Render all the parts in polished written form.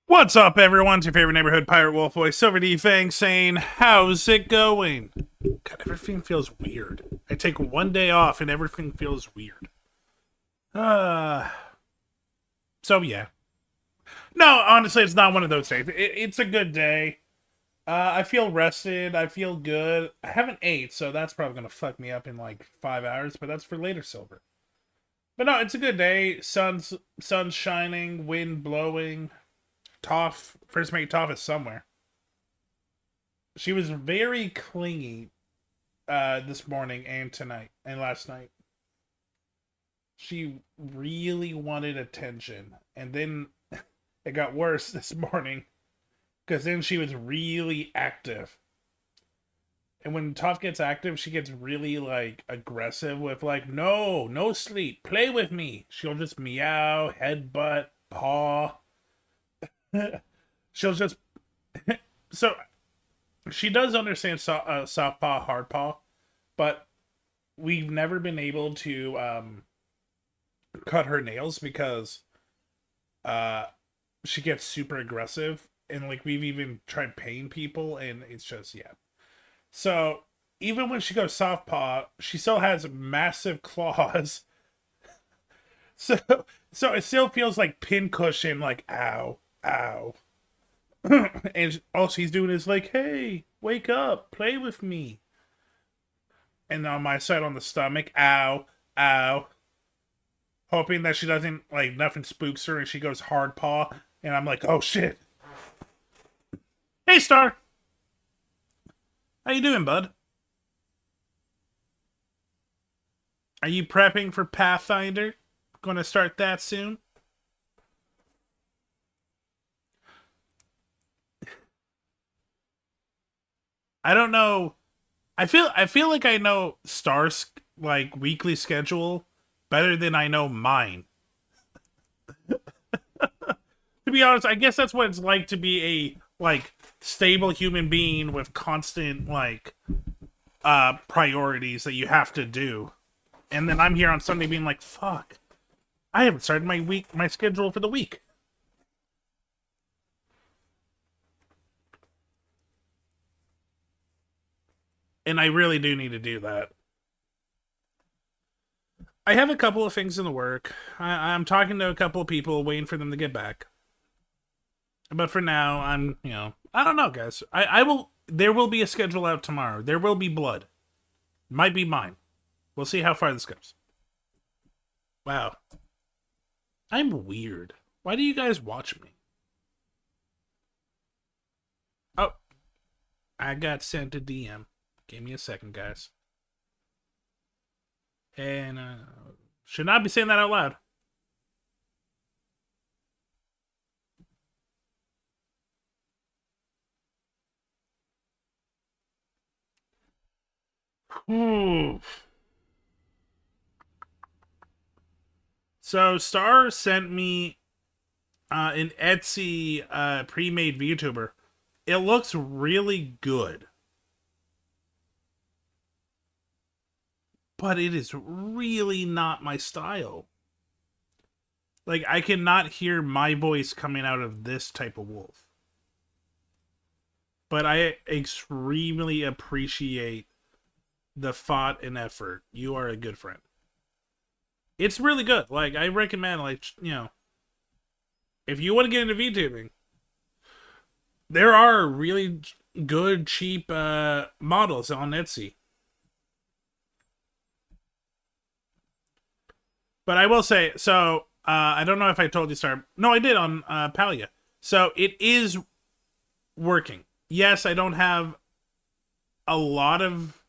What's up, everyone? It's your favorite neighborhood pirate wolf boy, Silver D Fang, saying, how's it going? God, everything feels weird. I take one day off and everything feels weird. Uh, so yeah. No, honestly, it's not one of those days. It's a good day. I feel rested. I feel good. I haven't ate, so that's probably going to fuck me up in like 5 hours, but that's for later, Silver. But no, it's a good day. Sun's shining, wind blowing. Toph, first mate Toph is somewhere. She was very clingy this morning and tonight and last night. She really wanted attention. And then it got worse this morning because then she was really active. And when Toph gets active, she gets really like aggressive with like, no, no sleep, play with me. She'll just meow, headbutt, paw. She'll just so she does understand soft paw, hard paw, but we've never been able to cut her nails because uh she gets super aggressive, and like we've even tried paying people, and it's just yeah. So even when she goes soft paw, she still has massive claws. So so it still feels like pincushion, like ow, ow. And all she's doing is like, hey, wake up, play with me. And on my side on the stomach, ow, ow. Hoping that she doesn't, like, nothing spooks her and she goes hard paw. And I'm like, oh shit. Hey, Star. How you doing, bud? Are you prepping for Pathfinder? Gonna start that soon? I don't know. I feel like I know Star's like weekly schedule better than I know mine. To be honest, I guess that's what it's like to be a like stable human being with constant like priorities that you have to do. And then I'm here on Sunday being like, fuck, I haven't started my schedule for the week. And I really do need to do that. I have a couple of things in the work. I'm talking to a couple of people, waiting for them to get back. But for now, I don't know, guys. I will. There will be a schedule out tomorrow. There will be blood. Might be mine. We'll see how far this goes. Wow, I'm weird. Why do you guys watch me? Oh, I got sent a DM. Give me a second, guys. And should not be saying that out loud. Hmm. So Star sent me an Etsy pre-made VTuber. It looks really good, but it is really not my style. Like I cannot hear my voice coming out of this type of wolf. But I extremely appreciate the thought and effort. You are a good friend. It's really good. Like I recommend, like if you want to get into VTubing, there are really good cheap models on Etsy. But I will say, so I don't know if I told you, Star. No, I did on Palia. So it is working. Yes, I don't have a lot of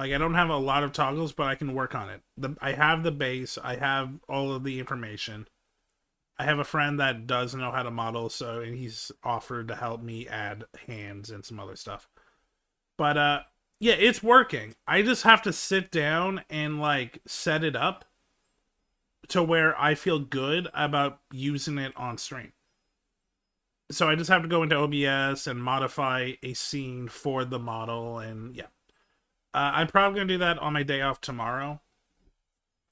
I don't have a lot of toggles, but I can work on it. I have the base. I have all of the information. I have a friend that does know how to model, so and he's offered to help me add hands and some other stuff. But yeah, it's working. I just have to sit down and like set it up to where I feel good about using it on stream. So I just have to go into OBS and modify a scene for the model, and yeah. I'm probably gonna do that on my day off tomorrow.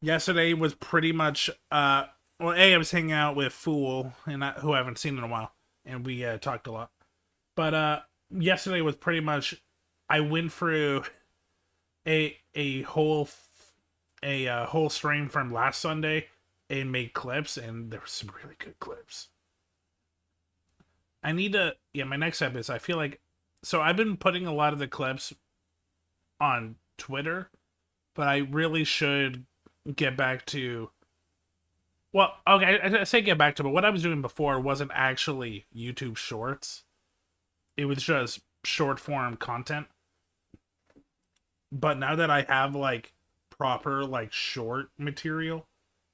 Yesterday was pretty much well, I was hanging out with Fool and who I haven't seen in a while, and we talked a lot. But yesterday was pretty much I went through a whole whole stream from last Sunday and made clips, and there were some really good clips. I need to my next step is I feel like so I've been putting a lot of the clips on Twitter, but I really should get back to well, okay, I say get back to, but what I was doing before wasn't actually YouTube Shorts. It was just short form content. But now that I have like proper like short material,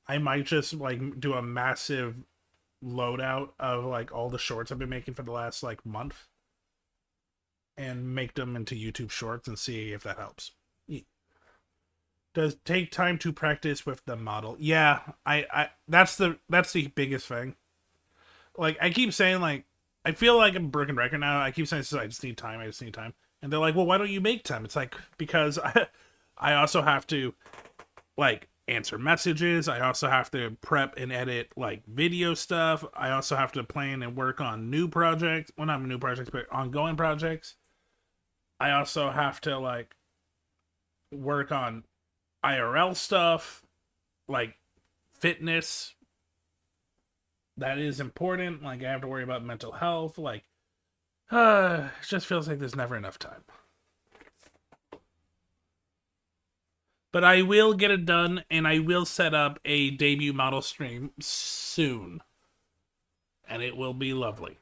I might just like do a massive loadout of like all the shorts I've been making for the last like month and make them into YouTube shorts and see if that helps. Does take time to practice with the model. Yeah, I that's the biggest thing. Like I keep saying like I feel like I'm a broken record now. I keep saying I just need time, I just need time. And they're like, "Well, why don't you make time?" It's like because I also have to like answer messages. I also have to prep and edit like video stuff. I also have to plan and work on new projects. Well, not new projects, but ongoing projects. I also have to like work on IRL stuff, like fitness. That is important. Like I have to worry about mental health. Like, it just feels like there's never enough time. But I will get it done, and I will set up a debut model stream soon, and it will be lovely.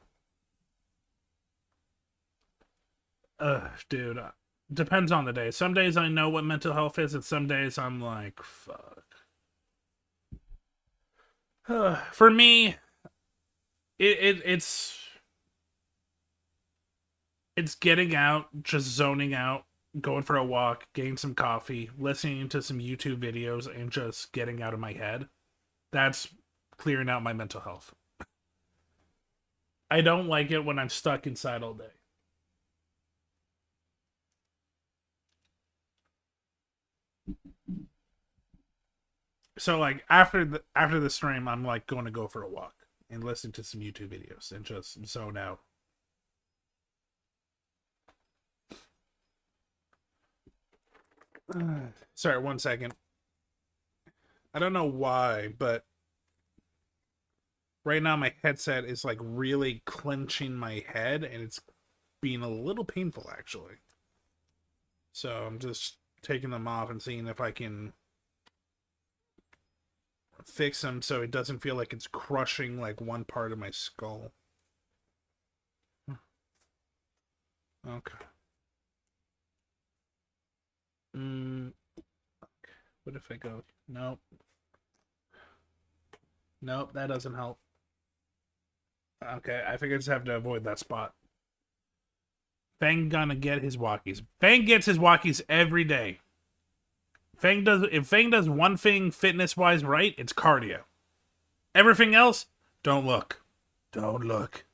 Dude, depends on the day. Some days I know what mental health is, and some days I'm like, fuck. For me, it's getting out, just zoning out, going for a walk, getting some coffee, listening to some YouTube videos, and just getting out of my head. That's clearing out my mental health. I don't like it when I'm stuck inside all day. So like after the stream, I'm like going to go for a walk and listen to some YouTube videos and just zone out. Sorry, 1 second. I don't know why, but right now my headset is like really clenching my head and it's being a little painful actually. So I'm just taking them off and seeing if I can fix them so it doesn't feel like it's crushing like one part of my skull. Okay. What if I go? Nope. Nope, that doesn't help. Okay, I think I just have to avoid that spot. Fang gonna get his walkies. Fang gets his walkies every day. Fang does if Fang does one thing fitness wise right, it's cardio. Everything else, don't look. Don't look.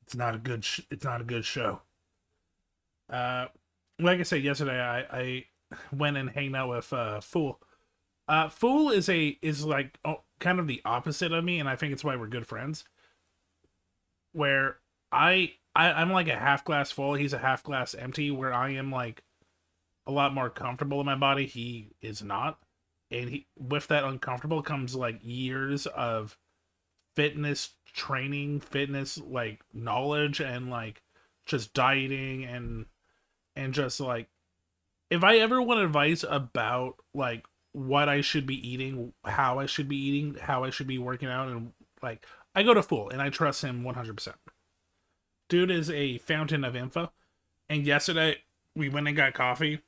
It's not a good. It's not a good show. Uh, like I said yesterday, I went and hanged out with Fool. Fool is like kind of the opposite of me, and I think it's why we're good friends. Where I'm like a half glass full, he's a half glass empty. Where I am like a lot more comfortable in my body, he is not, and he with that uncomfortable comes like years of fitness training, fitness like knowledge, and like just dieting and just like if I ever want advice about like what I should be eating, how I should be eating, how I should be working out, and like I go to Fool and I trust him 100%. Dude is a fountain of info. And yesterday we went and got coffee,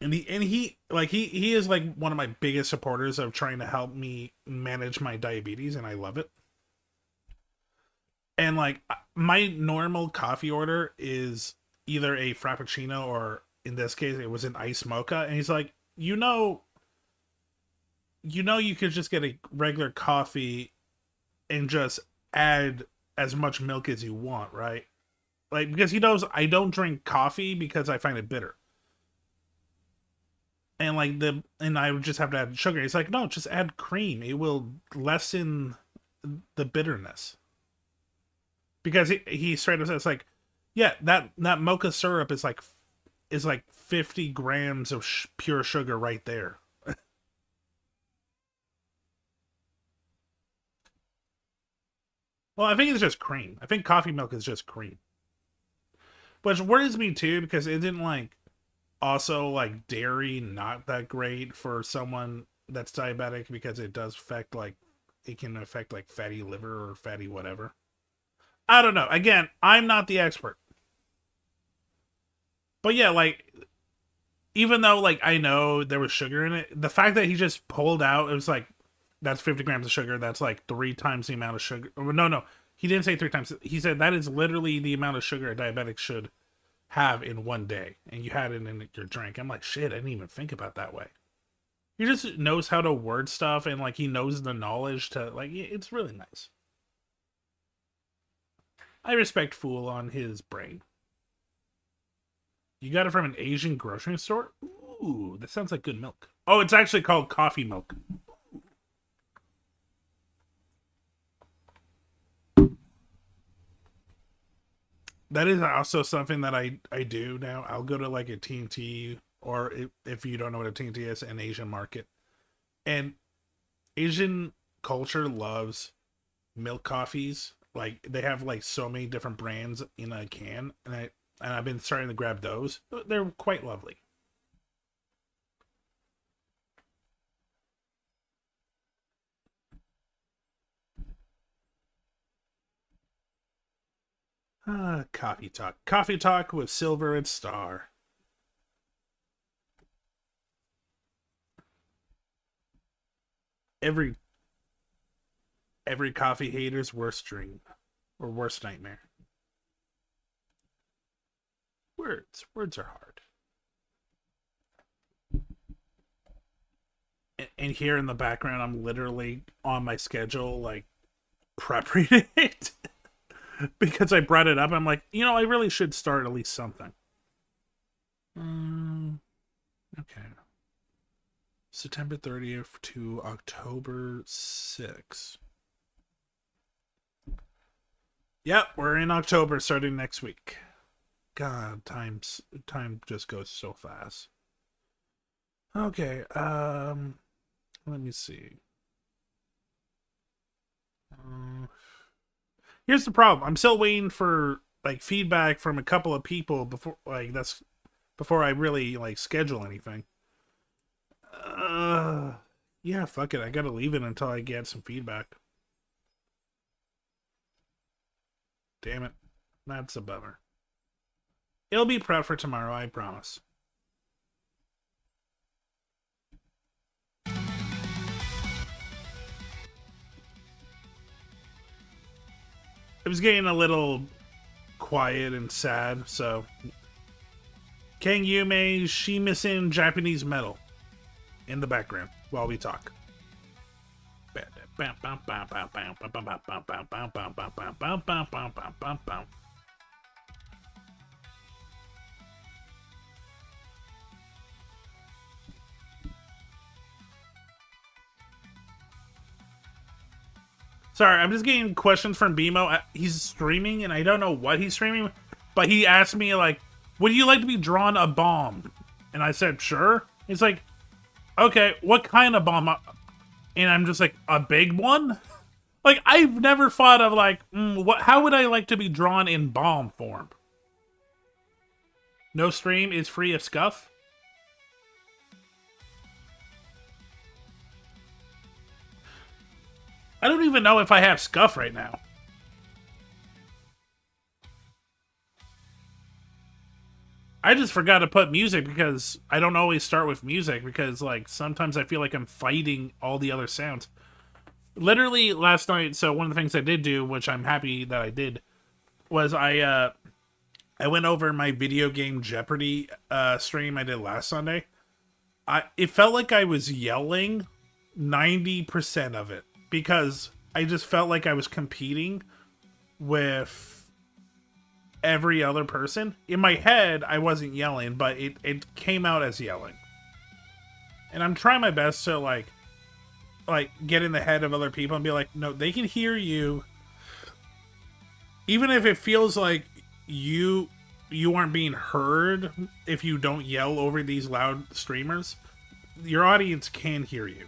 and he is like one of my biggest supporters of trying to help me manage my diabetes, and I love it. And like my normal coffee order is either a frappuccino or in this case it was an iced mocha, and he's like, you could just get a regular coffee and just add as much milk as you want, right? Like because he knows I don't drink coffee because I find it bitter. And like and I would just have to add sugar. He's like, no, just add cream. It will lessen the bitterness. Because he straight up says like, yeah, that mocha syrup is like 50 grams of pure sugar right there. Well, I think it's just cream. I think coffee milk is just cream. Which worries me too because it didn't like also like dairy not that great for someone that's diabetic because it does affect like it can affect like fatty liver or fatty whatever. I don't know. Again, I'm not the expert. But yeah, like even though like I know there was sugar in it, the fact that he just pulled out it was like That's 50 grams of sugar. That's like 3 times the amount of sugar. No. He didn't say 3 times. He said that is literally the amount of sugar a diabetic should have in one day. And you had it in your drink. I'm like, shit, I didn't even think about that way. He just knows how to word stuff, and like he knows the knowledge to like. It's really nice. I respect Fool on his brain. You got it from an Asian grocery store? Ooh, that sounds like good milk. Oh, it's actually called coffee milk. That is also something that I do now. I'll go to like a T&T, or if you don't know what a T&T is, an Asian market. And Asian culture loves milk coffees. Like they have like so many different brands in a can, and I've been starting to grab those. They're quite lovely. Coffee talk. Coffee talk with Silver and Star. Every coffee hater's worst dream or worst nightmare. Words are hard. And here in the background, I'm literally on my schedule, like prep reading it because I brought it up. I'm like, I really should start at least something. Okay. September 30th to October 6th. Yep, we're in October starting next week. God, time just goes so fast. Okay, let me see. Here's the problem. I'm still waiting for like feedback from a couple of people before I really like schedule anything. Yeah, fuck it. I gotta leave it until I get some feedback. Damn it. That's a bummer. It'll be prepped for tomorrow, I promise. It was getting a little quiet and sad, so Kang Yume Shimisin Japanese metal in the background while we talk. Sorry, I'm just getting questions from BMO. He's streaming, and I don't know what he's streaming, but he asked me, like, would you like to be drawn a bomb? And I said, sure. He's like, okay, what kind of bomb? And I'm just like, a big one? Like, I've never thought of, like, how would I like to be drawn in bomb form? No stream is free of scuff? I don't even know if I have scuff right now. I just forgot to put music because I don't always start with music because, like, sometimes I feel like I'm fighting all the other sounds. Literally last night, so one of the things I did do, which I'm happy that I did, was I went over my video game Jeopardy stream I did last Sunday. It felt like I was yelling 90% of it because I just felt like I was competing with every other person. In my head, I wasn't yelling, but it came out as yelling. And I'm trying my best to like get in the head of other people and be like, no, they can hear you. Even if it feels like you aren't being heard if you don't yell over these loud streamers, your audience can hear you.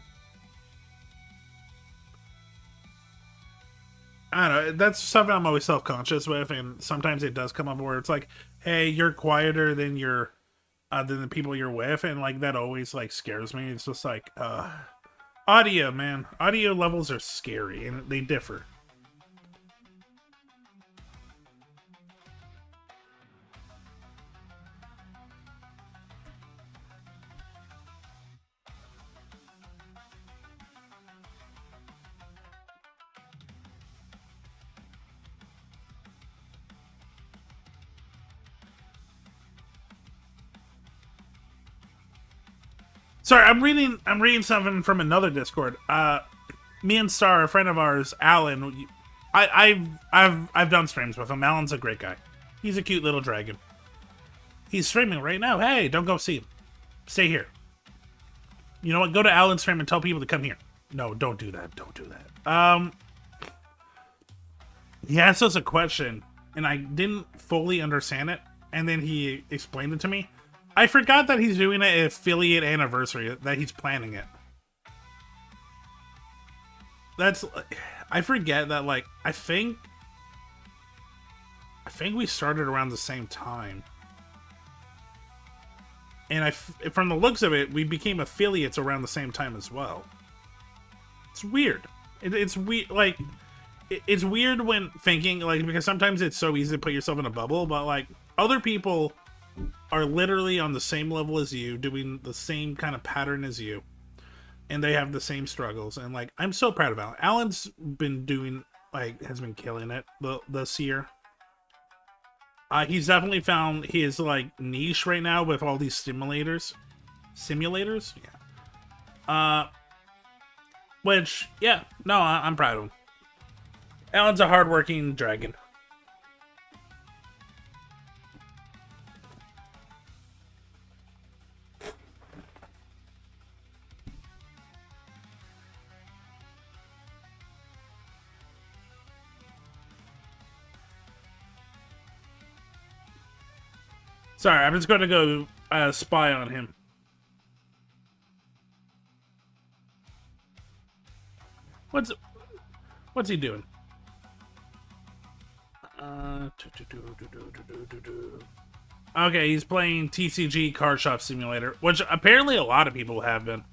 I don't know, that's something I'm always self-conscious with, and sometimes it does come up where it's like, hey, you're quieter than than the people you're with, and like that always like scares me. It's just like audio, man. Audio levels are scary and they differ. Sorry, I'm reading something from another Discord. Me and Star, a friend of ours, Alan. I've done streams with him. Alan's a great guy. He's a cute little dragon. He's streaming right now. Hey, don't go see him. Stay here. You know what? Go to Alan's stream and tell people to come here. No, don't do that. Don't do that. He asked us a question, and I didn't fully understand it, and then he explained it to me. I forgot that he's doing an affiliate anniversary, that he's planning it. I forget that, like, I think we started around the same time. And from the looks of it, we became affiliates around the same time as well. It's weird. It's weird, like, it's weird when thinking, like, because sometimes it's so easy to put yourself in a bubble, but, like, other people are literally on the same level as you, doing the same kind of pattern as you, and they have the same struggles. And, like, I'm so proud of Alan. Alan's been doing, like, has been killing it this year. He's definitely found his, like, niche right now with all these simulators. Simulators? Yeah. Which, yeah, no, I'm proud of him. Alan's a hardworking dragon. Sorry, I'm just going to go spy on him. What's he doing? Okay, he's playing TCG Card Shop Simulator, which apparently a lot of people have been.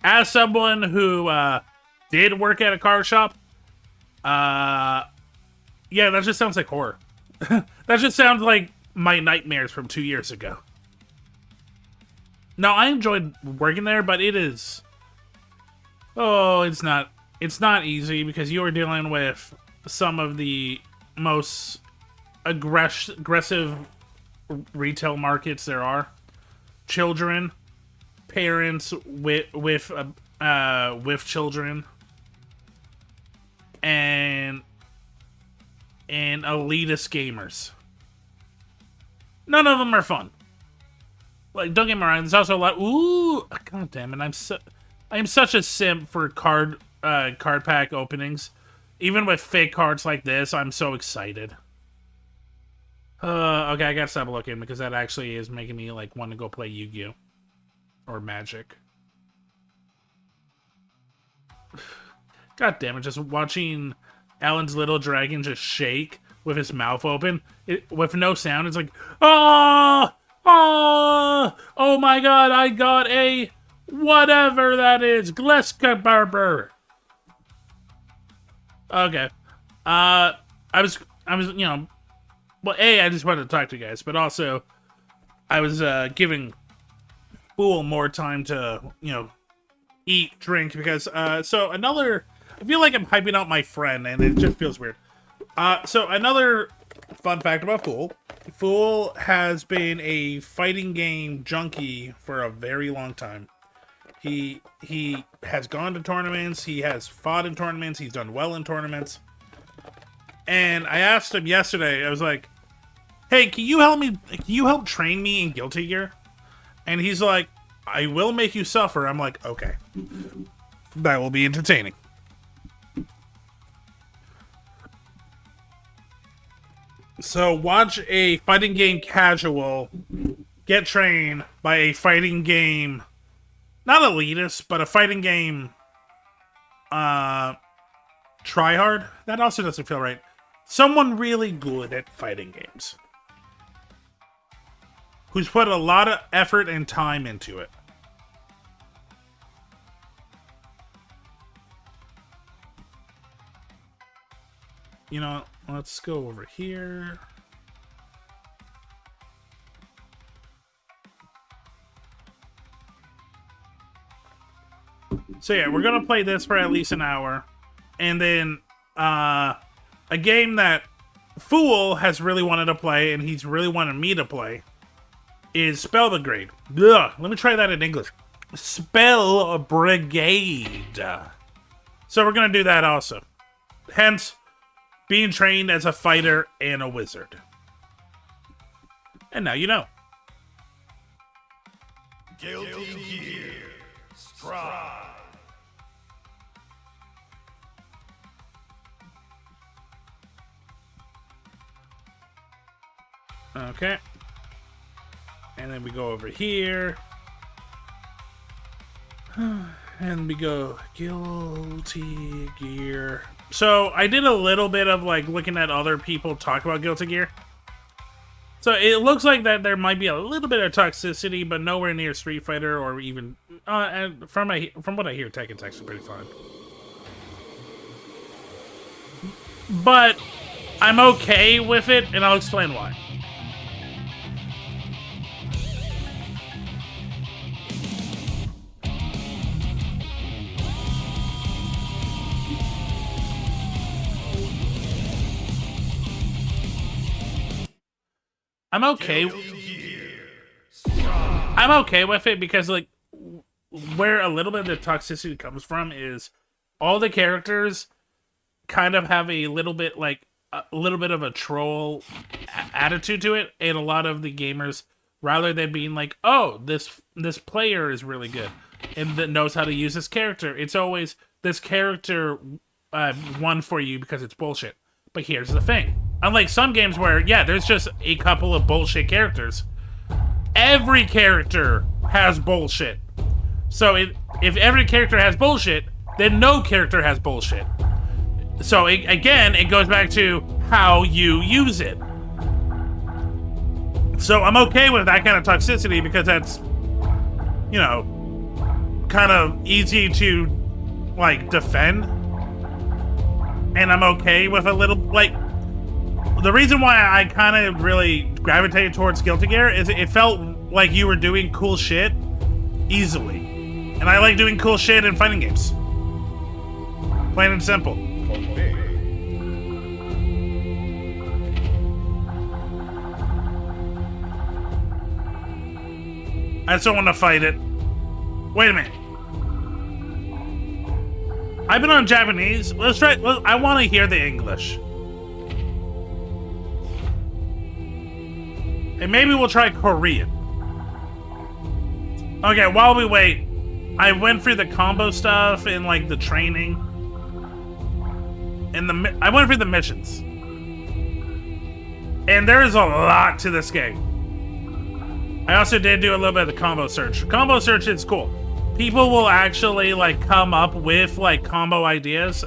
As someone who did work at a card shop, yeah, that just sounds like horror. That just sounds like my nightmares from 2 years ago. No, I enjoyed working there, but it is... Oh, it's not easy, because you are dealing with some of the most aggressive retail markets there are. Children, parents with children, and elitist gamers. None of them are fun. Like, don't get me wrong, there's also a lot... Ooh! God damn it, I'm such a simp for card pack openings. Even with fake cards like this, I'm so excited. Okay, I gotta stop looking, because that actually is making me, like, want to go play Yu-Gi-Oh! Or Magic. God damn it, just watching Alan's little dragon just shake with his mouth open, with no sound. It's like, oh, oh my god, I got a whatever that is, Gleska Barber. Okay, I was, you know, well, I just wanted to talk to you guys, but also, I was giving Fool more time to, you know, eat, drink, because so another. I feel like I'm hyping out my friend, and it just feels weird. So another fun fact about Fool. Fool has been a fighting game junkie for a very long time. He has gone to tournaments, he has fought in tournaments, he's done well in tournaments. And I asked him yesterday, I was like, hey, can you help train me in Guilty Gear? And he's like, I will make you suffer. I'm like, okay. That will be entertaining. So watch a fighting game casual get trained by a fighting game, not elitist, but a fighting game tryhard. That also doesn't feel right. Someone really good at fighting games. Who's put a lot of effort and time into it. You know, let's go over here. So yeah, we're gonna play this for at least an hour. And then a game that Fool has really wanted to play, and he's really wanted me to play, is Spell Brigade. Ugh, let me try that in English. spell Brigade. So we're going to do that also. Hence, being trained as a fighter and a wizard. And now you know. Guilty Gear Strive. Okay. And then we go over here. And we go Guilty Gear. So I did a little bit of like looking at other people talk about Guilty Gear. So it looks like that there might be a little bit of toxicity, but nowhere near Street Fighter or even and from what I hear, Tekken's actually pretty fine. But I'm okay with it, and I'll explain why. I'm okay with it because, like, where a little bit of the toxicity comes from is all the characters kind of have a little bit of a troll attitude to it, and a lot of the gamers, rather than being like, oh, this player is really good and that knows how to use this character, it's always this character won for you because it's bullshit. But here's the thing. Unlike some games where, yeah, there's just a couple of bullshit characters, every character has bullshit. So if every character has bullshit, then no character has bullshit. So again, it goes back to how you use it. So I'm okay with that kind of toxicity because that's, you know, kind of easy to, like, defend. And I'm okay with a little, like, the reason why I kind of really gravitated towards Guilty Gear is it felt like you were doing cool shit easily. And I like doing cool shit in fighting games. Plain and simple. I still want to fight it. Wait a minute. I've been on Japanese. Let's try. I want to hear the English. And maybe we'll try Korean. Okay, while we wait, I went through the combo stuff and, like, the training. And I went through the missions. And there is a lot to this game. I also did do a little bit of the combo search. Combo search is cool. People will actually, like, come up with, like, combo ideas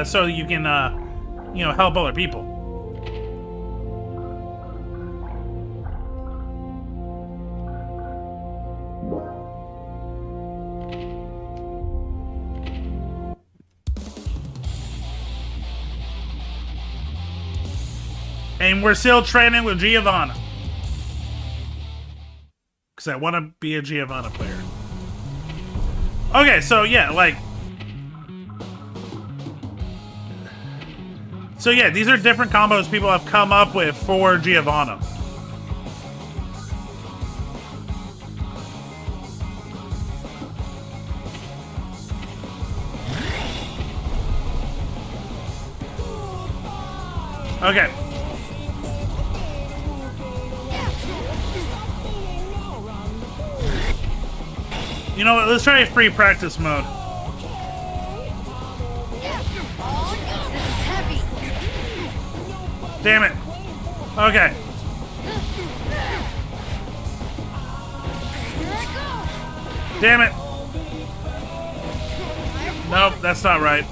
so you can, you know, help other people. And we're still training with Giovanna. Because I want to be a Giovanna player. Okay, so yeah, like... So yeah, these are different combos people have come up with for Giovanna. Okay. You know what? Let's try a free practice mode. Damn it. Okay. Damn it. Nope, that's not right.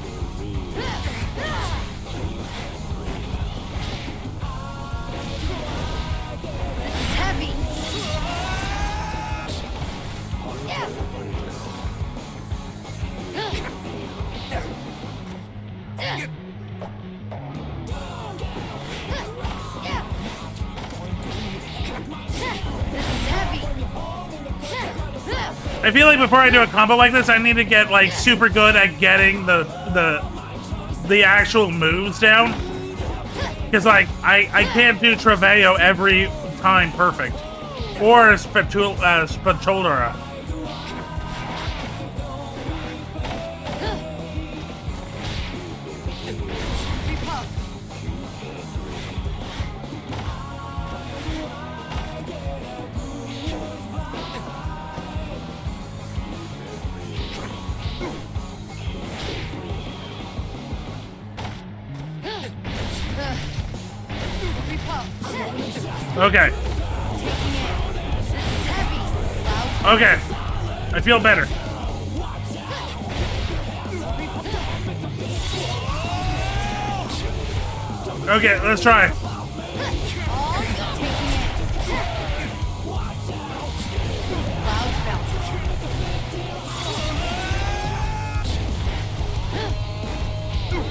I feel like before I do a combo like this, I need to get, like, super good at getting the actual moves down. Because, like, I can't do Travayo every time perfect. Or Spatula. Okay. Okay. I feel better. Okay, let's try.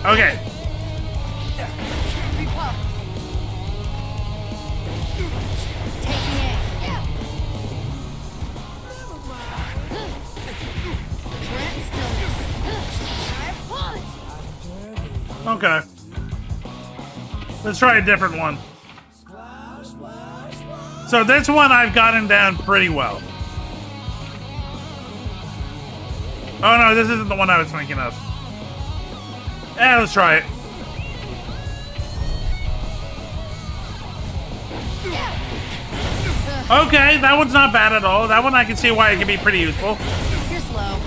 Okay. Okay. Let's try a different one. So this one I've gotten down pretty well. Oh no, this isn't the one I was thinking of. Yeah, let's try it. Okay, that one's not bad at all. That one I can see why it can be pretty useful. You're slow.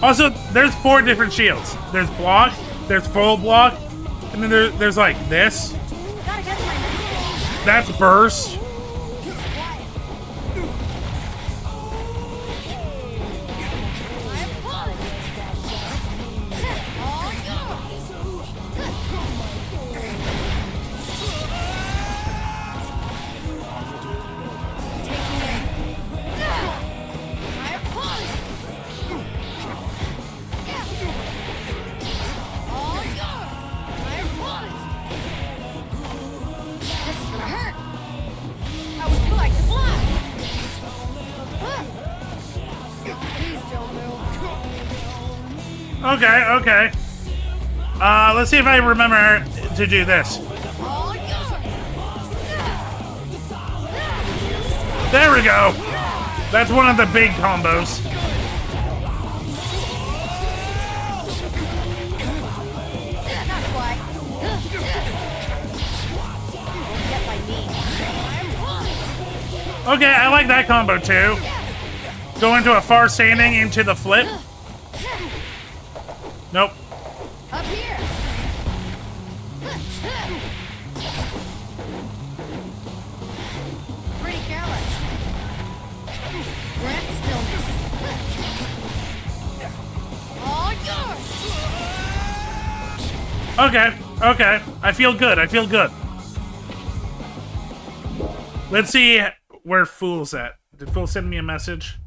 Also, there's 4 different shields. There's block, there's full block, and then there's like this. Gotta get to my That's burst. Okay, okay. Let's see if I remember to do this. There we go. That's one of the big combos. Okay, I like that combo too. Go into a far standing into the flip. Nope. Up here. Pretty careless. Grant stillness. All yours. Okay, okay. I feel good. I feel good. Let's see where Fool's at. Did Fool send me a message?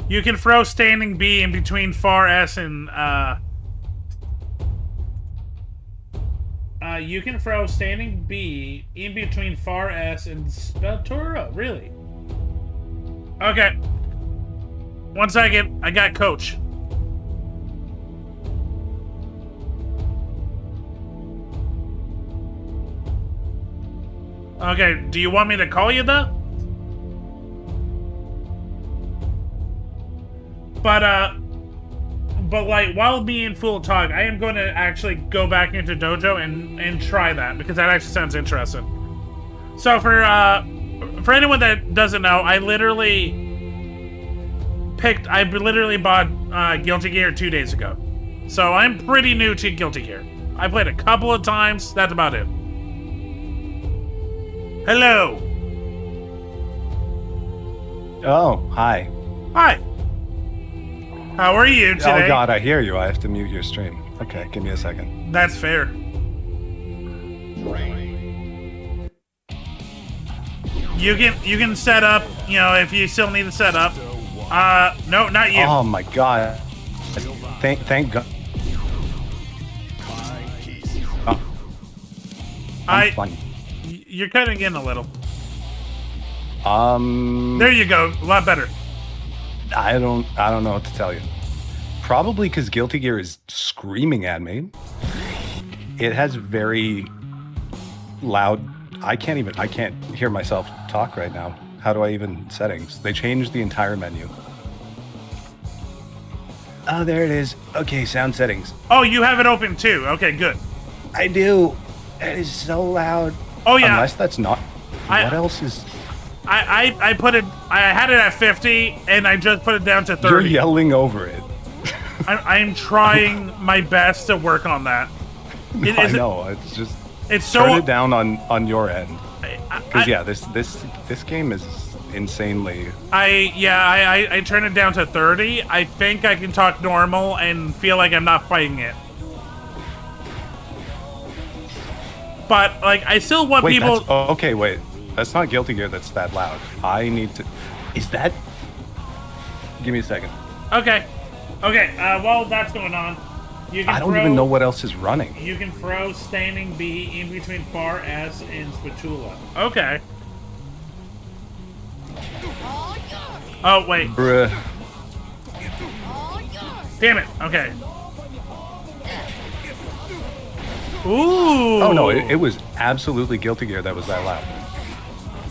You can throw standing B in between far S and you can throw standing B in between far S and Speltura. Really? Okay. 1 second. I got coach. Okay. Do you want me to call you though? But like, while being full talk, I am going to actually go back into Dojo and try that, because that actually sounds interesting. So for anyone that doesn't know, I literally bought Guilty Gear 2 days ago. So I'm pretty new to Guilty Gear. I played a couple of times, that's about it. Hello. Oh, hi. Hi. How are you today? Oh god, I hear you. I have to mute your stream. Okay, give me a second. That's fair. You can set up, you know, if you still need to set up. No, not you. Oh my god. Thank god. Oh, I'm fine. You're cutting in a little. There There you go. A lot better. I don't know what to tell you. Probably because Guilty Gear is screaming at me. It has very loud. I can't hear myself talk right now. How do I even settings? They changed the entire menu. Oh, there it is. Okay, sound settings. Oh, you have it open too. Okay, good. I do. That is so loud. Oh yeah. Unless that's not. What else is? I put it. I had it at 50, and I just put it down to 30. You're yelling over it. I'm trying my best to work on that. I know. It's just. It's so. Turn it down on your end. Because I- yeah, this game is insanely. I turn it down to 30. I think I can talk normal and feel like I'm not fighting it. But like, I still want Wait, people. okay, wait. That's not Guilty Gear. That's that loud. I need to. Is that? Give me a second. Okay. While that's going on, you can I don't even know what else is running. You can throw standing B in between far S and spatula. Okay. All yours. Oh wait. Bruh. All yours. Damn it. Okay. Ooh. Oh no, it was absolutely Guilty Gear that was that loud.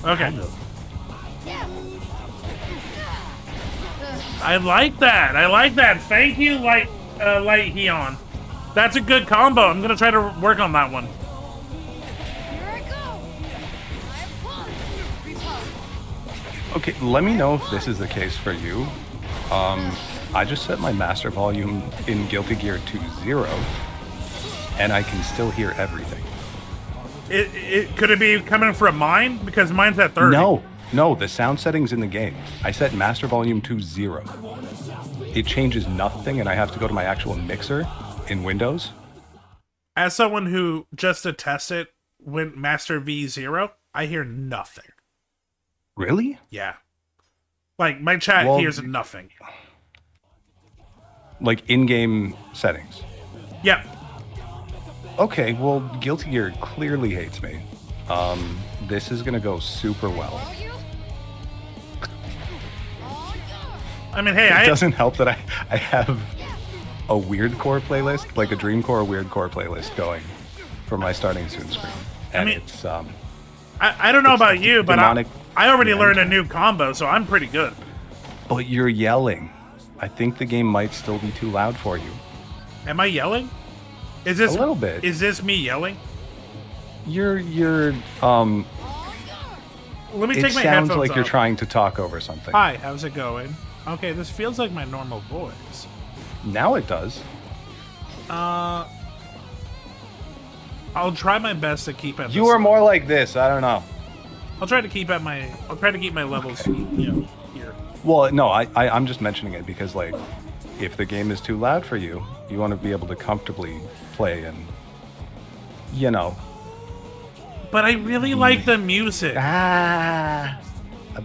Okay. Yeah. I like that. I like that. Thank you, Light Heon. That's a good combo. I'm gonna try to work on that one. Here I go. I have fun. Repose. Okay, let me know if this is the case for you. I just set my master volume in Guilty Gear to 0, and I can still hear everything. It could it be coming from mine because mine's at 30. No, the sound settings in the game. I set master volume to 0. It changes nothing, and I have to go to my actual mixer in Windows. As someone who just to test it went master V0, I hear nothing. Really? Yeah. Like my chat Well, hears nothing. Like in-game settings. Yeah. Okay, well, Guilty Gear clearly hates me. This is gonna go super well. All you. All yours. I mean, hey, It doesn't help that I have a Weird Core playlist, like a Dream Core Weird Core playlist going for my starting soon screen. And mean, it's I don't know about you, but demonic I already learned a mental. new combo, so I'm pretty good. But you're yelling. I think the game might still be too loud for you. Am I yelling? Is this A little bit. Is this me yelling? You're Let me it take my sounds headphones like you're off. trying to talk over something. Hi, how's it going? Okay, this feels like my normal voice. Now it does. I'll try my best to keep at. You are more like this. I don't know. I'll try to keep my levels, here. Well, no, I'm just mentioning it because, like, if the game is too loud for you, you want to be able to comfortably play and, you know. But I really like the music. But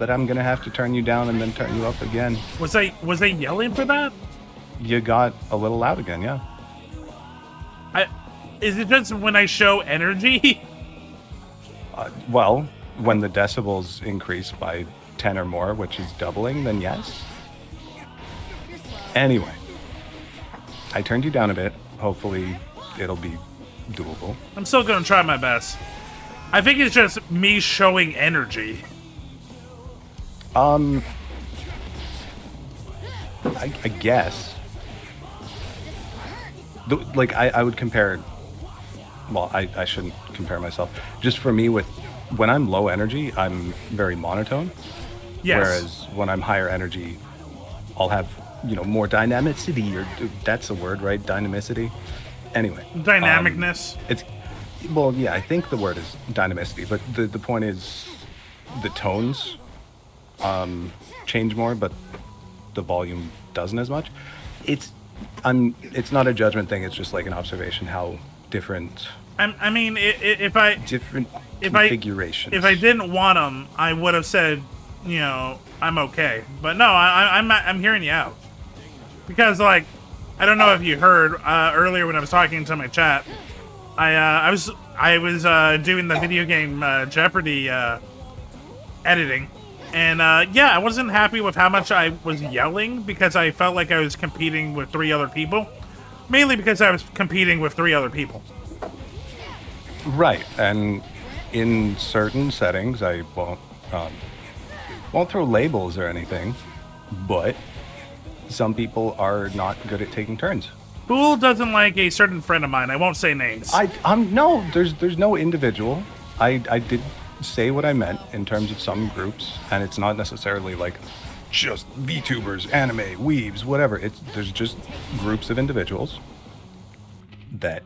I'm gonna have to turn you down and then turn you up again. Was I yelling for that? You got a little loud again, yeah. Is it just when I show energy? Well, when the decibels increase by 10 or more, which is doubling, then yes. Anyway, I turned you down a bit. Hopefully, it'll be doable. I'm still gonna try my best. I think it's just me showing energy. I guess. Like, I would compare. Well, I shouldn't compare myself. Just for me, when I'm low energy, I'm very monotone. Yes. Whereas when I'm higher energy, I'll have, more dynamicity, or that's the word, right? Dynamicity. Anyway. Dynamicness. Well, yeah, I think the word is dynamicity, but the point is the tones change more, but the volume doesn't as much. It's not a judgment thing. It's just like an observation how different. I mean, Different configurations. If I didn't want them, I would have said, I'm okay. But no, I'm hearing you out because, like, I don't know if you heard earlier when I was talking to my chat. I was doing the video game Jeopardy editing, and I wasn't happy with how much I was yelling because I felt like I was competing with 3 other people. Mainly because I was competing with 3 other people. Right, and in certain settings, I won't throw labels or anything, but some people are not good at taking turns. Who doesn't like a certain friend of mine? I won't say names. No, there's no individual. I did say what I meant in terms of some groups, and it's not necessarily like just VTubers, anime, weebs, whatever. There's just groups of individuals that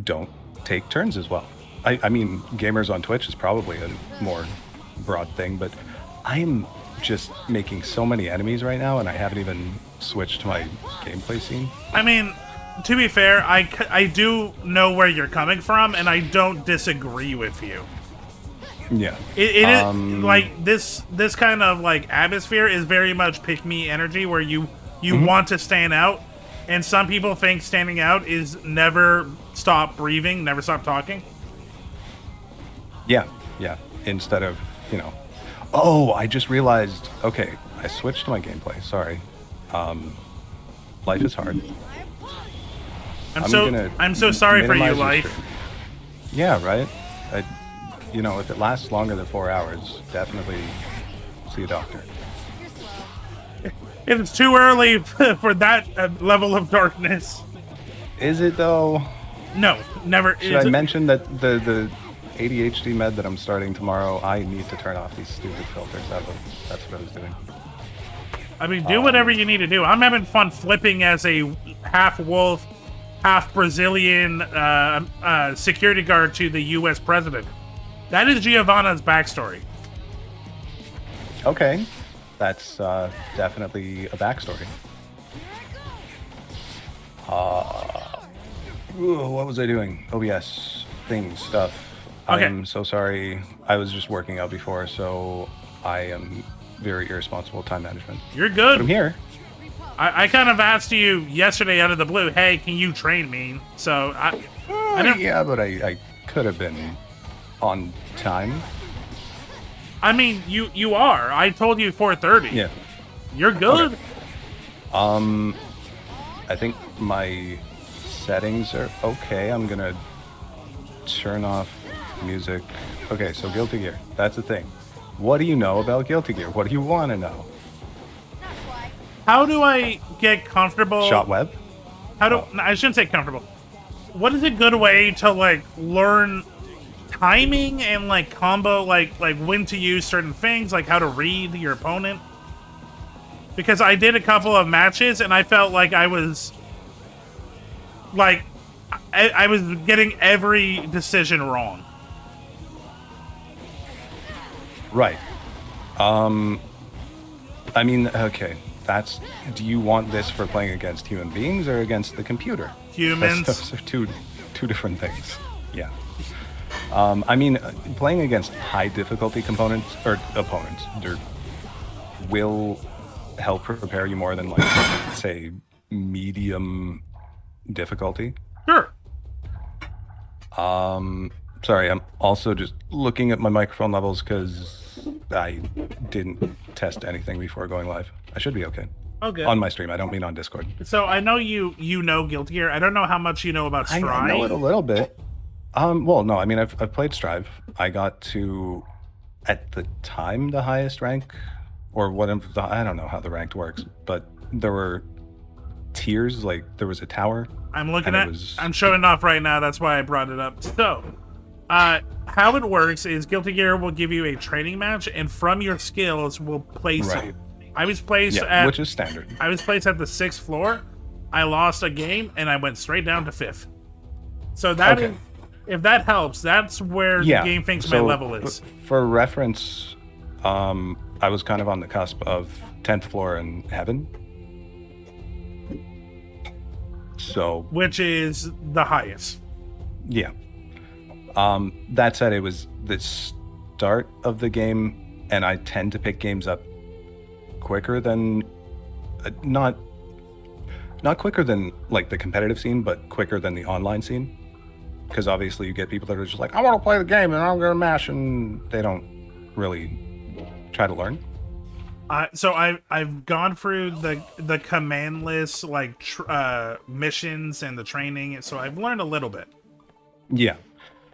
don't take turns as well. I mean, gamers on Twitch is probably a more broad thing, but I'm just making so many enemies right now, and I haven't even switched to my gameplay scene. I mean, to be fair, I do know where you're coming from, and I don't disagree with you. Yeah. It is like this kind of like atmosphere is very much pick me energy where you want to stand out, and some people think standing out is never stop breathing, never stop talking. Yeah. Instead of, oh, I just realized, okay, I switched to my gameplay. Sorry. Life is hard. I'm so sorry for you, minimize your life. stream. Yeah, right? If it lasts longer than 4 hours, definitely see a doctor. It's too early for that level of darkness. Is it though? No, never. Should I mention that the ADHD med that I'm starting tomorrow, I need to turn off these stupid filters. That's what I was doing. I mean, do whatever you need to do. I'm having fun flipping as a half wolf, half Brazilian security guard to the U.S. president. That is Giovanna's backstory. Okay, that's definitely a backstory. What was I doing? OBS things, stuff. Okay. I'm so sorry. I was just working out before, so I am very irresponsible with time management. You're good. But I'm here. I kind of asked you yesterday out of the blue, hey, can you train me? So I didn't. Yeah, but I could have been on time. I mean, you are. I told you 4:30. Yeah. You're good. Okay. I think my settings are okay. I'm gonna turn off music. Okay, so Guilty Gear. That's the thing. What do you know about Guilty Gear? What do you want to know? How do I get comfortable? Shot web? No, I shouldn't say comfortable. What is a good way to like learn timing and like combo, like when to use certain things, like how to read your opponent? Because I did a couple of matches and I felt like I was like I was getting every decision wrong. Right. I mean, okay. Do you want this for playing against human beings or against the computer? Humans. Those are two different things. Yeah. I mean, playing against high difficulty opponents will help prepare you more than like, say, medium difficulty. Sure. Sorry, I'm also just looking at my microphone levels because I didn't test anything before going live. I should be okay. Okay. On my stream, I don't mean on Discord. So I know you know Guilty Gear. I don't know how much you know about Strive. I know it a little bit. Well, no, I mean, I've played Strive. I got to, at the time, the highest rank, or whatever. I don't know how the ranked works, but there were tiers. Like there was a tower. I'm showing off right now. That's why I brought it up. So, how it works is Guilty Gear will give you a training match, and from your skills will place you. Right. I was placed which is standard. I was placed at the 6th floor. I lost a game, and I went straight down to 5th. So that is, if that helps, that's where the game thinks my level is. For reference, I was kind of on the cusp of 10th floor in heaven. So, which is the highest. Yeah. That said, it was the start of the game, and I tend to pick games up quicker than not quicker than like the competitive scene, but quicker than the online scene. Because obviously you get people that are just like, I want to play the game and I'm gonna mash, and they don't really try to learn. So I've gone through the commandless like missions and the training, so I've learned a little bit. Yeah.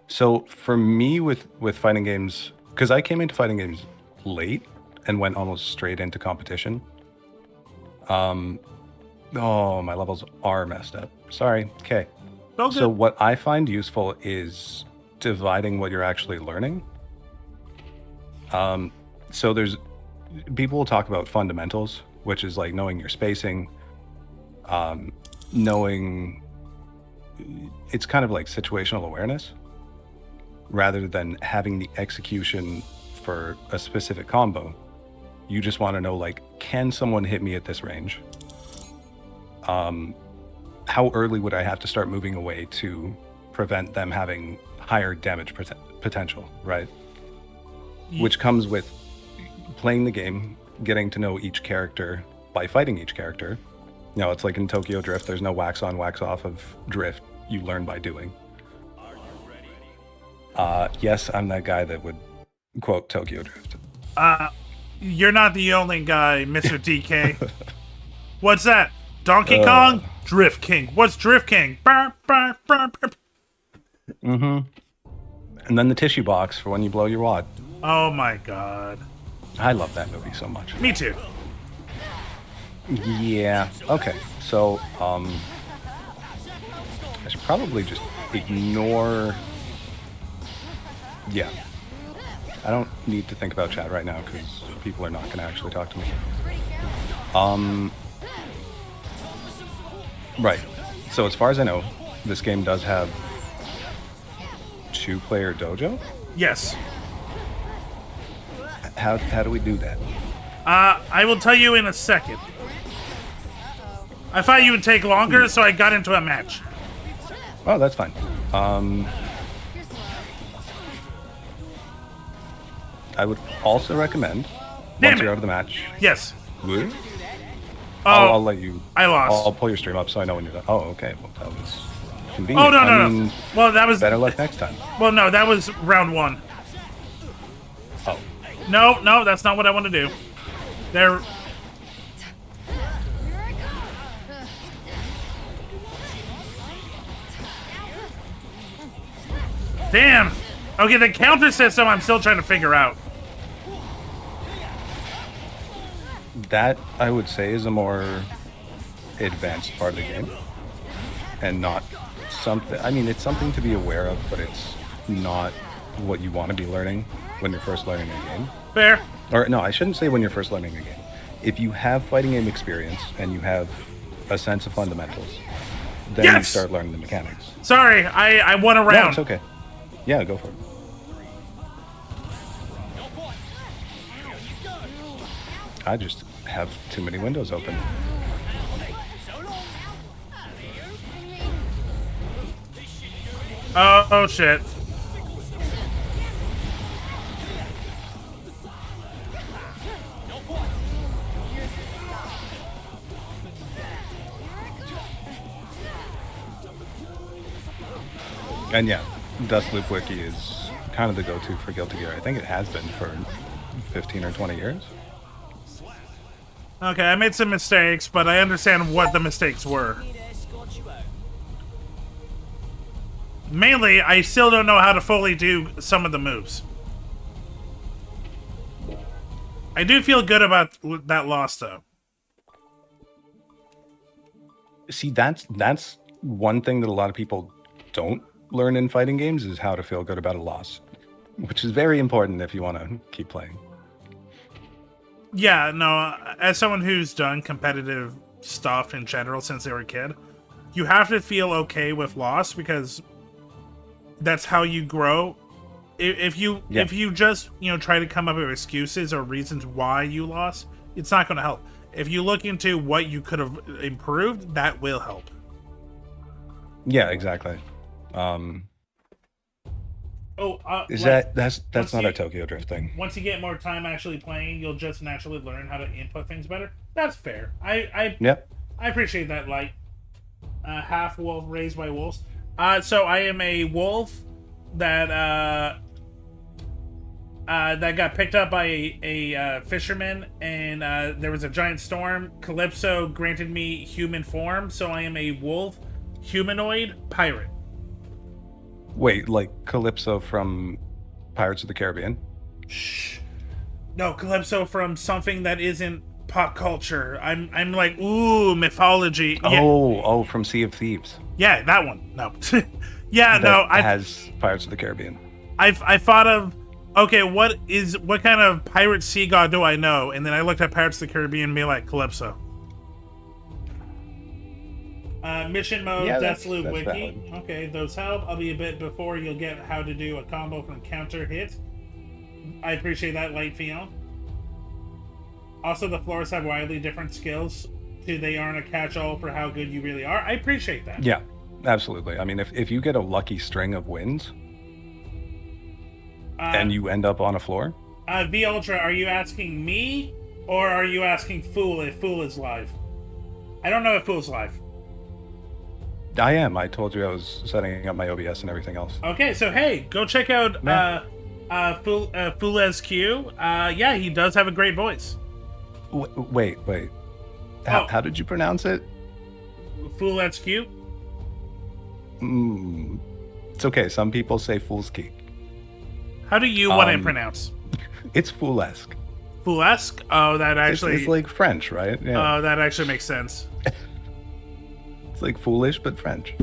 So for me with fighting games, because I came into fighting games late and went almost straight into competition. Oh, my levels are messed up. Sorry. Okay. Okay. So what I find useful is dividing what you're actually learning. So people will talk about fundamentals, which is like knowing your spacing, knowing, it's kind of like situational awareness. rather than having the execution for a specific combo. You just want to know, like, can someone hit me at this range? How early would I have to start moving away to prevent them having higher damage potential, right? Which comes with playing the game, getting to know each character by fighting each character. You know, it's like in Tokyo Drift, there's no wax on, wax off of drift. You learn by doing. Yes, I'm that guy that would quote Tokyo Drift. You're not the only guy, Mr. DK. What's that? Donkey Kong? Drift King. What's Drift King? And then the tissue box for when you blow your wad. Oh my god. I love that movie so much. Me too. Yeah. Okay. So, I should probably just ignore. Yeah. I don't need to think about chat right now because people are not going to actually talk to me. Right. So as far as I know, this game does have 2-player dojo. Yes. How do we do that? I will tell you in a second. I thought you would take longer, so I got into a match. Oh, that's fine. I would also recommend, once you're out of the match... Yes. Really? Oh, I'll let you... I lost. I'll pull your stream up so I know when you're done. Oh, okay. Well, that was convenient. Oh, no, I no, mean, no. Well, that was... better luck next time. Well, no, that was round 1. Oh. No, that's not what I want to do. There... Damn! Okay, the counter system I'm still trying to figure out. That, I would say, is a more advanced part of the game. And not something... I mean, it's something to be aware of, but it's not what you want to be learning when you're first learning a game. Fair. Or, no, I shouldn't say when you're first learning a game. If you have fighting game experience and you have a sense of fundamentals, then you Yes! start learning the mechanics. Sorry, I won a No, round. it's okay. Yeah, go for it. I just have too many windows open. Oh shit. And yeah, Dustloop Wiki is kind of the go-to for Guilty Gear. I think it has been for 15 or 20 years. Okay, I made some mistakes, but I understand what the mistakes were. Mainly, I still don't know how to fully do some of the moves. I do feel good about that loss, though. See, that's one thing that a lot of people don't learn in fighting games is how to feel good about a loss, which is very important if you want to keep playing. Yeah, no, as someone who's done competitive stuff in general since they were a kid, you have to feel okay with loss because that's how you grow. If you just, try to come up with excuses or reasons why you lost, it's not going to help. If you look into what you could have improved, that will help. Yeah, exactly. That's not a Tokyo Drift thing. Once you get more time actually playing, you'll just naturally learn how to input things better. That's fair. I appreciate that. Like, half wolf raised by wolves. So I am a wolf that got picked up by a fisherman, and there was a giant storm. Calypso granted me human form, so I am a wolf humanoid pirate. Wait, like Calypso from Pirates of the Caribbean? Shh. No, Calypso from something that isn't pop culture. I'm like, ooh, mythology. Yeah. Oh, from Sea of Thieves. Yeah, that one. No. Yeah, that no. has Pirates of the Caribbean. I thought of, okay, what kind of pirate sea god do I know? And then I looked at Pirates of the Caribbean and be like, Calypso. Mission mode, Yeah, that's Desolate Wiki. valid. Okay, those help. I'll be a bit before you'll get how to do a combo from counter hit. I appreciate that, Light Fion. Also, the floors have widely different skills, so they aren't a catch-all for how good you really are. I appreciate that. Yeah, absolutely. I mean, if you get a lucky string of wins and you end up on a floor, V Ultra, are you asking me, or are you asking Fool if Fool is live? I don't know if Fool's live. I am. I told you I was setting up my OBS and everything else. Okay, so hey, go check out Fool SQ. Yeah, he does have a great voice. Wait. How did you pronounce it? Fool SQ? It's okay. Some people say foolski. How do you want it pronounced? It's foolesque. Foolesque? Oh, that actually... It's like French, right? Yeah. Oh, that actually makes sense. It's like foolish, but French.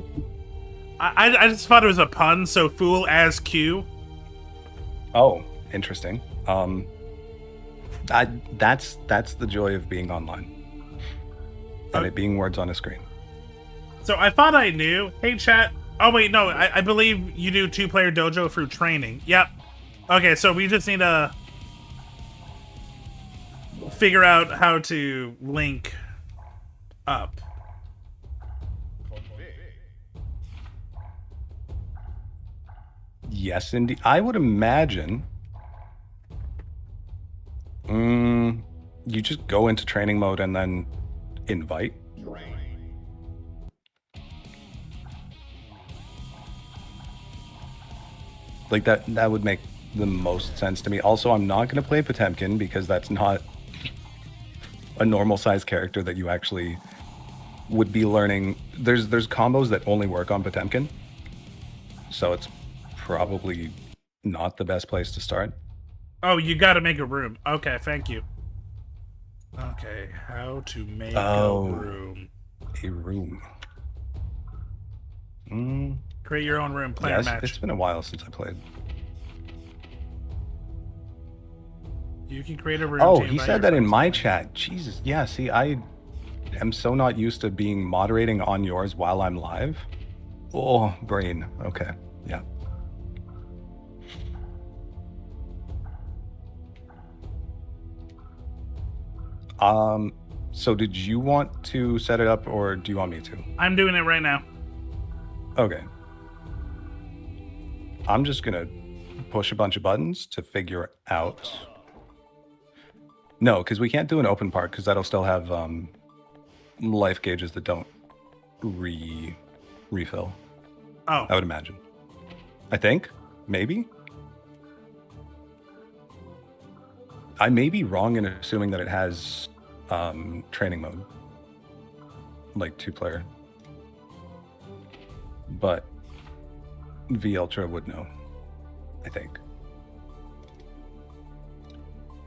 I just thought it was a pun, so Fool as Q. Oh, interesting. That's the joy of being online. And it being words on a screen. So I thought I knew. Hey, chat. Oh, wait, no. I believe you do two-player dojo through training. Yep. Okay, so we just need to figure out how to link up. Yes, indeed. I would imagine you just go into training mode and then invite. Like that would make the most sense to me. Also, I'm not going to play Potemkin because that's not a normal size character that you actually would be learning. There's combos that only work on Potemkin. So it's probably not the best place to start. Oh, you got to make a room. Okay, thank you. Okay, how to make a room. A room. Create your own room, player match. It's been a while since I played. You can create a room. Oh, he said that in my chat. Jesus. Yeah, see, I am so not used to being moderating on yours while I'm live. Oh, brain. Okay. Yeah. So did you want to set it up or do you want me to? I'm doing it right now. Okay. I'm just gonna push a bunch of buttons to figure out. No, because we can't do an open part because that'll still have life gauges that don't refill. Oh. I would imagine. I think. Maybe. I may be wrong in assuming that it has training mode. Like 2-player. But V Ultra would know, I think.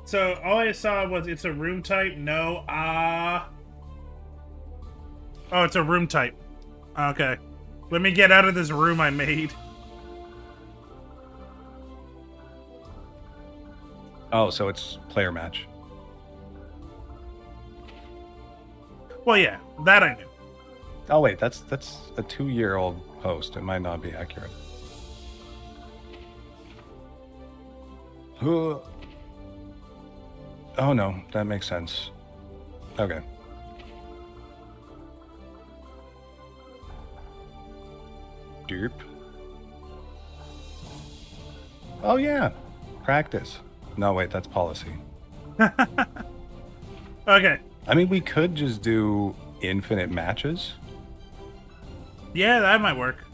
So all I saw was it's a room type. No, oh, it's a room type. Okay. Let me get out of this room I made. Oh, so it's player match. Well, yeah, that I knew. Oh wait, that's a 2-year-old post. It might not be accurate. Oh no, that makes sense. Okay. Derp. Oh yeah, practice. No wait, that's policy. Okay. I mean, we could just do infinite matches. Yeah, that might work.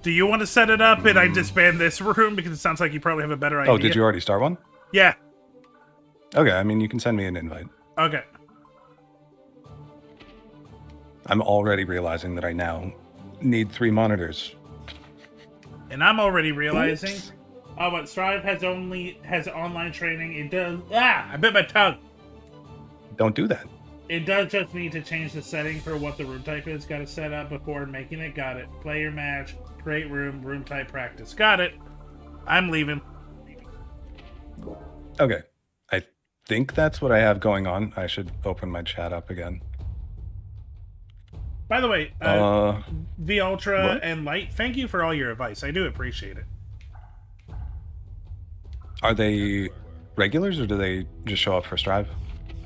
Do you want to set it up and I disband this room? Because it sounds like you probably have a better idea. Oh, did you already start one? Yeah. Okay, I mean, you can send me an invite. Okay. I'm already realizing that I now need 3 monitors. And I'm already realizing... Oops. Oh, but Strive has online training. It does... I bit my tongue. Don't do that. It does just need to change the setting for what the room type is. Got to set up before making it. Got it. Player match, create room, room type practice. Got it. I'm leaving. Okay. I think that's what I have going on. I should open my chat up again. By the way, V Ultra what? and Light, thank you for all your advice. I do appreciate it. Are they regulars or do they just show up for Strive?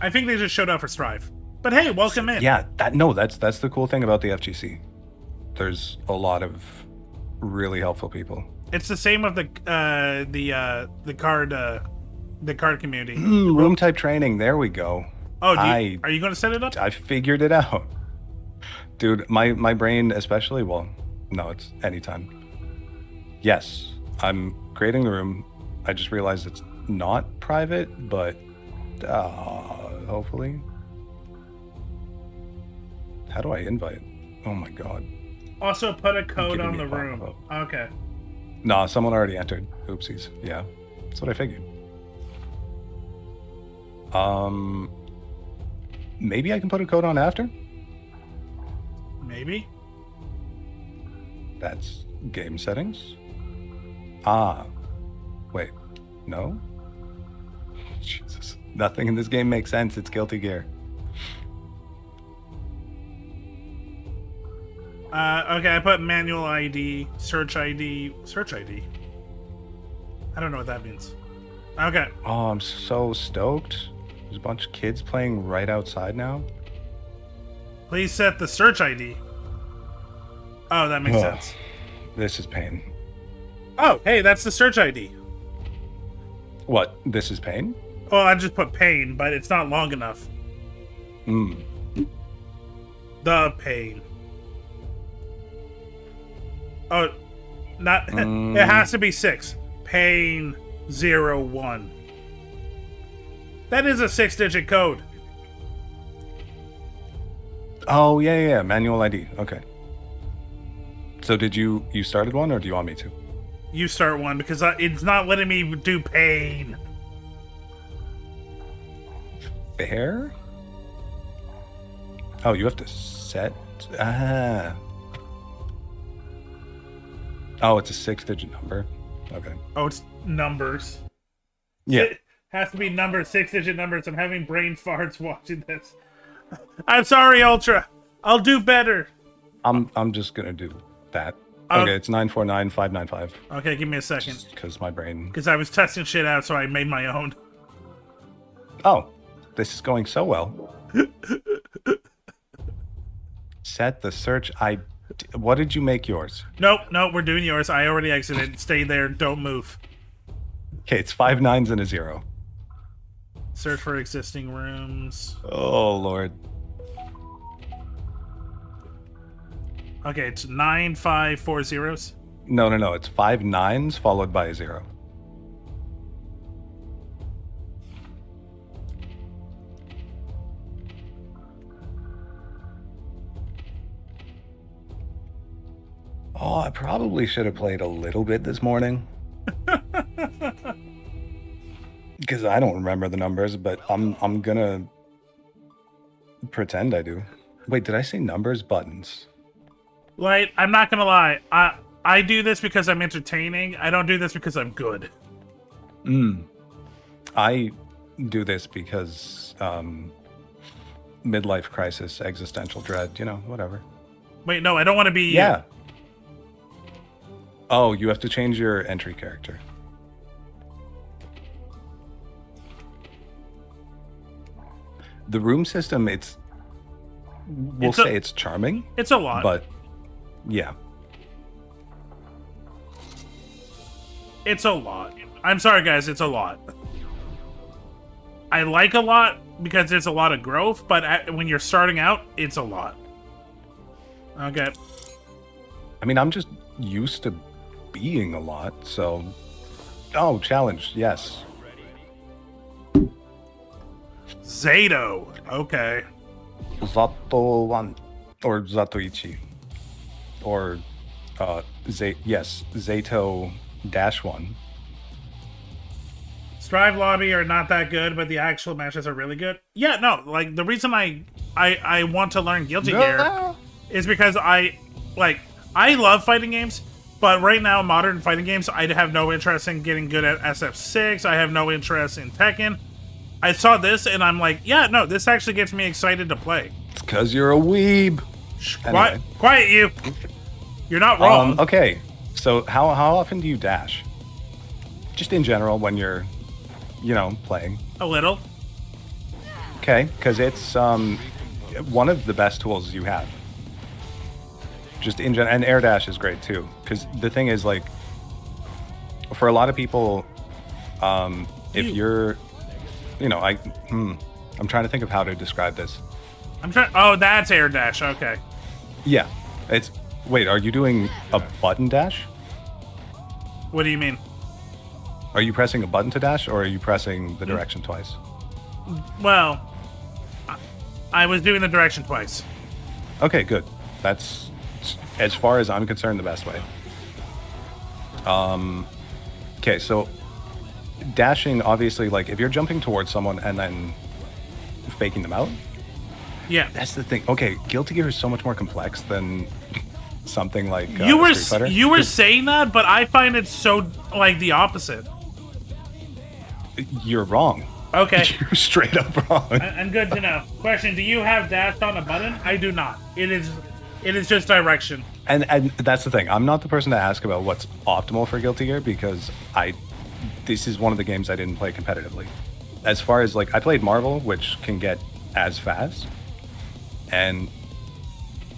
I think they just showed up for Strive. But hey, welcome in. Yeah, that's the cool thing about the FGC. There's a lot of really helpful people. It's the same with the card community. Room type training. There we go. Oh, are you going to set it up? I figured it out, dude. My brain, especially. Well, no, it's anytime. Yes, I'm creating the room. I just realized it's not private, but hopefully. How do I invite? Oh my god. Also, put a code Giving on me the a room. pop-up. Okay. Nah, someone already entered. Oopsies. Yeah, that's what I figured. Maybe I can put a code on after? Maybe. That's game settings. Ah. Wait. No? Jesus. Nothing in this game makes sense. It's Guilty Gear. Okay, I put manual ID, search ID. I don't know what that means. Okay. Oh, I'm so stoked. There's a bunch of kids playing right outside now. Please set the search ID. Oh, that makes sense. This is pain. Oh, hey, that's the search ID. What? This is pain? Well, I just put pain, but it's not long enough. The pain. Oh, not. It has to be 6. Pain 01. That is a 6-digit code. Oh, yeah. Manual ID. Okay. So did you started one or do you want me to? You start one because it's not letting me do pain. Fair? Oh, you have to set. Oh, it's a 6-digit number. Okay. Oh, it's numbers. Yeah. It has to be numbers, 6-digit numbers. I'm having brain farts watching this. I'm sorry, Ultra. I'll do better. I'm just gonna do that. Okay, it's 949595. Okay, give me a second. Just because my brain. Because I was testing shit out, so I made my own. Oh, this is going so well. Set the search ID. What did you make yours? Nope, we're doing yours. I already exited. Stay there. Don't move. Okay, it's 5 9s and a 0. Search for existing rooms. Oh, Lord. Okay, it's 9 5 4 zeros. No. It's 5 9s followed by a 0. Oh, I probably should have played a little bit this morning. Because I don't remember the numbers, but I'm gonna pretend I do. Wait, did I say numbers? Buttons. Like, I'm not gonna lie. I do this because I'm entertaining. I don't do this because I'm good. I do this because midlife crisis, existential dread, whatever. Wait, no, I don't want to be Yeah. Oh, you have to change your entry character. The room system, we'll say it's charming. It's a lot. But, yeah. It's a lot. I'm sorry, guys. It's a lot. I like a lot because there's a lot of growth, but when you're starting out, it's a lot. Okay. I mean, I'm just used to being a lot, so... Oh, challenge, yes. Zato. Okay. Zato 1. Or Zatoichi. Or, Zato -1. Strive lobby are not that good, but the actual matches are really good. Yeah, no, like the reason I want to learn Guilty Gear is because I love fighting games, but right now modern fighting games I have no interest in getting good at SF6. I have no interest in Tekken. I saw this and I'm like, yeah, no, this actually gets me excited to play. It's because you're a weeb. Quiet, Anyway. quiet you. You're not wrong. Okay. So how often do you dash? Just in general when you're, playing. A little. Okay, because it's one of the best tools you have. Just in general, and air dash is great too. Because the thing is, like, for a lot of people, if you're, I'm trying to think of how to describe this. I'm trying. Oh, that's air dash. Okay. Yeah, it's. Wait, are you doing a button dash? What do you mean? Are you pressing a button to dash, or are you pressing the direction twice? Well, I was doing the direction twice. Okay, good. That's, as far as I'm concerned, the best way. Okay, so dashing, obviously, like, if you're jumping towards someone and then faking them out, Yeah. that's the thing. Okay, Guilty Gear is so much more complex than something like You were Street Fighter. you were saying that, but I find it so like the opposite. You're wrong. Okay. You're straight up wrong. I'm good to know. Question: do you have dash on a button? I do not. It is just direction. And that's the thing. I'm not the person to ask about what's optimal for Guilty Gear because this is one of the games I didn't play competitively. As far as, like, I played Marvel, which can get as fast, and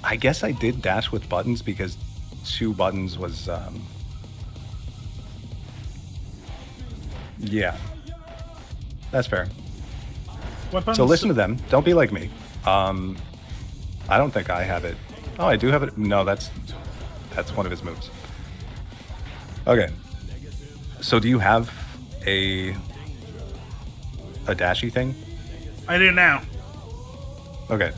I guess I did dash with buttons because 2 buttons was yeah, that's fair. What buttons? So listen to them. Don't be like me. I don't think I have it. Oh, I do have it. No, that's one of his moves. Okay. So do you have a dashy thing? I do now. Okay.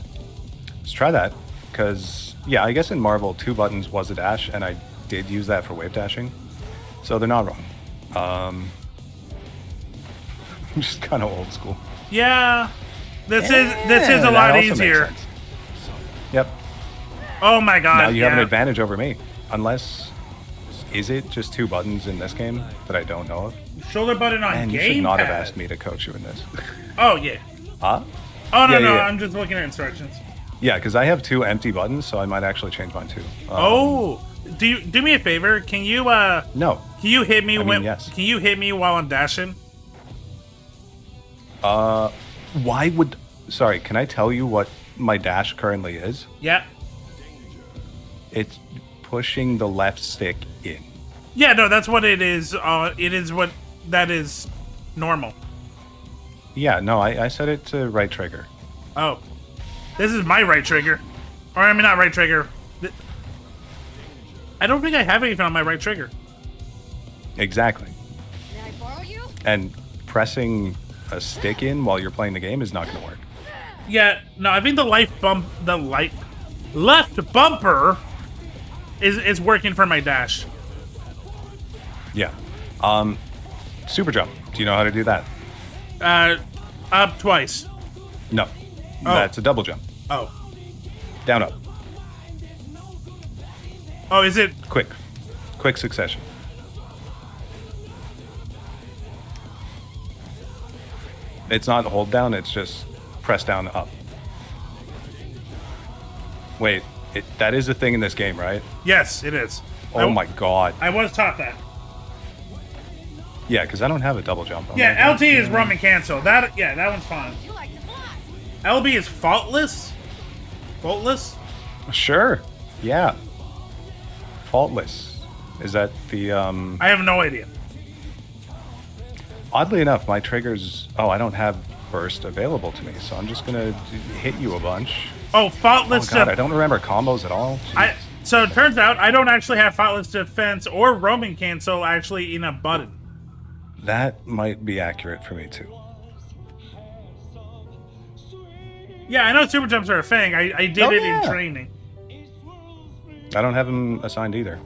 Let's try that. Because, yeah, I guess in Marvel, 2 buttons was a dash, and I did use that for wave dashing. So they're not wrong. I'm just kind of old school. Yeah. This is a that lot also makes easier. sense. Yep. Oh my god. Now you have an yeah. advantage over me. Unless, is it just 2 buttons in this game that I don't know of? Shoulder button on And you game should not have pad. asked me to coach you in this. Oh yeah. Huh? Oh no Yeah, no, yeah. I'm just looking at instructions. Yeah, because I have 2 empty buttons, so I might actually change mine too. Oh, do me a favor? Can you No. Can you hit me I mean, when? yes. Can you hit me while I'm dashing? Why would... Sorry, can I tell you what my dash currently is? Yeah. It's pushing the left stick in. Yeah, no, that's what it is. It is what that is normal. Yeah, no, I set it to right trigger. Oh, this is my right trigger, or I mean not right trigger. I don't think I have anything on my right trigger. Exactly. May I borrow you? And pressing a stick in while you're playing the game is not going to work. Yeah, no, I think the left bumper is working for my dash. Yeah. Super jump. Do you know how to do that? Up twice. No. That's a double jump. Oh. Down, up. Oh, is it? Quick succession. It's not hold down, it's just press down, up. Wait, that is a thing in this game, right? Yes, it is. Oh my god. I was taught that. Yeah, because I don't have a double jump. Yeah, LT is roam and cancel. That one's fine. You like to fly. LB is faultless. Faultless? Sure. Yeah. Faultless. Is that the I have no idea. Oddly enough, my triggers... Oh, I don't have burst available to me, so I'm just gonna hit you a bunch. Oh, Oh faultless. god, I don't remember combos at all. Jeez. So it turns out I don't actually have faultless defense or roaming cancel actually in a button. That might be accurate for me too. Yeah, I know super jumps are a thing. I did Oh, it yeah. in training. I don't have them assigned either.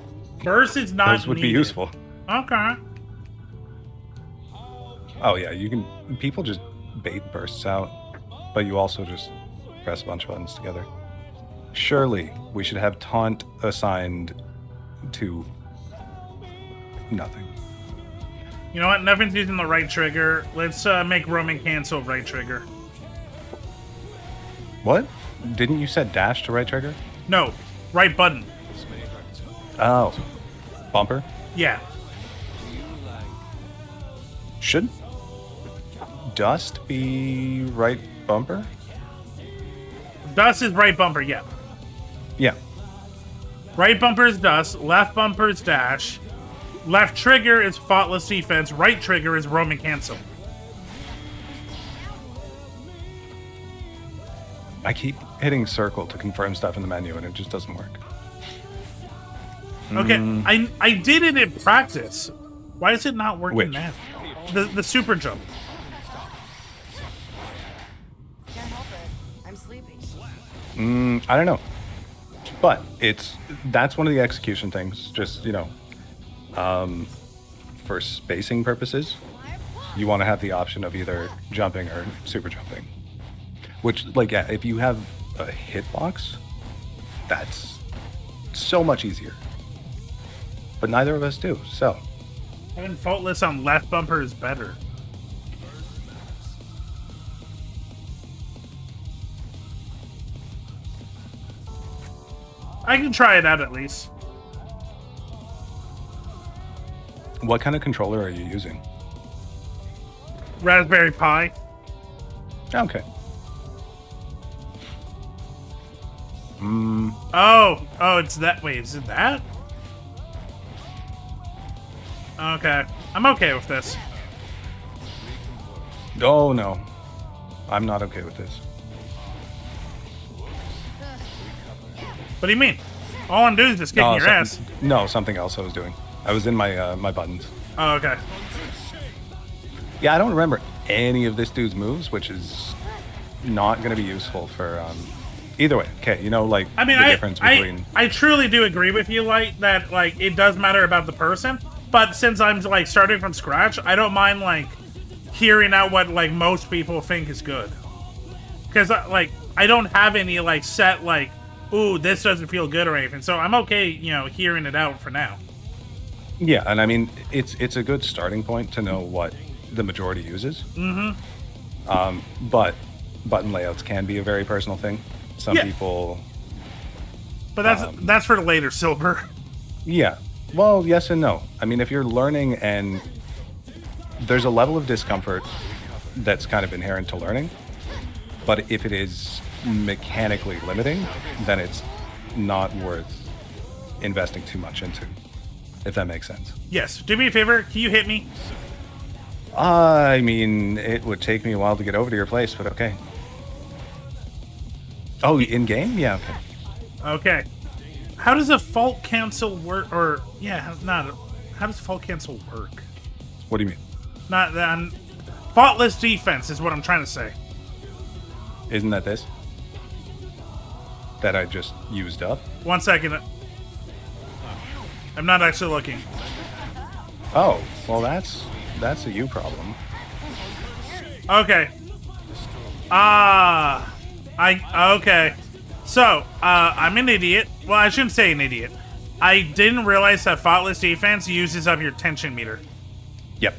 Burst is not Those would be needed. useful. Okay. Oh yeah, you can... People just bait bursts out, but you also just press a bunch of buttons together. Surely we should have taunt assigned to nothing. You know what? Nothing's using the right trigger. Let's make roaming cancel right trigger. What? Didn't you set dash to right trigger? No, right button. Oh, bumper. Yeah. Should dust be right bumper? Dust is right bumper, yeah. Yeah. Right bumper is dust, left bumper is dash, left trigger is faultless defense, right trigger is Roman cancel. I keep hitting circle to confirm stuff in the menu, and it just doesn't work. Okay, I did it in practice. Why is it not working Which? now? The super jump. Can't help it. I'm sleepy. I don't know, but that's one of the execution things. Just for spacing purposes, you want to have the option of either jumping or super jumping. Which, like, yeah, if you have a hitbox, that's so much easier. But neither of us do, so. Having faultless on left bumper is better. I can try it out at least. What kind of controller are you using? Raspberry Pi. Okay. Oh, it's that. Wait, is it that? Okay. I'm okay with this. Oh, no. I'm not okay with this. What do you mean? All I'm doing is just kicking your ass. No, something else I was doing. I was in my my buttons. Oh, okay. Yeah, I don't remember any of this dude's moves, which is not going to be useful for either way. Okay, like I mean, the difference between. I truly do agree with you, like that. Like it does matter about the person, but since I'm like starting from scratch, I don't mind like hearing out what like most people think is good. Because like I don't have any like set like, ooh, this doesn't feel good or anything. So I'm okay, hearing it out for now. Yeah, and I mean it's a good starting point to know what the majority uses. Mm-hmm. But button layouts can be a very personal thing. Some people. But that's for later, Silver. Yeah. Well, yes and no. I mean, if you're learning and there's a level of discomfort that's kind of inherent to learning, but if it is mechanically limiting, then it's not worth investing too much into, if that makes sense. Yes. Do me a favor. Can you hit me? I mean, it would take me a while to get over to your place, but okay. Oh, in game? Yeah, okay. Okay. How does a fault cancel work? Or how does fault cancel work? What do you mean? Not that. Faultless defense is what I'm trying to say. Isn't that this? That I just used up? 1 second. I'm not actually looking. Oh, well that's a you problem. Okay. Okay. So, I'm an idiot. Well, I shouldn't say an idiot. I didn't realize that faultless defense uses up your tension meter. Yep.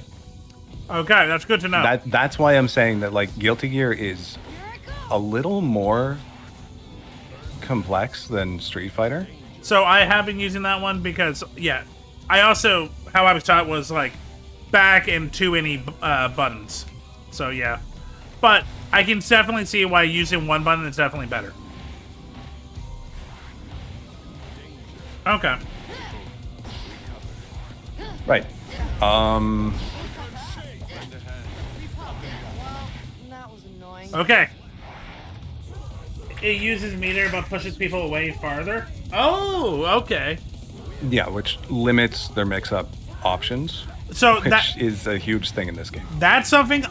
Okay, that's good to know. That's why I'm saying that like Guilty Gear is a little more complex than Street Fighter. So I have been using that one because, yeah, I also, how I was taught was like back and to any buttons. So yeah, but I can definitely see why using one button is definitely better. Okay. Right. Well, that was annoying. Okay. It uses meter but pushes people away farther. Oh, okay. Yeah, which limits their mix-up options. So which is a huge thing in this game. That is something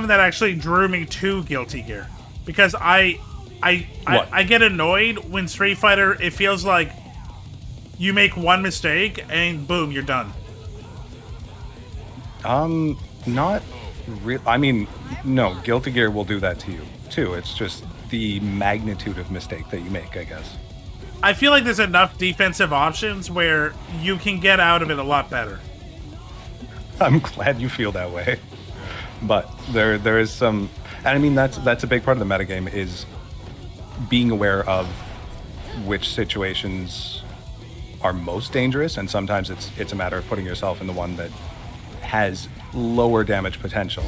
that actually drew me to Guilty Gear, because I get annoyed when Street Fighter, it feels like you make one mistake and boom, you're done. Not real. I mean, no, Guilty Gear will do that to you too. It's just the magnitude of mistake that you make, I guess. I feel like there's enough defensive options where you can get out of it a lot better. I'm glad you feel that way, but there is some, and I mean that's a big part of the metagame is being aware of which situations are most dangerous, and sometimes it's a matter of putting yourself in the one that has lower damage potential.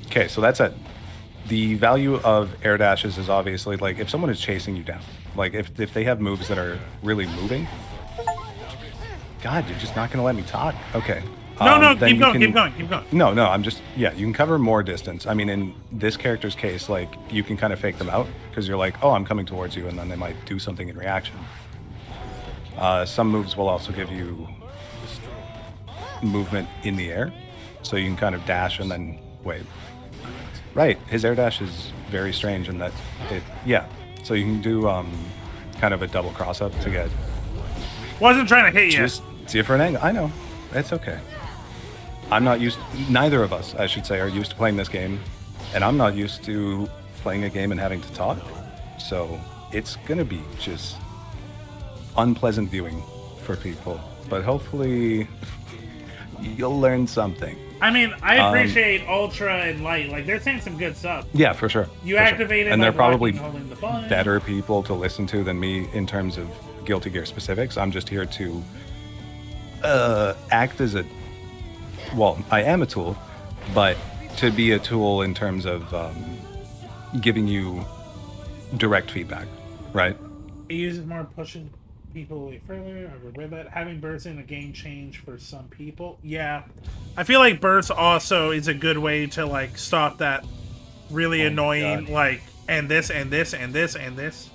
Okay, so that's it. The value of air dashes is obviously, like, if someone is chasing you down, like if they have moves that are really moving. God, you're just not going to let me talk. Okay. No, then keep you going, can- keep going. No, I'm just, yeah, you can cover more distance. I mean, in this character's case, like, you can kind of fake them out because you're like, oh, I'm coming towards you, and then they might do something in reaction. Some moves will also give you movement in the air, so you can kind of dash and then wait. Right, his air dash is very strange in that yeah. So you can do kind of a double cross up to get Wasn't trying to hit you. just different angle. I know, it's okay. I'm not used. Neither of us, I should say, are used to playing this game, and I'm not used to playing a game and having to talk. So it's gonna be just unpleasant viewing for people, but hopefully you'll learn something. I mean, I appreciate Ultra and Light. Like, they're saying some good stuff. Yeah, for sure. You for activated, sure. And by they're probably blocking, holding the button. better people to listen to than me in terms of Guilty Gear specifics. I'm just here to act as a, well, I am a tool, but to be a tool in terms of giving you direct feedback, right? It uses more pushing people away further. I read that. Having bursts in a game change for some people. Yeah. I feel like bursts also is a good way to, like, stop that really annoying, God. like, and this, and this, and this, and this.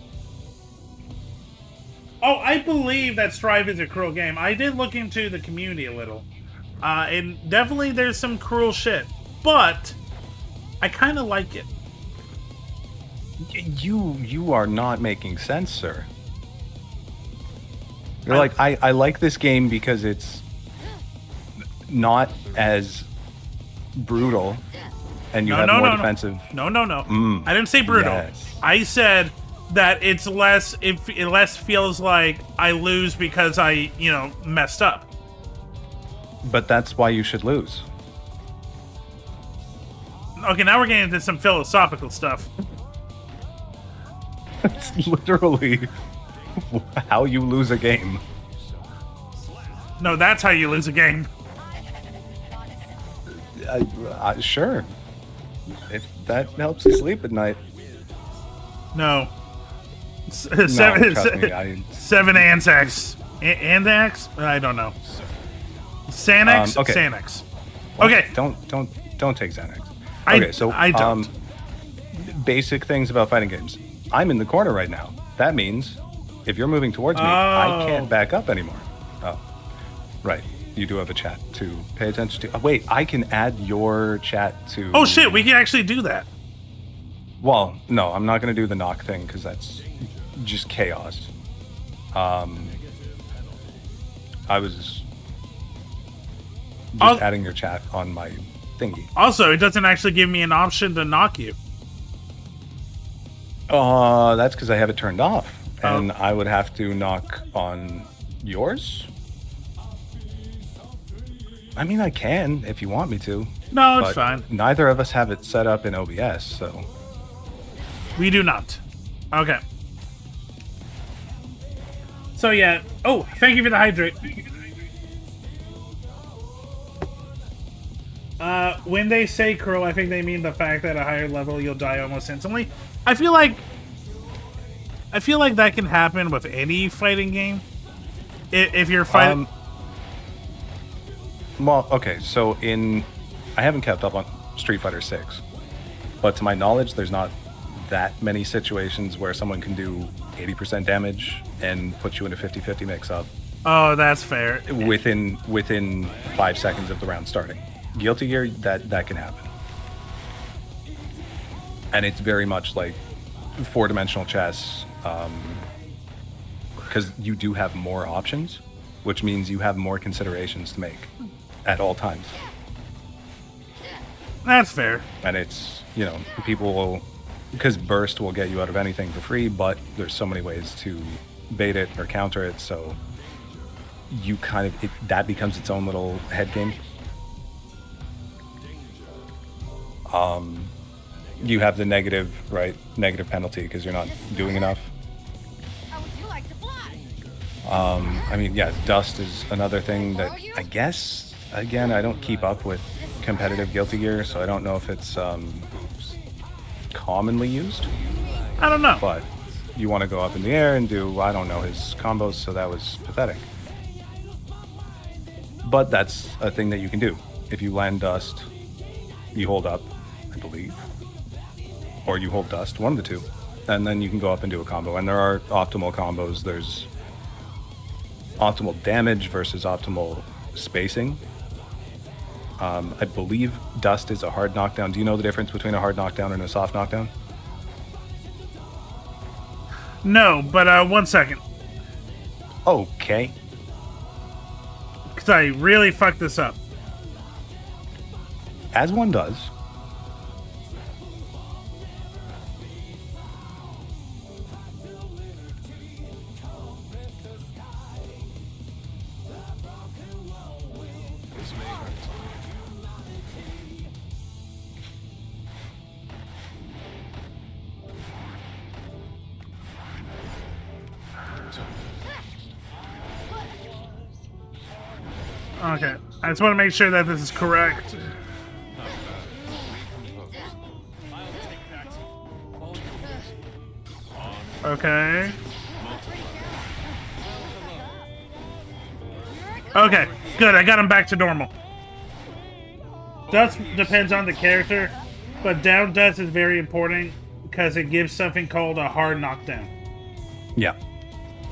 Oh, I believe that Strive is a cruel game. I did look into the community a little. And definitely there's some cruel shit. But I kind of like it. You are not making sense, sir. You're like, I like this game because it's not as brutal, and you have more defensive. No. I didn't say brutal. Yes. I said that it's less. It less feels like I lose because I, messed up. But that's why you should lose. Okay, now we're getting into some philosophical stuff. It's literally how you lose a game. No, that's how you lose a game. Sure. If that helps you sleep at night. No. No, trust me, Seven Anzacs. Anzacs? I don't know. Xanax? Okay. Xanax. Well, Okay. Don't take Xanax. I Okay, so don't. Basic things about fighting games. I'm in the corner right now. That means if you're moving towards me, I can't back up anymore. Oh, right. You do have a chat to pay attention to. Wait, I can add your chat to. Oh shit, we can actually do that. Well, no, I'm not going to do the knock thing because that's just chaos. I was just adding your chat on my thingy. Also, it doesn't actually give me an option to knock you. That's because I have it turned off, and I would have to knock on yours. I mean, I can if you want me to. No, it's but fine. Neither of us have it set up in OBS, so. We do not. Okay. So yeah. Oh, thank you for the hydrate. When they say cruel, I think they mean the fact that at a higher level you'll die almost instantly. I feel like that can happen with any fighting game. If you're fighting. Well, okay, so I haven't kept up on Street Fighter 6, but to my knowledge, there's not that many situations where someone can do 80% damage and put you in a 50-50 mix-up. Oh, that's fair. Within 5 seconds of the round starting. Guilty Gear, that can happen. And it's very much like 4-dimensional chess, because you do have more options, which means you have more considerations to make at all times. That's fair. And it's, people will, because burst will get you out of anything for free, but there's so many ways to bait it or counter it, so you that becomes its own little head game. you have the negative, right? Negative penalty because you're not doing enough. How would you like to fly? I mean, yeah, dust is another thing that I guess, again, I don't keep up with competitive Guilty Gear, so I don't know if it's commonly used. I don't know. But you want to go up in the air and do, I don't know, his combos, so that was pathetic. But that's a thing that you can do. If you land dust, you hold up, I believe. Or you hold dust, one of the two. And then you can go up and do a combo. And there are optimal combos. There's optimal damage versus optimal spacing. I believe dust is a hard knockdown. Do you know the difference between a hard knockdown and a soft knockdown? No, but 1 second. Okay. Because I really fucked this up. As one does. Okay. I just want to make sure that this is correct. Okay. Okay, good. I got him back to normal. Dust depends on the character, but down dust is very important because it gives something called a hard knockdown. Yeah.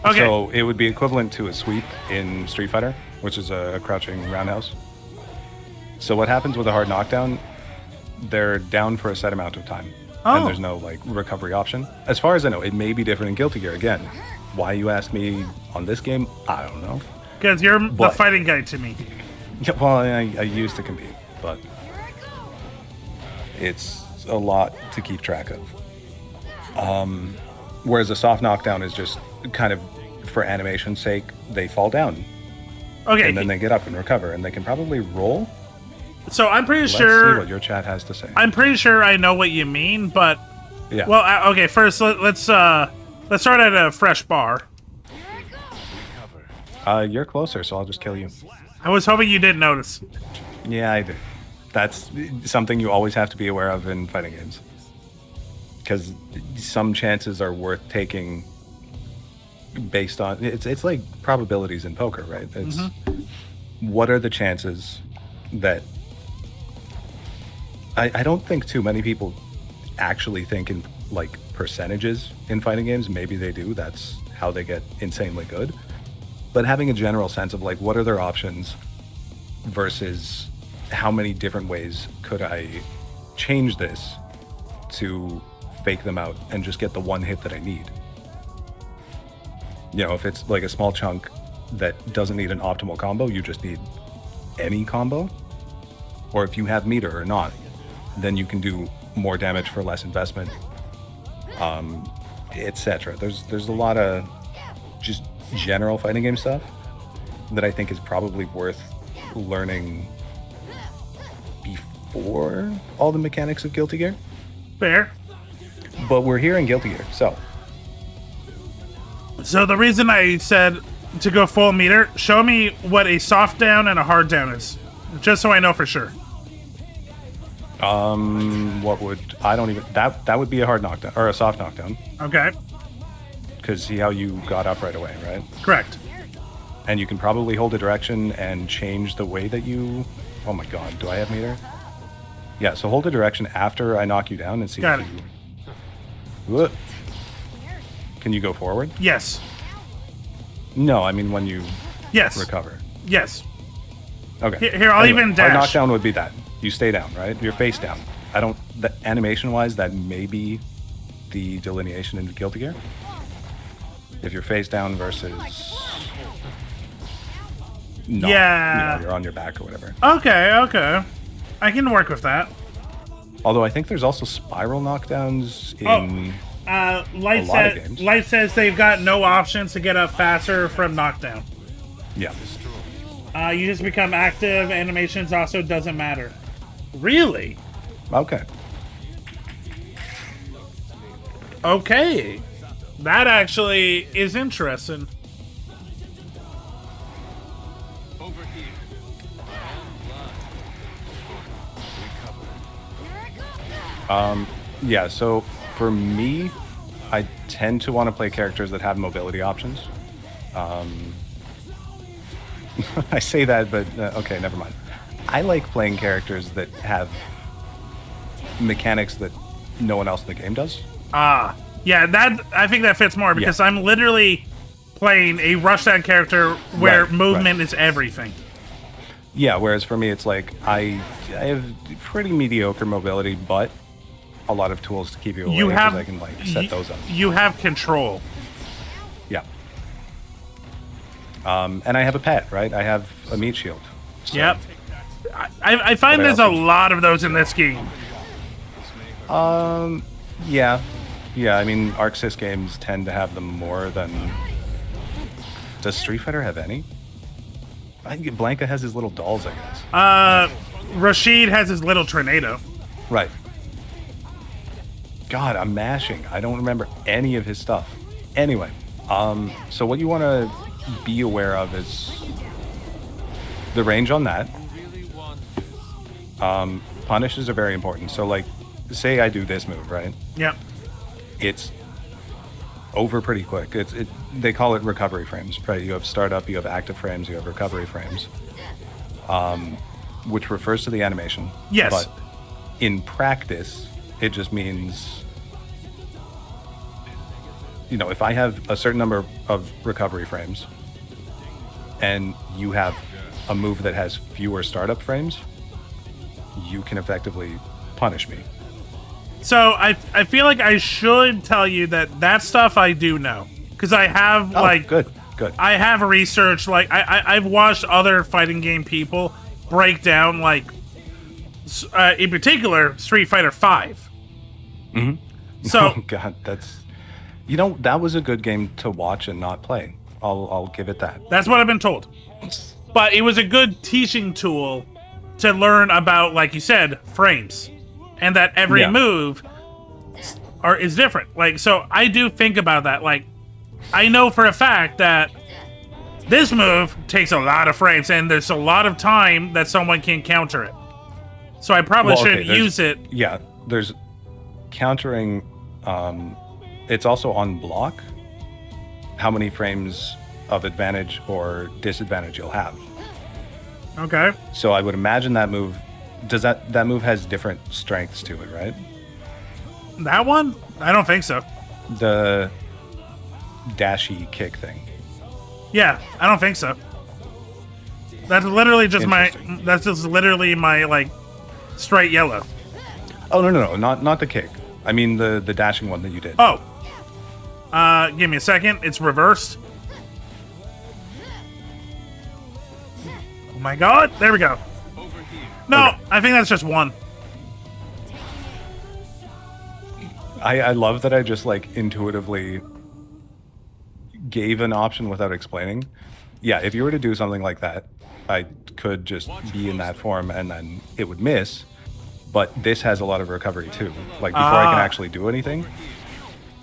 Okay. So it would be equivalent to a sweep in Street Fighter, which is a crouching roundhouse. So what happens with a hard knockdown, they're down for a set amount of time. And there's no like recovery option. As far as I know, it may be different in Guilty Gear. Again, why you asked me on this game, I don't know. Because you're the fighting guy to me. Yeah, well, I used to compete, but it's a lot to keep track of. Whereas a soft knockdown is just kind of for animation's sake, they fall down. Okay. And then they get up and recover, and they can probably roll. So I'm pretty Let's sure. see what your chat has to say. I'm pretty sure I know what you mean, but Yeah. well, okay. First, let's start at a fresh bar. You're closer, so I'll just kill you. I was hoping you didn't notice. Yeah, I did. That's something you always have to be aware of in fighting games. Because some chances are worth taking based on... It's like probabilities in poker, right? It's what are the chances that... I don't think too many people actually think in like percentages in fighting games. Maybe they do. That's how they get insanely good. But having a general sense of like what are their options versus how many different ways could I change this to fake them out and just get the one hit that I need. You know, if it's like a small chunk that doesn't need an optimal combo, you just need any combo. Or if you have meter or not, then you can do more damage for less investment, etc. There's a lot of just general fighting game stuff that I think is probably worth learning before all the mechanics of Guilty Gear. Fair. But we're here in Guilty Gear, so the reason I said to go full meter, show me what a soft down and a hard down is, just so I know for sure. what would I don't even that would be a hard knockdown or a soft knockdown. Okay. Because see how you got up right away, right? Correct. And you can probably hold a direction and change the way that you... Oh my god, do I have meter? Yeah, so hold a direction after I knock you down and see Got if it. you... Whoa. Can you go forward? Yes. No, I mean when you Yes. recover. Yes. Okay. Here, I'll even Hard dash. knockdown would be that. You stay down, right? You're face down. I don't... The animation-wise, that may be the delineation in Guilty Gear. If you're face down versus... Not, Yeah. You know, you're on your back or whatever. Okay. I can work with that. Although I think there's also spiral knockdowns in... Light, A lot of games. Light says they've got no options to get up faster from knockdown. Yeah. You just become active. Animations also doesn't matter. Really? Okay. Okay. That actually is interesting. Yeah, so for me, I tend to want to play characters that have mobility options. I say that, but okay, never mind. I like playing characters that have mechanics that no one else in the game does. Yeah, that I think that fits more because I'm literally playing a rushdown character where movement is everything. Yeah, whereas for me, it's like I have pretty mediocre mobility, but a lot of tools to keep you away You have because I can like set those up. You have control. Yeah. And I have a pet, right? I have a meat shield. So, Yep. I find there's a lot of those in this game. Yeah. Yeah, I mean, Arc Sys games tend to have them more than... Does Street Fighter have any? I think Blanca has his little dolls, I guess. Rashid has his little tornado. Right. God, I'm mashing. I don't remember any of his stuff. Anyway, so what you want to be aware of is the range on that. Punishes are very important. So, like, say I do this move, right? Yep. It's over pretty quick. They call it recovery frames, right? You have startup, you have active frames, you have recovery frames, which refers to the animation. Yes. But in practice, it just means, you know, if I have a certain number of recovery frames and you have a move that has fewer startup frames, you can effectively punish me. So I feel like I should tell you that stuff I do know because I have good. I have researched like I've watched other fighting game people break down like in particular Street Fighter V. Mm-hmm. So oh God, that's, you know, that was a good game to watch and not play. I'll give it that. That's what I've been told. But it was a good teaching tool to learn about, like you said, frames. And that every move is different. Like, so I do think about that. Like, I know for a fact that this move takes a lot of frames, and there's a lot of time that someone can counter it. So I probably shouldn't use it. Yeah, there's countering. It's also on block how many frames of advantage or disadvantage you'll have. Okay. So I would imagine that move... Does that move has different strengths to it, right? That one? I don't think so. The dashy kick thing. Yeah, I don't think so. That's literally just my like straight yellow. Oh no, not the kick. I mean the dashing one that you did. Oh. Give me a second. It's reversed. Oh my god. There we go. No, okay. I think that's just one. I love that I just like intuitively gave an option without explaining. Yeah, if you were to do something like that, I could just be in that form and then it would miss. But this has a lot of recovery too. Like before I can actually do anything,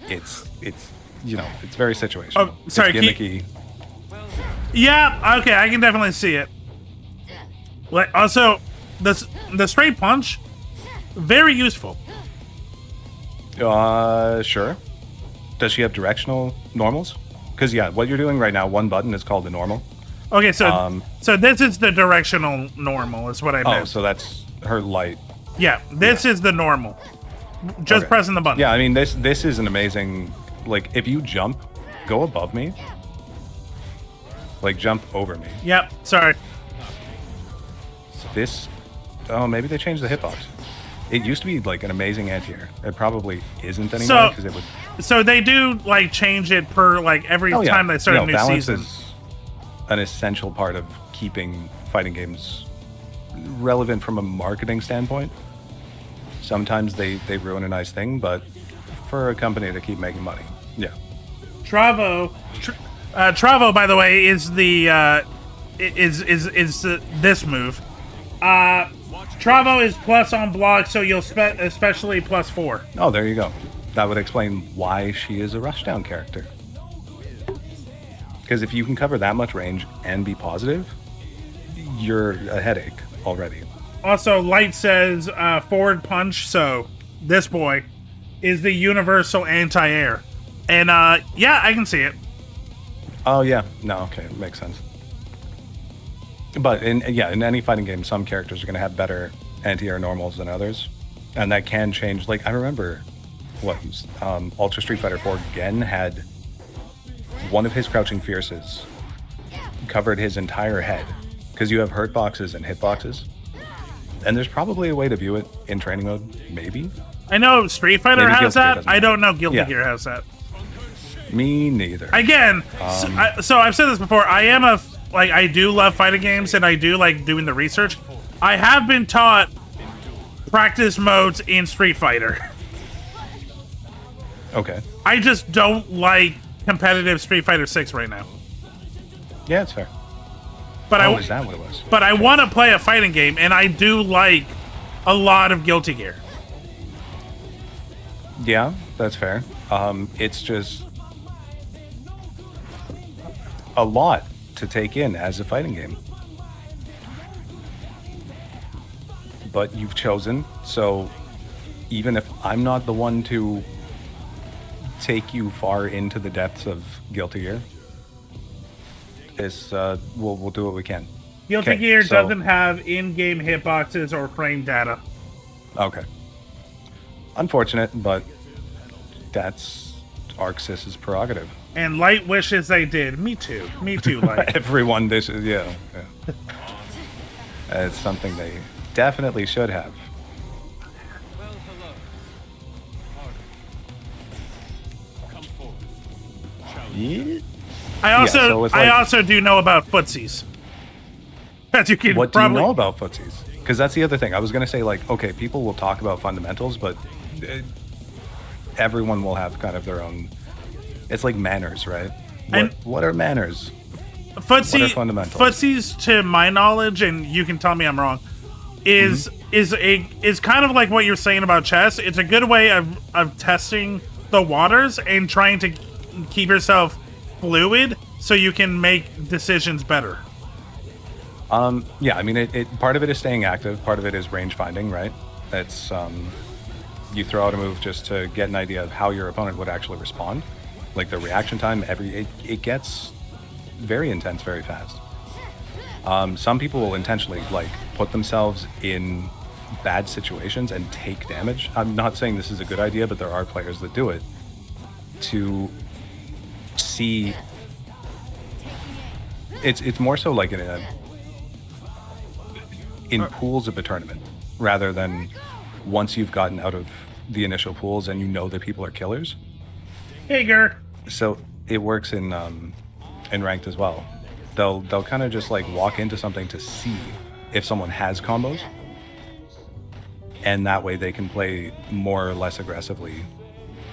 it's you know, it's very situational. Oh, sorry, it's gimmicky. Yeah, okay, I can definitely see it. Like also the straight punch, very useful. Sure. Does she have directional normals? Because yeah, what you're doing right now, one button is called the normal. Okay, so so this is the directional normal, is what I meant. Oh, so that's her light. Yeah, this is the normal. Just pressing the button. Yeah, I mean this is an amazing. Like if you jump, go above me. Like jump over me. Yep. Sorry. This. Oh, maybe they changed the hitbox. It used to be like an amazing anti-air. It probably isn't anymore because it would. So they do like change it per like every time they start a new balance season. Is an essential part of keeping fighting games relevant from a marketing standpoint. Sometimes they ruin a nice thing, but for a company to keep making money, yeah. Travo, by the way, is the this move. Travo is plus on block, so you'll especially +4. Oh, there you go. that would explain why she is a rushdown character. Because if you can cover that much range and be positive, you're a headache already. Also, Light says forward punch, so this boy is the universal anti-air. And yeah, I can see it. Oh yeah, no, okay, makes sense. But in any fighting game, some characters are going to have better anti-air normals than others, and that can change. Like I remember, Ultra Street Fighter 4 Gen had one of his crouching fierces covered his entire head, because you have hurt boxes and hit boxes, and there's probably a way to view it in training mode, maybe. I know Street Fighter Maybe has Guilty Gear that. doesn't I have don't it. know Guilty Yeah. Gear has that. Me neither. Again, so I've said this before. I do love fighting games, and I do like doing the research. I have been taught practice modes in Street Fighter. Okay. I just don't like competitive Street Fighter 6 right now. Yeah, it's fair. But Is that what it was? But I want to play a fighting game, and I do like a lot of Guilty Gear. Yeah, that's fair. It's just a lot to take in as a fighting game. But you've chosen, so even if I'm not the one to take you far into the depths of Guilty Gear, we'll do what we can. Guilty Okay, Gear so- doesn't have in-game hitboxes or frame data. Okay. Unfortunate, but that's ArcSys's prerogative. And Light wishes they did. Me too. Me too, Light. Everyone dishes, yeah. It's something they definitely should have. Yeah. I also so it's I like- also do know about footsies. As you can What do probably you know about footsies? Because that's the other thing. I was going to say, like, okay, people will talk about fundamentals, but everyone will have kind of their own. It's like manners, right? What are manners? Footsie, What are fundamentals? footsies, to my knowledge, and you can tell me I'm wrong, is kind of like what you're saying about chess. It's a good way of testing the waters and trying to keep yourself fluid so you can make decisions better. Yeah, I mean, it part of it is staying active, part of it is range finding, right? That's you throw out a move just to get an idea of how your opponent would actually respond, like the reaction time. It gets very intense very fast. Some people will intentionally like put themselves in bad situations and take damage. I'm not saying this is a good idea, but there are players that do it to see. It's more so like in pools of a tournament, rather than once you've gotten out of the initial pools and you know that people are killers. Hager. So it works in ranked as well. They'll kind of just like walk into something to see if someone has combos, and that way they can play more or less aggressively,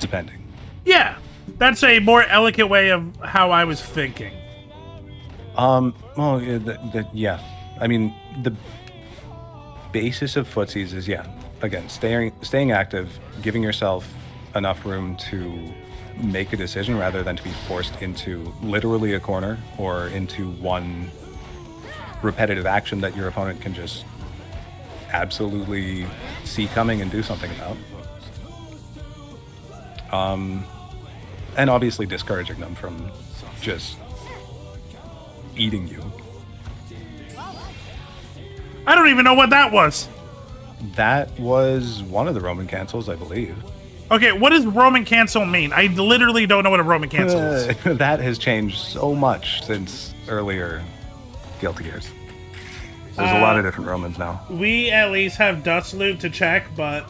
depending. Yeah, that's a more elegant way of how I was thinking. Well, yeah. I mean, the basis of footsies is, yeah, again, staying active, giving yourself enough room to make a decision rather than to be forced into literally a corner or into one repetitive action that your opponent can just absolutely see coming and do something about. And obviously discouraging them from just eating you. I don't even know what that was. That was one of the Roman cancels, I believe. Okay, what does Roman cancel mean? I literally don't know what a Roman cancel is. That has changed so much since earlier Guilty Gears. There's a lot of different Romans now. We at least have Dust Loop to check, but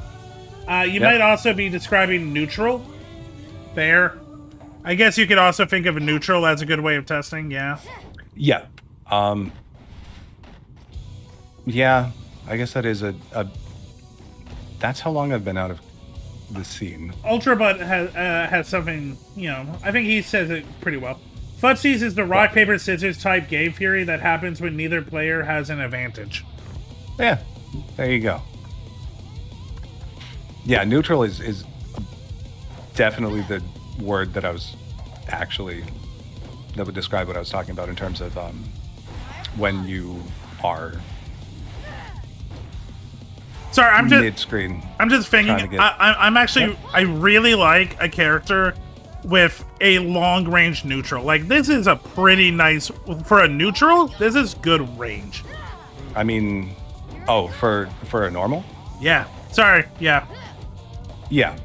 you might also be describing neutral. Fair. I guess you could also think of a neutral as a good way of testing, yeah. Yeah. Yeah, I guess that is a that's how long I've been out of the scene. Ultra Butt has something, I think he says it pretty well. Footsies is the rock, paper, scissors type game theory that happens when neither player has an advantage. Yeah, there you go. Yeah, neutral is definitely the word that I was actually that would describe what I was talking about in terms of when you are Sorry, I'm mid-screen. just thinking. trying to get- I'm actually. I really like a character with a long-range neutral. Like this is a pretty nice for a neutral. This is good range. I mean, for a normal? Yeah. Sorry. Yeah. Yeah.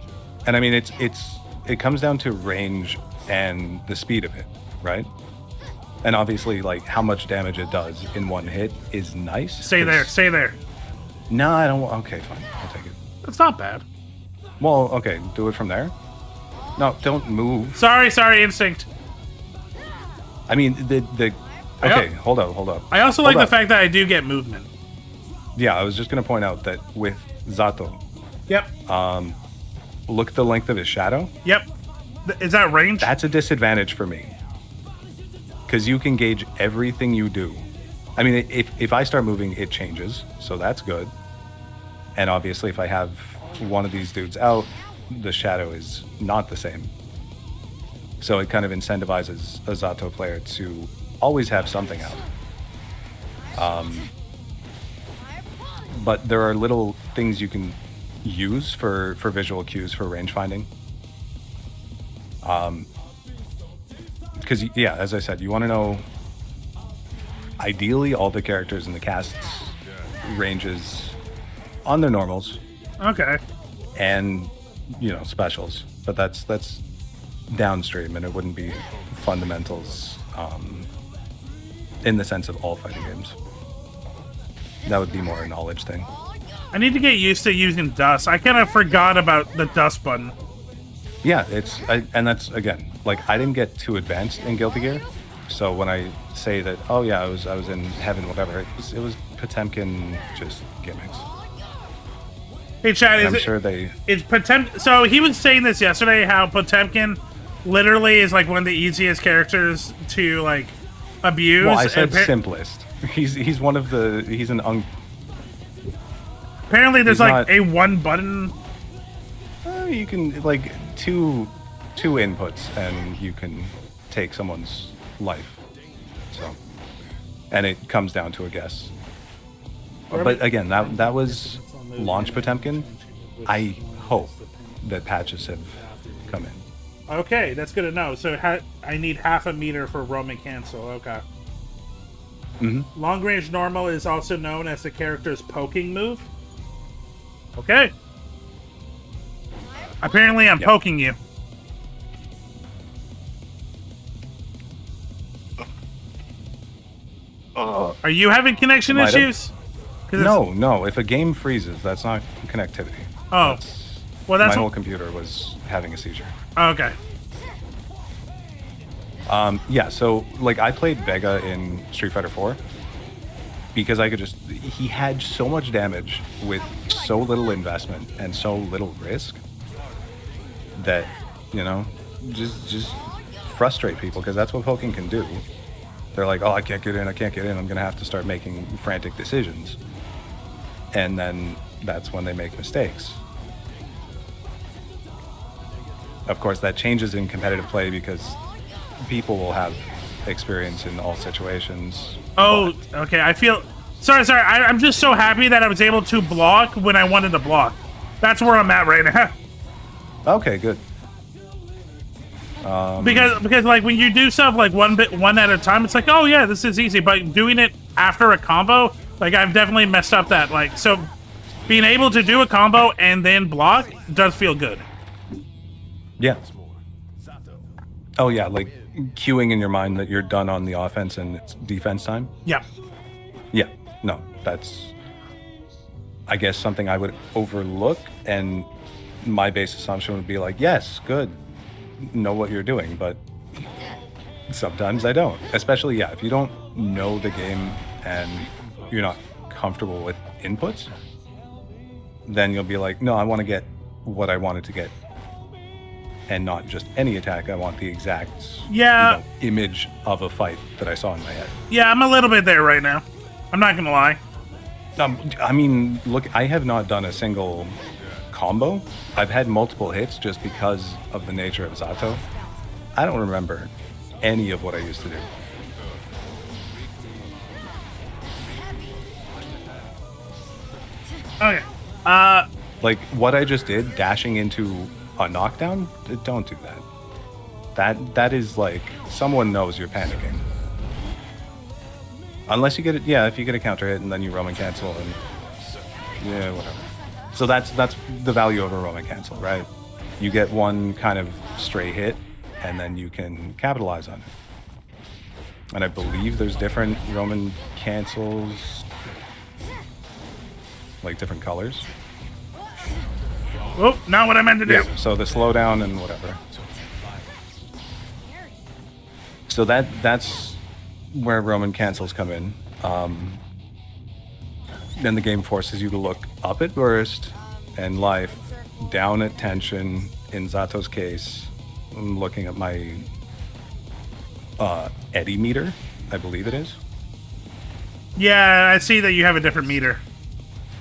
And I mean it comes down to range and the speed of it, right? And obviously like how much damage it does in one hit is nice. Stay there. 'cause- Stay there. No, I don't okay, fine. I'll take it. That's not bad. Well, okay, do it from there. No, don't move. Sorry. Instinct. I mean the I okay, al- hold up. I also Hold like the up. fact that I do get movement. Yeah, I was just gonna point out that with Zato, Yep. look at the length of his shadow. Yep. Is that range? That's a disadvantage for me. Because you can gauge everything you do. I mean, if I start moving, it changes, so that's good. And obviously, if I have one of these dudes out, the shadow is not the same. So it kind of incentivizes a Zato player to always have something out. But there are little things you can use for visual cues for range finding. Because, yeah, as I said, you want to know, ideally, all the characters in the cast's ranges on their normals Okay. and, specials. But that's downstream, and it wouldn't be fundamentals in the sense of all fighting games. That would be more a knowledge thing. I need to get used to using dust. I kind of forgot about the dust button. Yeah, and that's again, like I didn't get too advanced in Guilty Gear, so when I say that, oh yeah, I was in heaven, whatever, it was Potemkin just gimmicks. Hey, Chad, And I'm sure they. is Potemkin? So he was saying this yesterday. How Potemkin literally is like one of the easiest characters to like abuse. Well, I said and simplest. He's one of the. He's an apparently, there's he's like not- a one button. you can like two inputs and you can take someone's life. So, and it comes down to a guess. But again, that was launch Potemkin. I hope that patches have come in. Okay, that's good to know. So I need half a meter for Roman cancel. Okay. Mm-hmm. Long range normal is also known as the character's poking move. Okay. Apparently, I'm poking you. Are you having connection Might have. issues? 'Cause it's- No. If a game freezes, that's not connectivity. Oh. Well, that's my what- whole computer was having a seizure. Okay. Yeah, so like I played Vega in Street Fighter 4 because I could he had so much damage with so little investment and so little risk that, just frustrate people because that's what poking can do. They're like, oh, I can't get in, I'm gonna have to start making frantic decisions. And then that's when they make mistakes. Of course, that changes in competitive play because people will have experience in all situations. Oh, okay. I feel... Sorry. I'm just so happy that I was able to block when I wanted to block. That's where I'm at right now. Okay, good. Because like when you do stuff like one at a time, it's like, oh yeah, this is easy. But doing it after a combo, like I've definitely messed up that. Like, so being able to do a combo and then block does feel good. Yeah. Oh yeah, like queuing in your mind that you're done on the offense and it's defense time. Yeah. Yeah. No, that's I guess something I would overlook, and my base assumption would be like, yes, good, know what you're doing, but sometimes I don't. Especially, yeah, if you don't know the game and you're not comfortable with inputs, then you'll be like, no, I want to get what I wanted to get. And not just any attack. I want the exact image of a fight that I saw in my head. Yeah, I'm a little bit there right now. I'm not gonna lie. I mean, look, I have not done a single combo. I've had multiple hits just because of the nature of Zato. I don't remember any of what I used to do. Okay. Like what I just did, dashing into a knockdown, don't do that. That is like, someone knows you're panicking. Unless you get it, yeah, if you get a counter hit and then you Roman cancel and yeah, whatever. So that's the value of a Roman cancel, right? You get one kind of stray hit and then you can capitalize on it. And I believe there's different Roman cancels, like different colors. Oh, not what I meant to do. Yeah, so the slowdown and whatever. So that's where Roman cancels come in. Then the game forces you to look up at burst and life, down at tension. In Zato's case, I'm looking at my eddy meter, I believe it is. Yeah, I see that you have a different meter.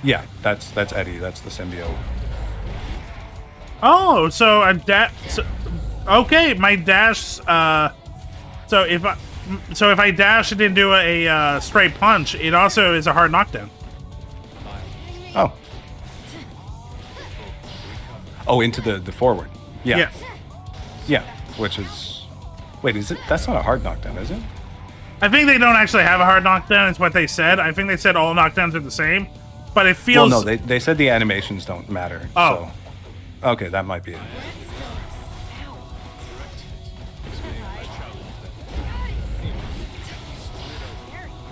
Yeah, that's Eddie. That's the symbiote. Oh, so a okay, my dash. So if I dash it into a straight punch, it also is a hard knockdown. Oh. Oh, into the forward. Yeah. Yeah, which is... Wait, is it? That's not a hard knockdown, is it? I think they don't actually have a hard knockdown, is what they said. I think they said all knockdowns are the same, but it feels... Well, no, they said the animations don't matter. Oh. So. Okay, that might be it.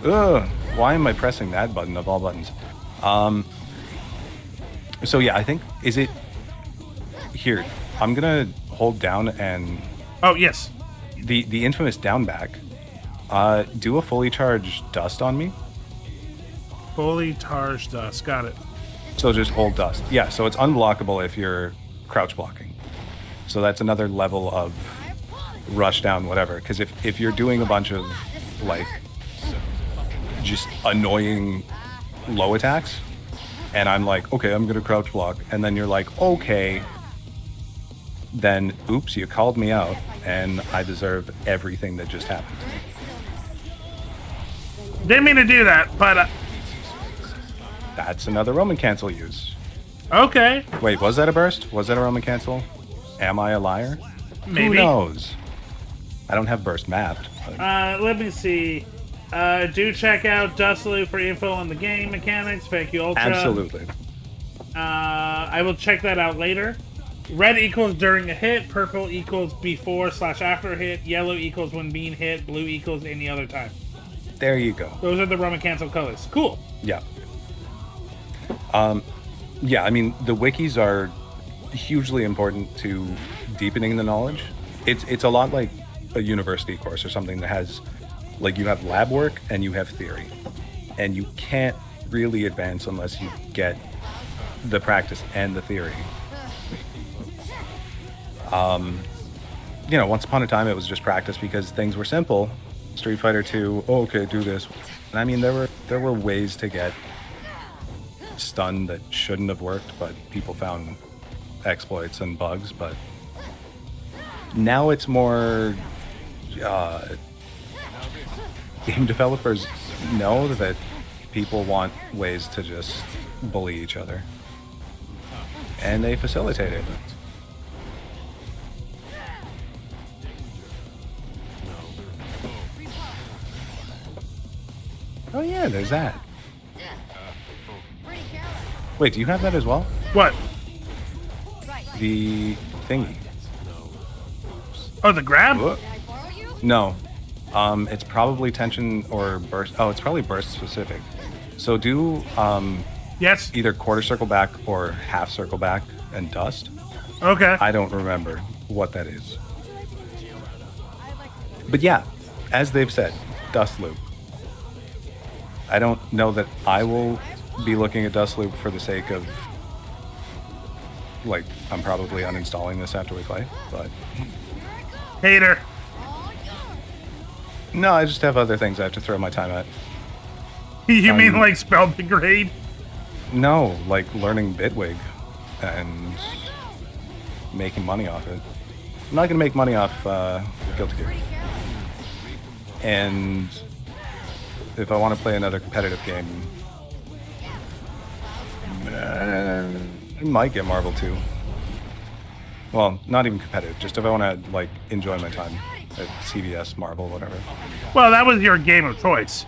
Ugh, why am I pressing that button of all buttons? So yeah, I think, is it... Here, I'm gonna hold down and... Oh, yes. The infamous down back. Do a fully charged dust on me. Fully charged dust, got it. So just hold dust. Yeah, so it's unblockable if you're crouch blocking. So that's another level of rush down, whatever. Because if you're doing a bunch of, like, just annoying low attacks, and I'm like, okay, I'm going to crouch block, and then you're like, okay, then, oops, you called me out, and I deserve everything that just happened to me. Didn't mean to do that, but... That's another Roman cancel use. Okay. Wait, was that a burst? Was that a Roman cancel? Am I a liar? Maybe. Who knows? I don't have burst mapped. But... Let me see. Do check out Dustloop for info on the game mechanics. Thank you, Ultra. Absolutely. I will check that out later. Red equals during a hit. Purple equals before/after a hit. Yellow equals when being hit. Blue equals any other time. There you go. Those are the Roman cancel colors. Cool. Yeah. Yeah, I mean, the wikis are hugely important to deepening the knowledge. It's a lot like a university course or something that has, like, you have lab work and you have theory. And you can't really advance unless you get the practice and the theory. You know, once upon a time it was just practice because things were simple. Street Fighter 2, oh, okay, do this. And I mean, there were ways to get stun that shouldn't have worked, but people found exploits and bugs. But now it's more game developers know that people want ways to just bully each other, and they facilitate it. Oh yeah, there's that. Wait, do you have that as well? What? The thingy. Oh, the grab? Whoa. No. It's probably tension or burst. Oh, it's probably burst specific. So do Yes. either quarter circle back or half circle back and dust. Okay. I don't remember what that is. But yeah, as they've said, dust loop. I don't know that I will be looking at dust loop for the sake of, like, I'm probably uninstalling this after we play, but Hater. no, I just have other things I have to throw my time at. You mean like spell Brigade? No, like learning Bitwig. and making money off it. I'm not going to make money off Guilty Gear. And if I want to play another competitive game, I might get Marvel 2. Well, not even competitive, just if I want to like enjoy my time at CVS, Marvel, whatever. Well, that was your game of choice.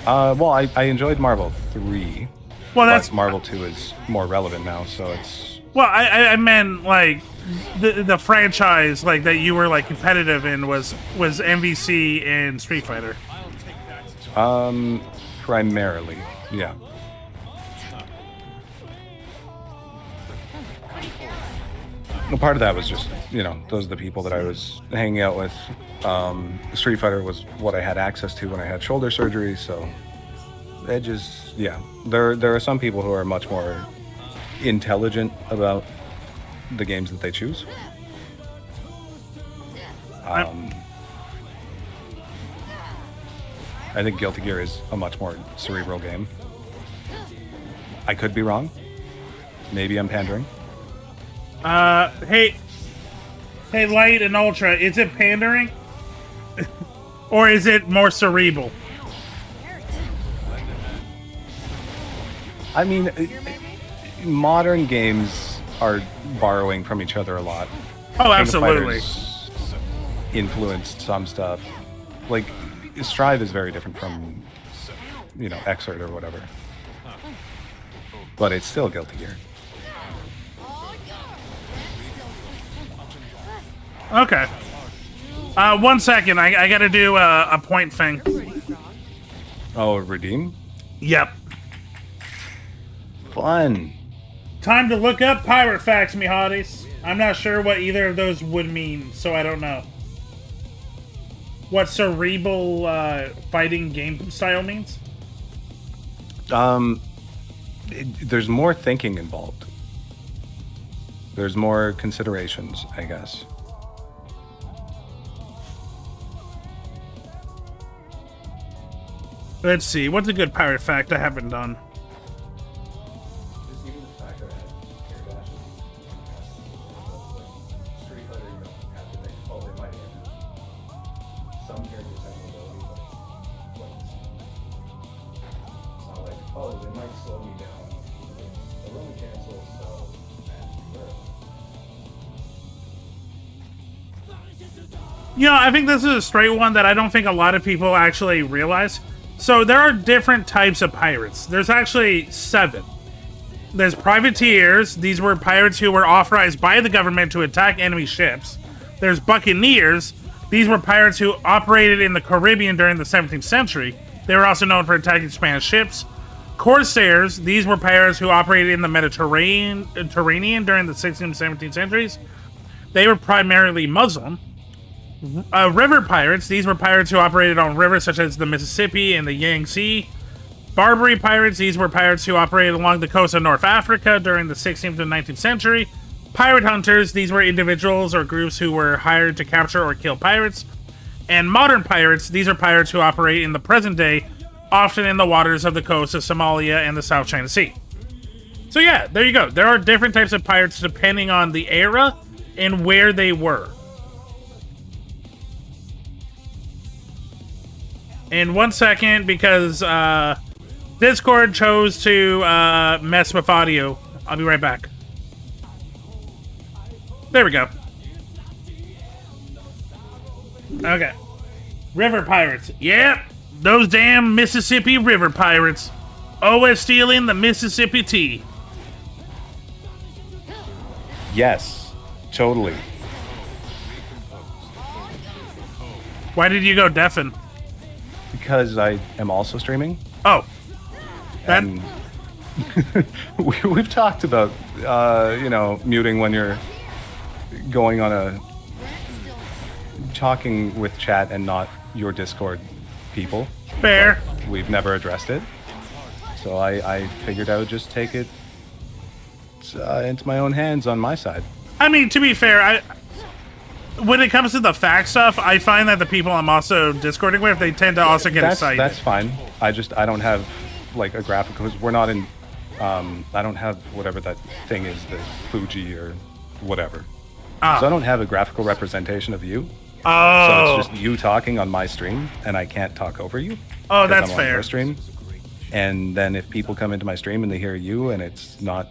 Well, I enjoyed Marvel 3. Well, that's but Marvel 2 is more relevant now, so it's... Well, I meant like the franchise like that you were like competitive in was MVC and Street Fighter. Primarily, yeah. Well, part of that was just, you know, those are the people that I was hanging out with. Street Fighter was what I had access to when I had shoulder surgery, so it just, yeah. There are some people who are much more intelligent about the games that they choose. I think Guilty Gear is a much more cerebral game. I could be wrong. Maybe I'm pandering. Hey, Light and Ultra, is it pandering? Or is it more cerebral? I mean, modern games are borrowing from each other a lot. Oh, absolutely. King of Fighters influenced some stuff. Like, Strive is very different from, you know, Xrd or whatever. But it's still Guilty Gear. Okay. 1 second. I gotta do a point thing. Oh, redeem? Yep. Fun. Time to look up pirate facts, me hotties. I'm not sure what either of those would mean, so I don't know. What cerebral fighting game style means? There's more thinking involved. There's more considerations, I guess. Let's see. What's a good pirate fact I haven't done? You know, I think this is a straight one that I don't think a lot of people actually realize. So there are different types of pirates. There's actually 7. There's privateers. These were pirates who were authorized by the government to attack enemy ships. There's buccaneers. These were pirates who operated in the Caribbean during the 17th century. They were also known for attacking Spanish ships. Corsairs. These were pirates who operated in the Mediterranean during the 16th and 17th centuries. They were primarily Muslim. River pirates. These were pirates who operated on rivers such as the Mississippi and the Yangtze. Barbary pirates. These were pirates who operated along the coast of North Africa during the 16th and 19th century. Pirate hunters. These were individuals or groups who were hired to capture or kill pirates. And modern pirates. These are pirates who operate in the present day, often in the waters of the coast of Somalia and the South China Sea. So yeah, there you go. There are different types of pirates depending on the era and where they were. In 1 second, because Discord chose to mess with audio. I'll be right back. There we go. Okay. River pirates. Yep. Those damn Mississippi river pirates. Always stealing the Mississippi tea. Yes, totally. Why did you go deafen? Because I am also streaming. Oh. That... And we've talked about, you know, muting when you're going on a... talking with chat and not your Discord people. Fair. But we've never addressed it. So I figured I would just take it into my own hands on my side. I mean, to be fair, when it comes to the fact stuff, I find that the people I'm also Discording with, they tend to also get excited. That's fine. I don't have like a graphic because we're not in I don't have whatever that thing is, the Fuji or whatever. Ah. So I don't have a graphical representation of you. Oh. So it's just you talking on my stream, and I can't talk over you. Oh, 'cause that's I'm on fair. your stream. And then if people come into my stream and they hear you, and it's not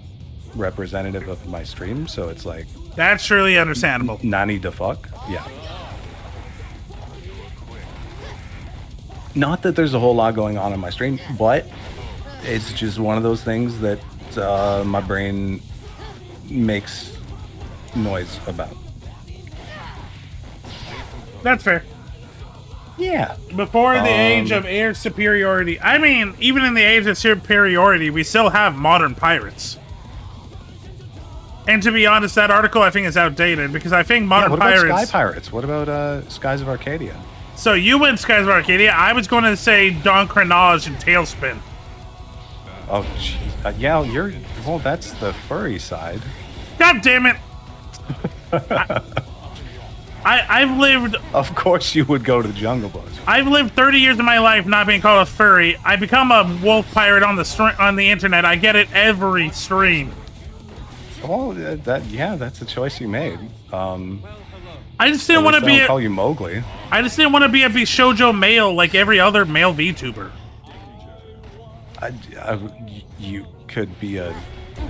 representative of my stream, so it's like That's surely understandable. nanny the fuck. Yeah. Not that there's a whole lot going on my stream, but it's just one of those things that my brain makes noise about. That's fair. Yeah. Before the age of air superiority, I mean, even in the age of superiority, we still have modern pirates. And to be honest, that article I think is outdated because I think modern What pirates. about Sky Pirates? What about Skies of Arcadia? So you went Skies of Arcadia. I was going to say Don Crenage and Tailspin. Oh, jeez. Yeah, well, that's the furry side. God damn it! I've lived. Of course, you would go to Jungle Book. I've lived 30 years of my life not being called a furry. I become a wolf pirate on the internet. I get it every stream. Well, that's a choice you made. I just didn't want to At least be. they don't call you Mowgli. I just didn't want to be a shoujo male like every other male VTuber. You could be a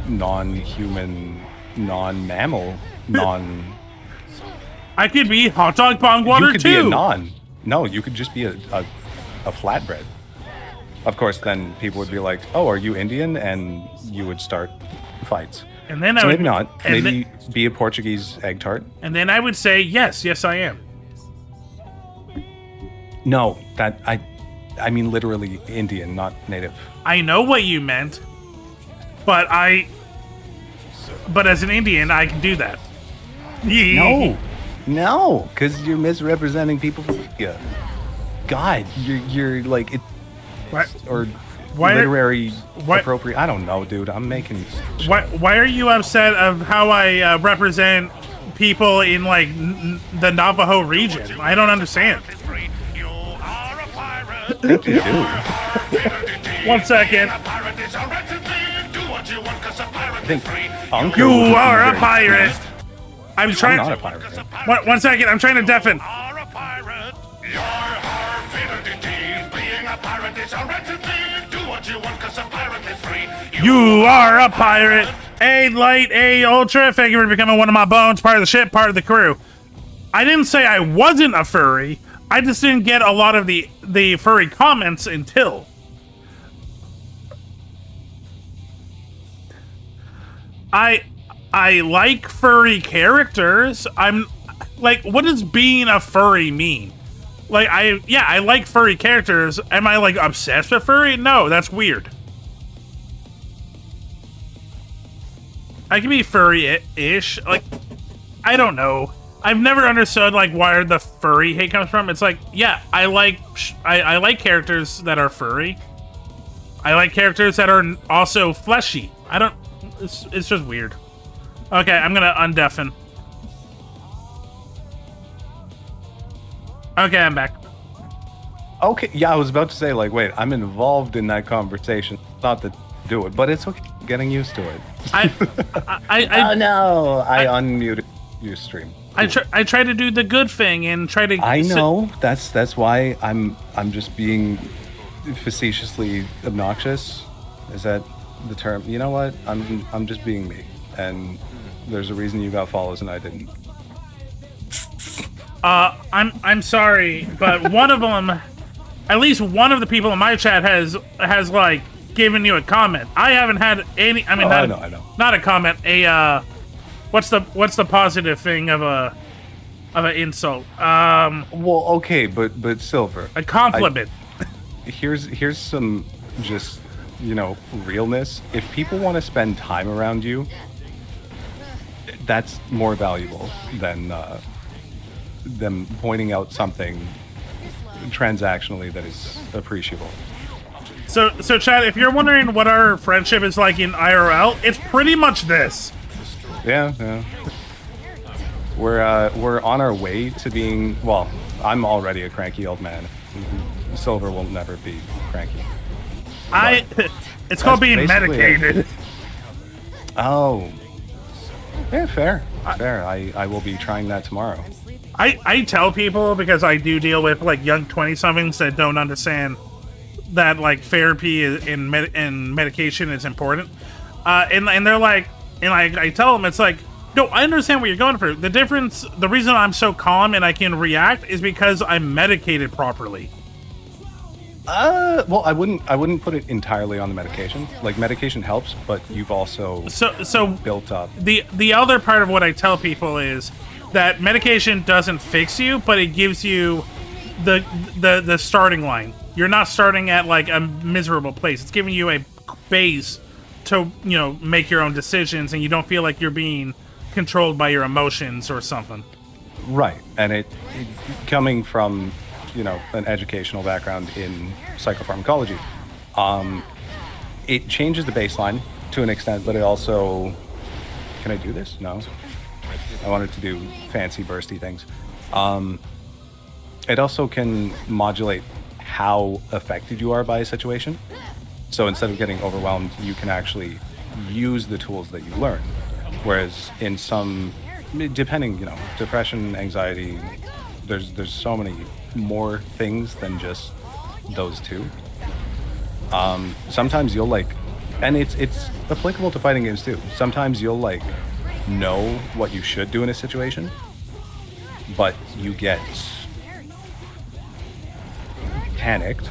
non-human, non-mammal, I could be hot dog pong water You could too. be a non. No, you could just be a flatbread. Of course, then people would be like, "Oh, are you Indian?" And you would start fights. And then So I would maybe not. and Maybe be a Portuguese egg tart. and then I would say yes, I am. No, I mean literally Indian, not native. I know what you meant, but as an Indian, I can do that. No, because you're misrepresenting people from India. God, you're like it What? or Why are- literary why- appropriate. I don't know, dude. I'm making. Why are you upset of how I represent people in like the Navajo region? I don't understand. You are a pirate. I think you do. 1 second. A pirate is a red to be. Do what you want, 'cause a pirate I think is free. Uncle You would be are a very pirate. pleased. I'm I'm trying. not a pirate. One, 1 second. I'm trying to deafen. Are a pirate. You're our fiddle-dee-dee. Being a pirate is a red to be. Do what you want, 'cause a pirate is free. You are a pirate. A light, A ultra. Thank you for becoming one of my bones. Part of the ship, part of the crew. I didn't say I wasn't a furry. I just didn't get a lot of the furry comments until. I like furry characters. I'm like, what does being a furry mean? Like, I like furry characters. Am I like obsessed with furry? No, that's weird. I can be furry-ish. Like, I don't know. I've never understood like where the furry hate comes from. It's like, yeah, I like characters that are furry. I like characters that are also fleshy. I don't. It's just weird. Okay, I'm gonna undeafen. Okay, I'm back. Okay, yeah, I was about to say, like, wait, I'm involved in that conversation. Not to do it, but it's okay. Getting used to it. I no, I unmuted your stream. I try to do the good thing and try to. I know that's why I'm just being facetiously obnoxious. Is that the term? You know what? I'm just being me, and there's a reason you got follows and I didn't. I'm sorry, but one of them, at least one of the people in my chat has like given you a comment. I haven't had any. I mean, I know. Not a comment. What's the positive thing of an insult? Well, okay, but Silver. A compliment. Here's some just realness. If people want to spend time around you, that's more valuable than them pointing out something transactionally that is appreciable. So Chad, if you're wondering what our friendship is like in IRL, it's pretty much this. Yeah. We're on our way to being. Well, I'm already a cranky old man. Silver will never be cranky. It's called being basically medicated. Oh. Yeah, fair. Fair. I will be trying that tomorrow. I tell people, because I do deal with like young 20-somethings that don't understand that like therapy and medication is important, and they're like, and I tell them, it's like, no, I understand what you're going through. The reason I'm so calm and I can react is because I'm medicated properly. Well, I wouldn't put it entirely on the medication. Like, medication helps, but you've also So built up. the other part of what I tell people is that medication doesn't fix you, but it gives you the starting line. You're not starting at like a miserable place. It's giving you a base to, you know, make your own decisions, and you don't feel like you're being controlled by your emotions or something. Right, and it coming from, you know, an educational background in psychopharmacology, it changes the baseline to an extent, but it also, can I do this? No. I wanted to do fancy bursty things. It also can modulate how affected you are by a situation. So instead of getting overwhelmed, you can actually use the tools that you learn. Whereas in some, depending, you know, depression, anxiety, there's so many more things than just those two. Sometimes you'll like, and it's applicable to fighting games too. Sometimes you'll like know what you should do in a situation, but you get panicked.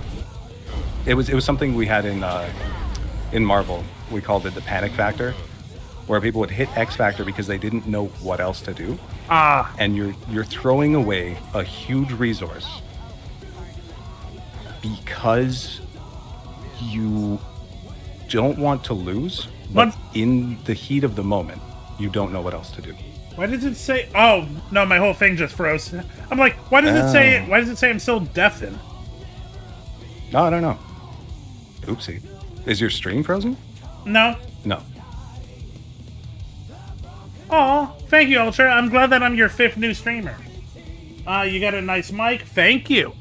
It was something we had in Marvel. We called it the panic factor, where people would hit X factor because they didn't know what else to do. And you're throwing away a huge resource because you don't want to lose, but in the heat of the moment, you don't know what else to do. Why does it say? Oh no, my whole thing just froze. I'm like, why does it say? Why does it say I'm still deafened? No, I don't know. Oopsie. Is your stream frozen? No. No. Oh, thank you, Ultra. I'm glad that I'm your 5th new streamer. You got a nice mic. Thank you.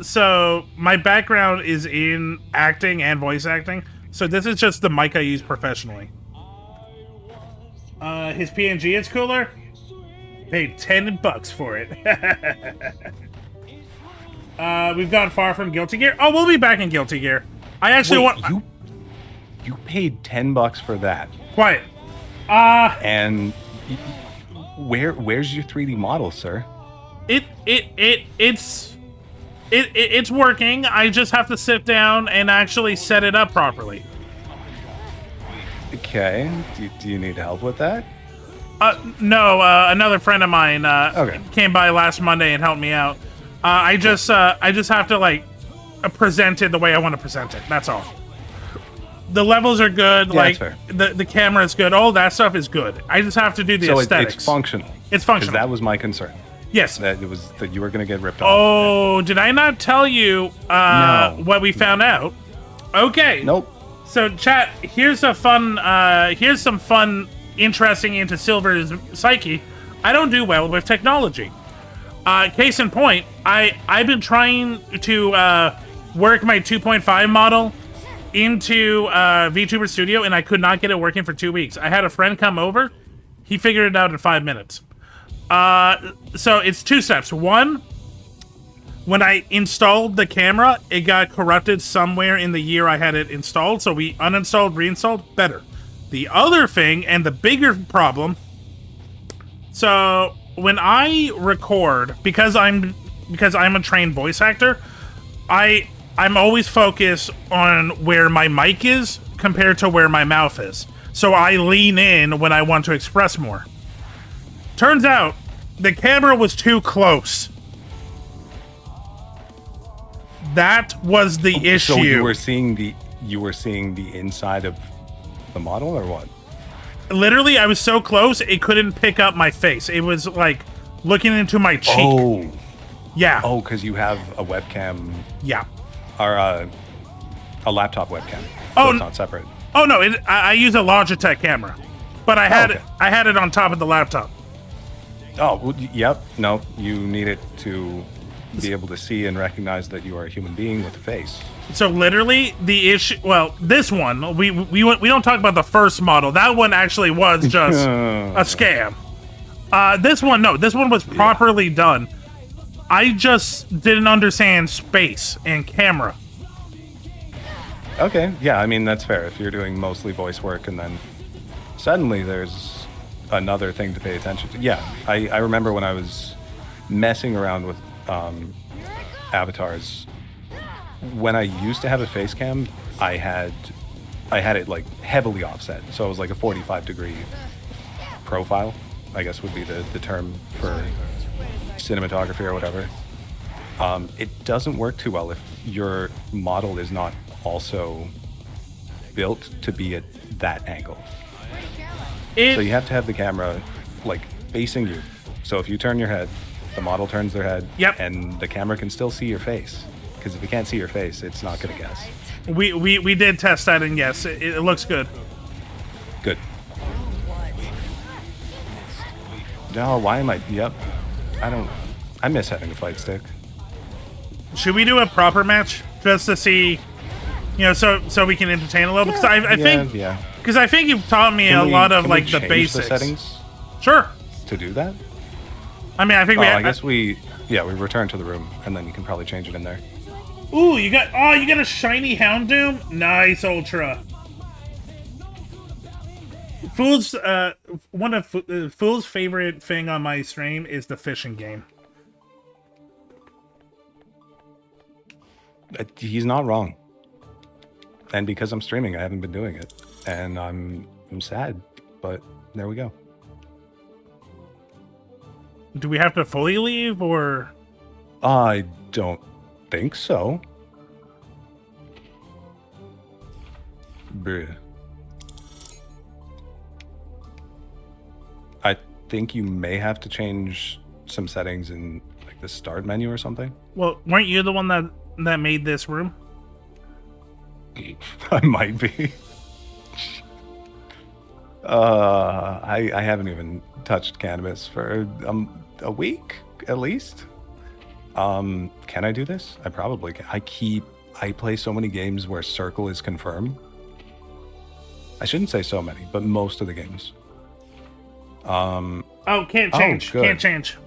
So my background is in acting and voice acting. So this is just the mic I use professionally. His PNG is cooler. Paid $10 for it. We've gone far from Guilty Gear. Oh, we'll be back in Guilty Gear. I actually want. You paid $10 for that. Quiet. And where's your 3D model, sir? It's working. I just have to sit down and actually set it up properly. Okay. Do you need help with that? No. Another friend of mine came by last Monday and helped me out. I just have to like present it the way I want to present it. That's all. The levels are good. Yeah, like that's the camera is good. All that stuff is good. I just have to do the aesthetics. It's functional. It's functional. That was my concern. Yes. That you were going to get ripped off. Oh, did I not tell you what we found out? Okay. Nope. So, chat, here's some fun, interesting into Silver's psyche. I don't do well with technology. Case in point, I've been trying to work my 2.5 model into VTuber Studio, and I could not get it working for 2 weeks. I had a friend come over. He figured it out in 5 minutes. So it's 2 steps. One, when I installed the camera, it got corrupted somewhere in the year I had it installed, so we uninstalled, reinstalled, better. The other thing, and the bigger problem, so when I record, because I'm a trained voice actor, I'm always focused on where my mic is compared to where my mouth is. So I lean in when I want to express more. Turns out, the camera was too close. That was the issue. So you were seeing the inside of the model, or what? Literally, I was so close, it couldn't pick up my face. It was like looking into my cheek. Oh. Yeah. Oh, because you have a webcam. Yeah. Or a laptop webcam. So it's not separate. Oh no, I use a Logitech camera, but I had it on top of the laptop. Oh, well, yep. No, you need it to be able to see and recognize that you are a human being with a face. So literally the issue. Well, this one we don't talk about the first model. That one actually was just a scam. This one, no, this one was properly done. I just didn't understand space and camera. Okay, yeah, I mean, that's fair. If you're doing mostly voice work and then suddenly there's another thing to pay attention to. Yeah, I remember when I was messing around with avatars. When I used to have a face cam, I had it like heavily offset. So it was like a 45-degree profile, I guess would be the term for cinematography or whatever. It doesn't work too well if your model is not also built to be at that angle. So you have to have the camera like facing you. So if you turn your head, the model turns their head, and the camera can still see your face. Because if it can't see your face, it's not gonna guess. We did test that, and yes, it looks good. Good. No, why am I? Yep. I miss having a fight stick. Should we do a proper match just to see, so we can entertain a little? Because I think you've taught me a lot of like the basics. The settings. Sure. To do that. I mean, I think I guess we return to the room, and then you can probably change it in there. Ooh, you got a shiny Houndoom? Nice, Ultra. Fool's one of Fool's favorite thing on my stream is the fishing game. He's not wrong. And because I'm streaming, I haven't been doing it, and I'm sad, but there we go. Do we have to fully leave, or? I don't think so. Bruh. I think you may have to change some settings in like the start menu or something. Well, weren't you the one that made this room? I might be. I haven't even touched cannabis for a week at least. Can I do this? I probably can. I play so many games where circle is confirmed. I shouldn't say so many, but most of the games. Can't change. Can't change.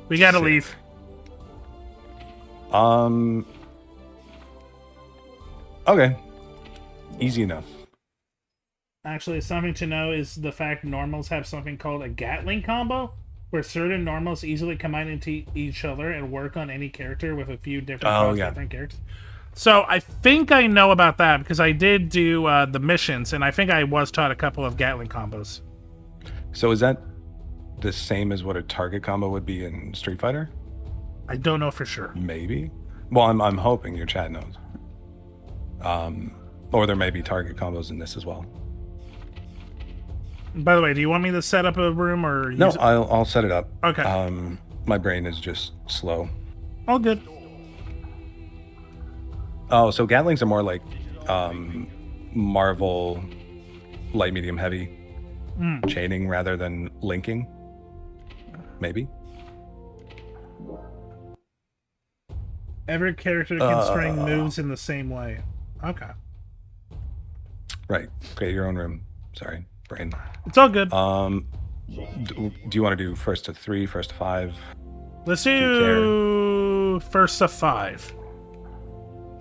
We gotta leave. Okay. Easy enough. Actually, something to know is the fact normals have something called a Gatling combo, where certain normals easily combine into each other and work on any character with a few different different characters. So I think I know about that because I did do the missions, and I think I was taught a couple of Gatling combos. So is that the same as what a target combo would be in Street Fighter? I don't know for sure. Maybe. Well, I'm hoping your chat knows. Or there may be target combos in this as well. By the way, do you want me to set up a room or? No, I'll set it up. Okay. My brain is just slow. All good. Oh, so Gatlings are more like Marvel light, medium, heavy chaining rather than linking. Maybe. Every character can string moves in the same way. Okay. Right. Create your own room. Sorry, brain. It's all good. Do you want to do first to 3, first to 5? Let's do first to 5.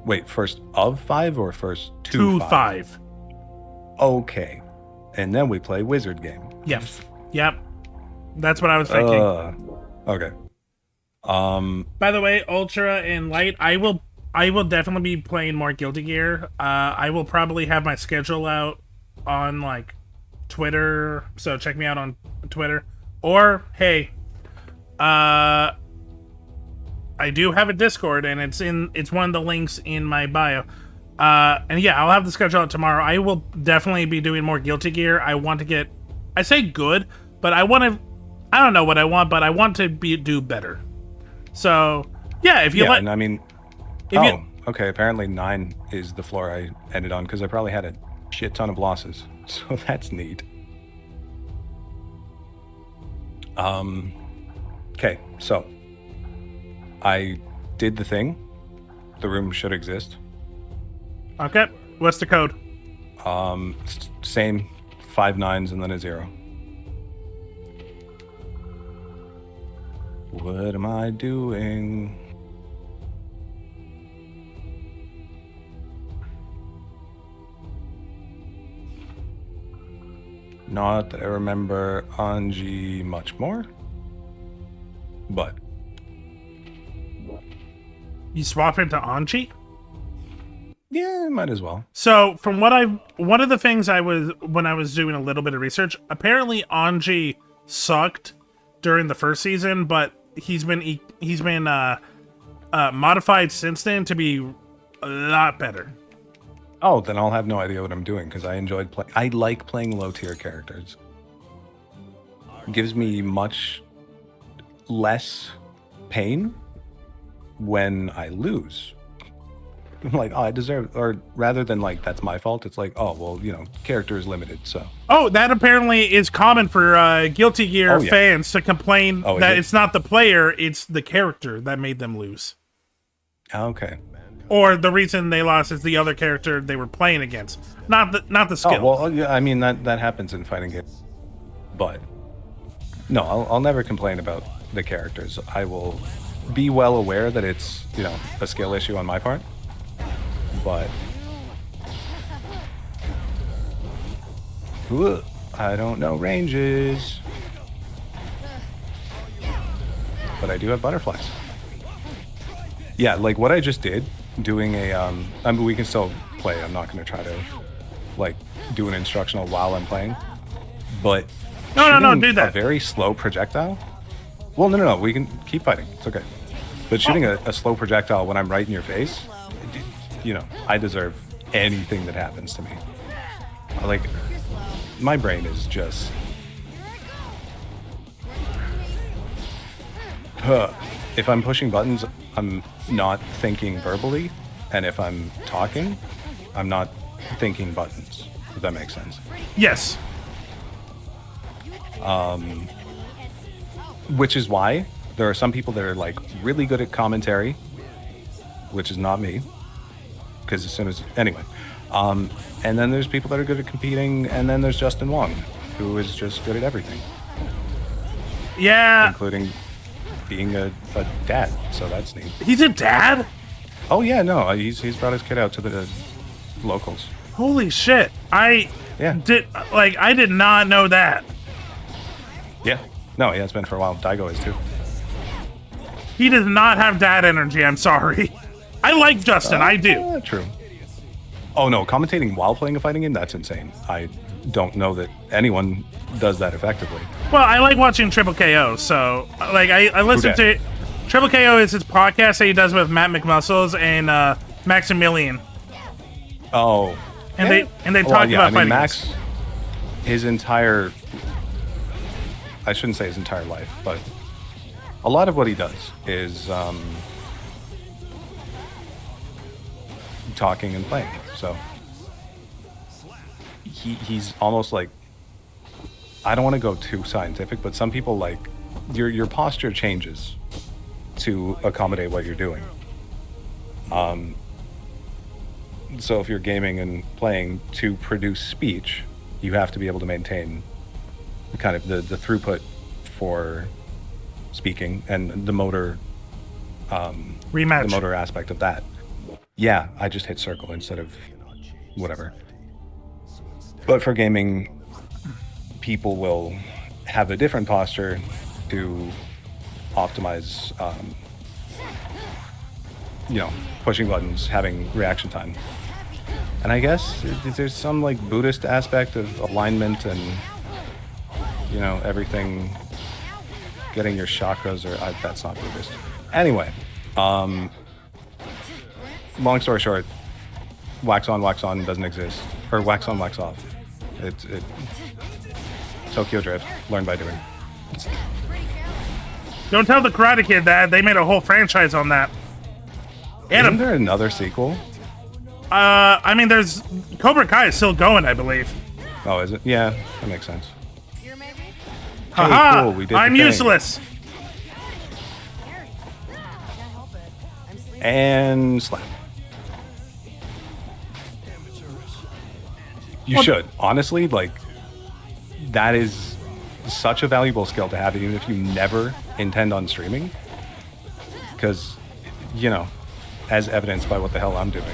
Wait, first of 5 or first to 5? 5. Okay. And then we play wizard game. Yep. That's what I was thinking. Okay. By the way, Ultra and Light, I will definitely be playing more Guilty Gear. I will probably have my schedule out on like Twitter, so check me out on Twitter. Or hey, I do have a Discord, and it's one of the links in my bio. And yeah, I'll have the schedule out tomorrow. I will definitely be doing more Guilty Gear. I want to get, I say good, but I don't know what I want, but I want to do better. So yeah, if you and I mean, okay. Apparently 9 is the floor I ended on because I probably had a shit ton of losses, so that's neat. Okay, so I did the thing. The room should exist. Okay. What's the code? Same 5 9s and then a 0. What am I doing? Not that I remember Anji much more, but You swap into Anji? yeah, might as well. So, from what one of the things when I was doing a little bit of research, apparently Anji sucked during the first season, but he's been modified since then to be a lot better. Oh, then I'll have no idea what I'm doing because I enjoyed playing. I like playing low tier characters. It gives me much less pain when I lose. I'm like, oh, I deserve, or rather than like, that's my fault. It's like, oh, well, you know, character is limited, so. Oh, that apparently is common for Guilty Gear fans to complain that it's not the player, it's the character that made them lose. Okay. Or the reason they lost is the other character they were playing against, not the skill. Oh, well, yeah, I mean, that happens in fighting games. But, no, I'll never complain about the characters. I will be well aware that it's, you know, a skill issue on my part. But ugh, I don't know ranges. But I do have butterflies. Yeah, like what I just did, doing a I mean, we can still play. I'm not going to try to like do an instructional while I'm playing. But no, do that. A very slow projectile. Well, no, we can keep fighting. It's okay. But shooting a slow projectile when I'm right in your face, you know, I deserve anything that happens to me. Like, my brain is just... If I'm pushing buttons, I'm not thinking verbally. And if I'm talking, I'm not thinking buttons. If that makes sense. Yes. Which is why there are some people that are, like, really good at commentary, which is not me. Because as soon as... Anyway. And then there's people that are good at competing, and then there's Justin Wong, who is just good at everything. Yeah. Including being a dad, so that's neat. He's a dad? Oh, yeah, no, he's brought his kid out to the locals. Holy shit. I did not know that. Yeah. No, yeah, it's been for a while. Daigo is, too. He does not have dad energy, I'm sorry. I like Justin, I do. True. Oh, no, commentating while playing a fighting game? That's insane. I don't know that anyone does that effectively. Well, I like watching Triple KO, so, like, I listen to... Triple KO is his podcast that he does with Matt McMuscles and Maximilian. Oh. And they talk about fighting Max, games. His entire... I shouldn't say his entire life, but a lot of what he does is talking and playing. So he's almost like, I don't want to go too scientific, but some people like your posture changes to accommodate what you're doing. So if you're gaming and playing to produce speech, you have to be able to maintain kind of the throughput for speaking and the motor rematch, the motor aspect of that. Yeah, I just hit circle instead of whatever. But for gaming, people will have a different posture to optimize, pushing buttons, having reaction time. And I guess there's some like Buddhist aspect of alignment and, everything, getting your chakras, that's not Buddhist. Anyway, long story short, wax on doesn't exist. Or wax on, wax off. It Tokyo Drift, learn by doing. Don't tell the Karate Kid that. They made a whole franchise on that. Isn't there another sequel? There's... Cobra Kai is still going, I believe. Oh, is it? Yeah, that makes sense. Haha! Cool, we did I'm the thing. useless! And slap. You should. Honestly, like, that is such a valuable skill to have, even if you never intend on streaming. Because, you know, as evidenced by what the hell I'm doing,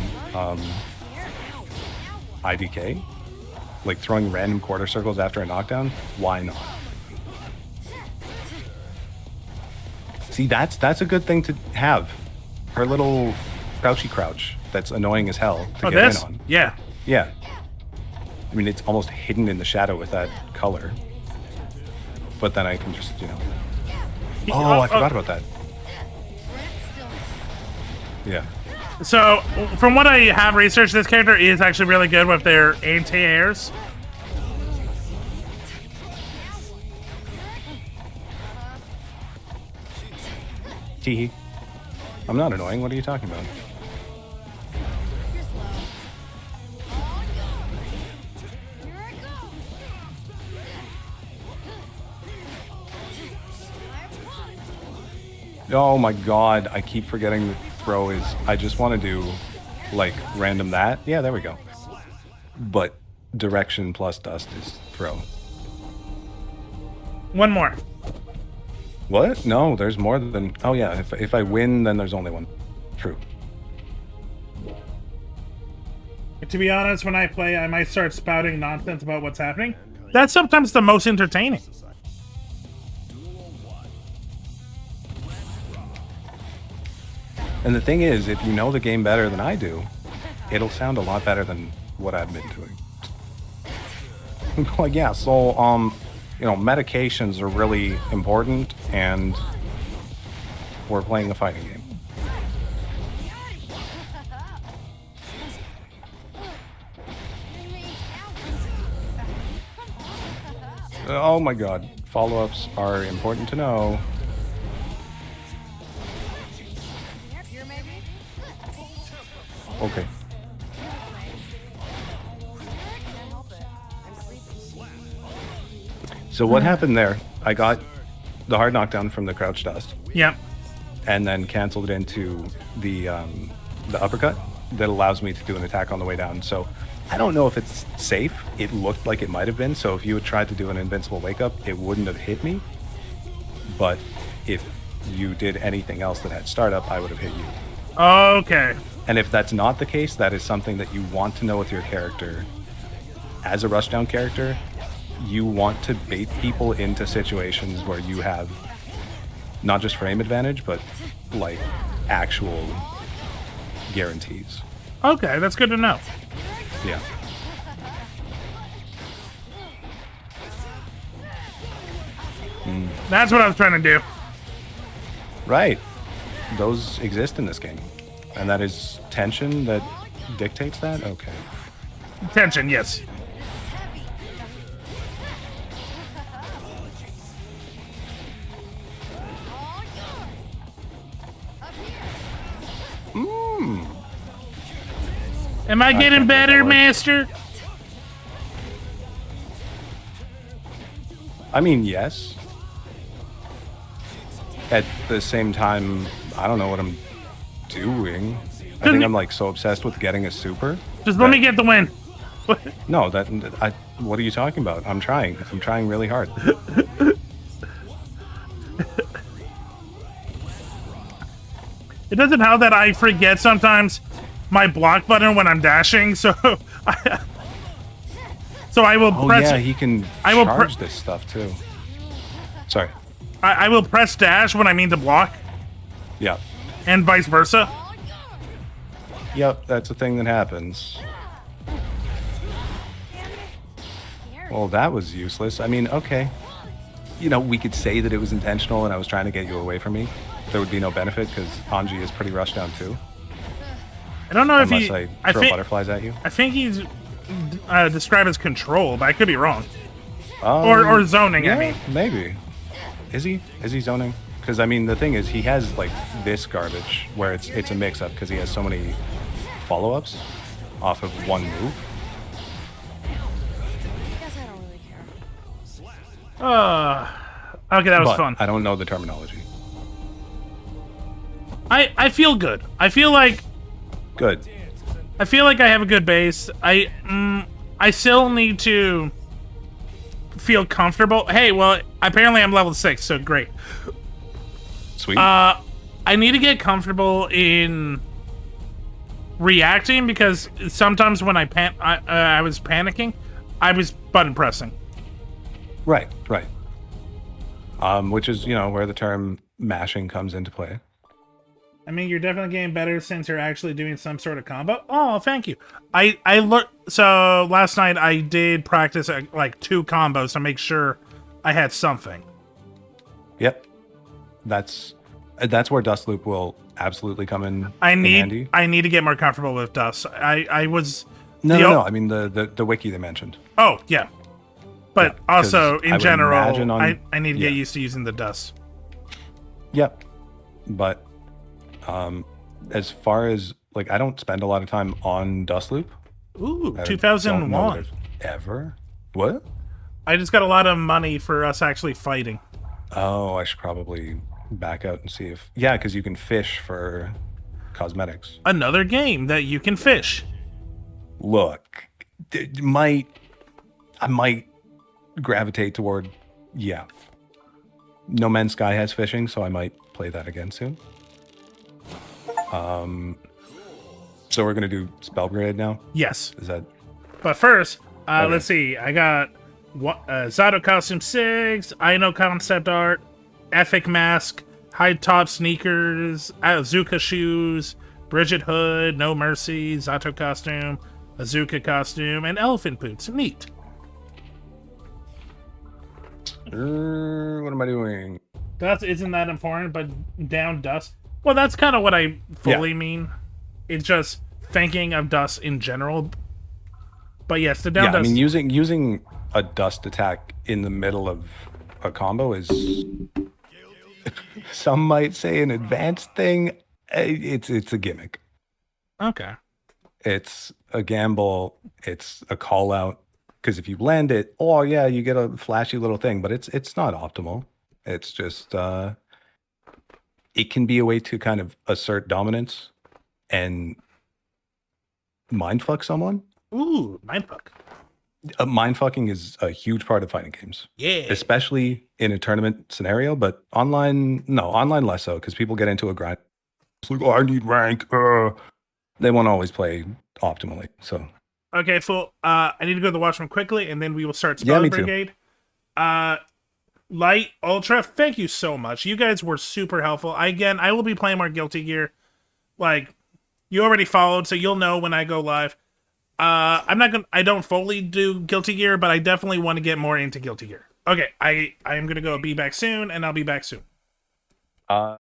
IDK, like throwing random quarter circles after a knockdown, why not? See, that's a good thing to have. Her little crouchy crouch that's annoying as hell to get in on. Yeah. Yeah. I mean, it's almost hidden in the shadow with that color. But then I can just, you know. Oh, I forgot about that. Yeah. So, from what I have researched, this character is actually really good with their anti-airs. Teehee. I'm not annoying. What are you talking about? Oh my god, I keep forgetting the throw is... I just want to do, like, random that. Yeah, there we go. But direction plus dust is throw. One more. What? No, there's more than... Oh yeah, if I win, then there's only one. True. To be honest, when I play, I might start spouting nonsense about what's happening. That's sometimes the most entertaining. And the thing is, if you know the game better than I do, it'll sound a lot better than what I've been doing. Like, yeah, so, you know, medications are really important, and we're playing a fighting game. Oh my god, follow-ups are important to know. Okay. So what happened there? I got the hard knockdown from the crouch dust. Yep. And then canceled it into the uppercut that allows me to do an attack on the way down. So I don't know if it's safe. It looked like it might have been. So if you had tried to do an invincible wake up, it wouldn't have hit me. But if you did anything else that had startup, I would have hit you. Okay. And if that's not the case, that is something that you want to know with your character. As a rushdown character, you want to bait people into situations where you have not just frame advantage, but like actual guarantees. Okay, that's good to know. Yeah. That's what I was trying to do. Right. Those exist in this game. And that is tension that dictates that? Okay. Tension, yes. Am I getting can't better, wait. Master? I mean, yes. At the same time, I don't know what I'm doing. I think I'm like so obsessed with getting a super. Just let me get the win. No, what are you talking about? I'm trying. I'm trying really hard. It doesn't help that I forget sometimes my block button when I'm dashing, so I will Oh press. yeah, he can I will charge this stuff too. Sorry. I will press dash when I mean to block, Yeah. and vice versa. Yep, that's a thing that happens. Well, that was useless. I mean, okay. You know, we could say that it was intentional and I was trying to get you away from me. There would be no benefit because Anji is pretty rushed down too. I don't know if Unless he. I throw butterflies at you. I think he's described as control, but I could be wrong. Or zoning. Yeah, I mean, maybe. Is he? Is he zoning? Because I mean, the thing is, he has like this garbage where it's a mix-up because he has so many follow-ups off of one move. Guess I don't really care. okay, that was But fun. I don't know the terminology. I feel good. Good. I feel like I have a good base. I still need to feel comfortable. Hey, well, apparently I'm level 6, so great. Sweet. I need to get comfortable in reacting because sometimes when I was panicking, I was button pressing. Right. Which is, where the term mashing comes into play. I mean, you're definitely getting better since you're actually doing some sort of combo. Oh, thank you. I look. So last night I did practice like 2 combos to make sure I had something. Yep. That's where Dust Loop will absolutely come in I handy. need to get more comfortable with dust. I was No. I mean the wiki they mentioned. Oh yeah, but Yeah, 'cause also I in would general, imagine I need to get yeah. used to using the dust. Yep. But as far as like, I don't spend a lot of time on Dust Loop. Ooh, I don't know that 2001. I've ever. What? I just got a lot of money for us actually fighting. Oh, I should probably back out and see if because you can fish for cosmetics. Another game that you can fish. Look, I might gravitate toward No Man's Sky has fishing, so I might play that again soon. So we're gonna do Spell Brigade now. Yes, Is that but first, Okay. let's see. I got Zato Costume 6, Aino Concept Art, Ethic Mask, High Top Sneakers, Azuka Shoes, Bridget Hood, No Mercy, Zato Costume, Azuka Costume, and Elephant Boots. Neat. what am I doing? Dust isn't that important, but down dust. Well, that's kind of what I fully mean. It's just thinking of dust in general. But yes, the down Yeah, I dust. mean using a dust attack in the middle of a combo is some might say an advanced thing. It's a gimmick. Okay. It's a gamble. It's a call out. Because if you land it, oh yeah, you get a flashy little thing, but it's not optimal. It's just it can be a way to kind of assert dominance and mindfuck someone. Ooh, mindfuck. Mindfucking is a huge part of fighting games. Yeah. Especially in a tournament scenario, but online, no, online less so, because people get into a grind. It's like, oh, I need rank. They won't always play optimally. So Okay, full. I need to go to the washroom quickly, and then we will start Yeah, Spell me too. Brigade. Light, Ultra, thank you so much. You guys were super helpful. I will be playing more Guilty Gear. Like, you already followed, so you'll know when I go live. I don't fully do Guilty Gear, but I definitely want to get more into Guilty Gear. Okay, I am gonna go be back soon, and I'll be back soon. uh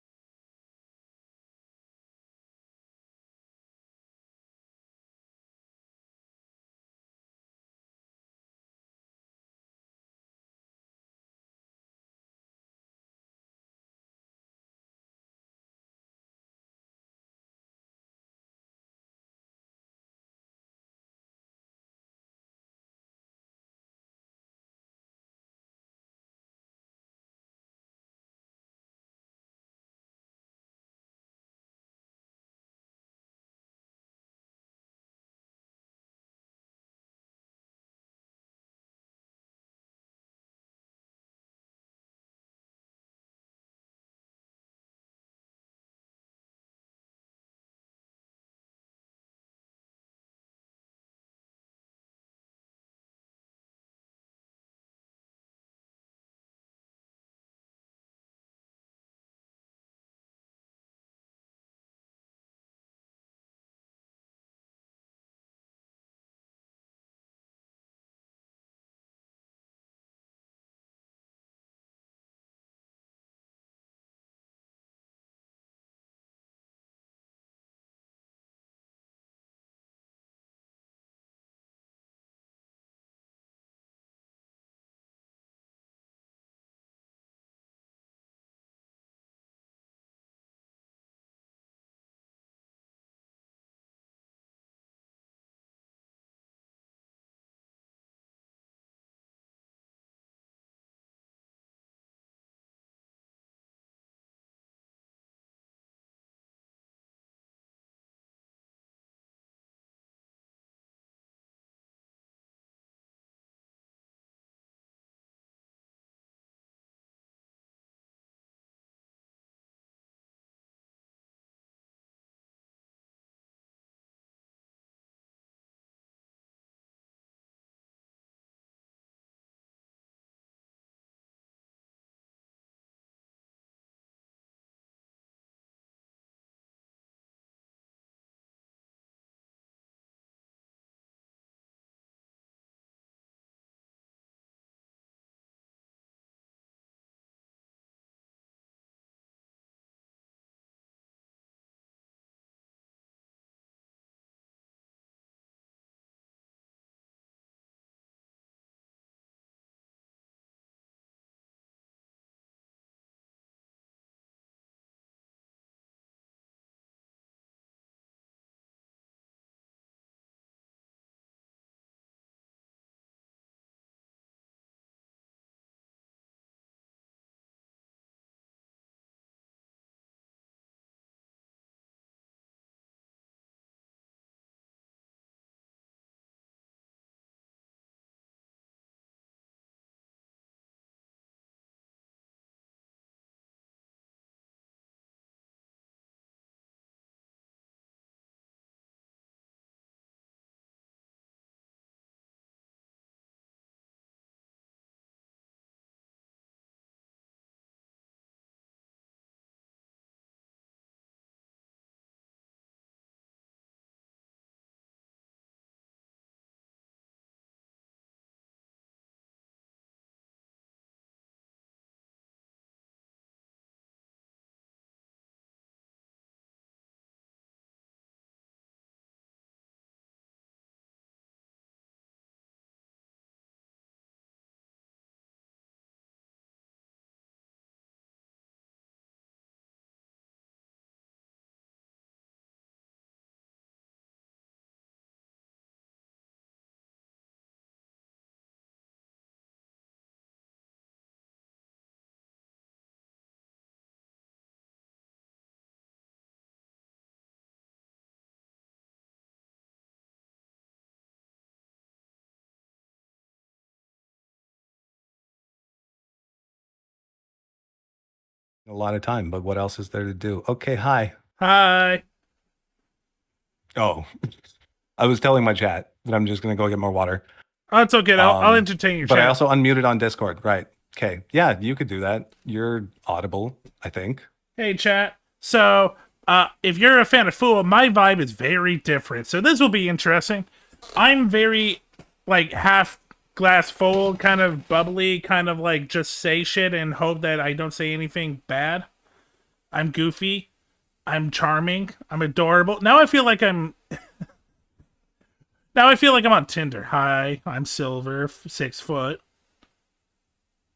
A lot of time, but what else is there to do? Okay, hi. Hi. Oh, I was telling my chat that I'm just gonna go get more water. Oh, it's okay. I'll entertain your But I chat. also unmuted on Discord. Right. Okay. Yeah, you could do that. You're audible, I think. Hey, chat. So, if you're a fan of Fool, my vibe is very different. So this will be interesting. I'm very, like, half glass full, kind of bubbly, kind of like just say shit and hope that I don't say anything bad. I'm goofy. I'm charming. I'm adorable. Now I feel like I'm. Now I feel like I'm on Tinder. Hi, I'm Silver, 6 foot.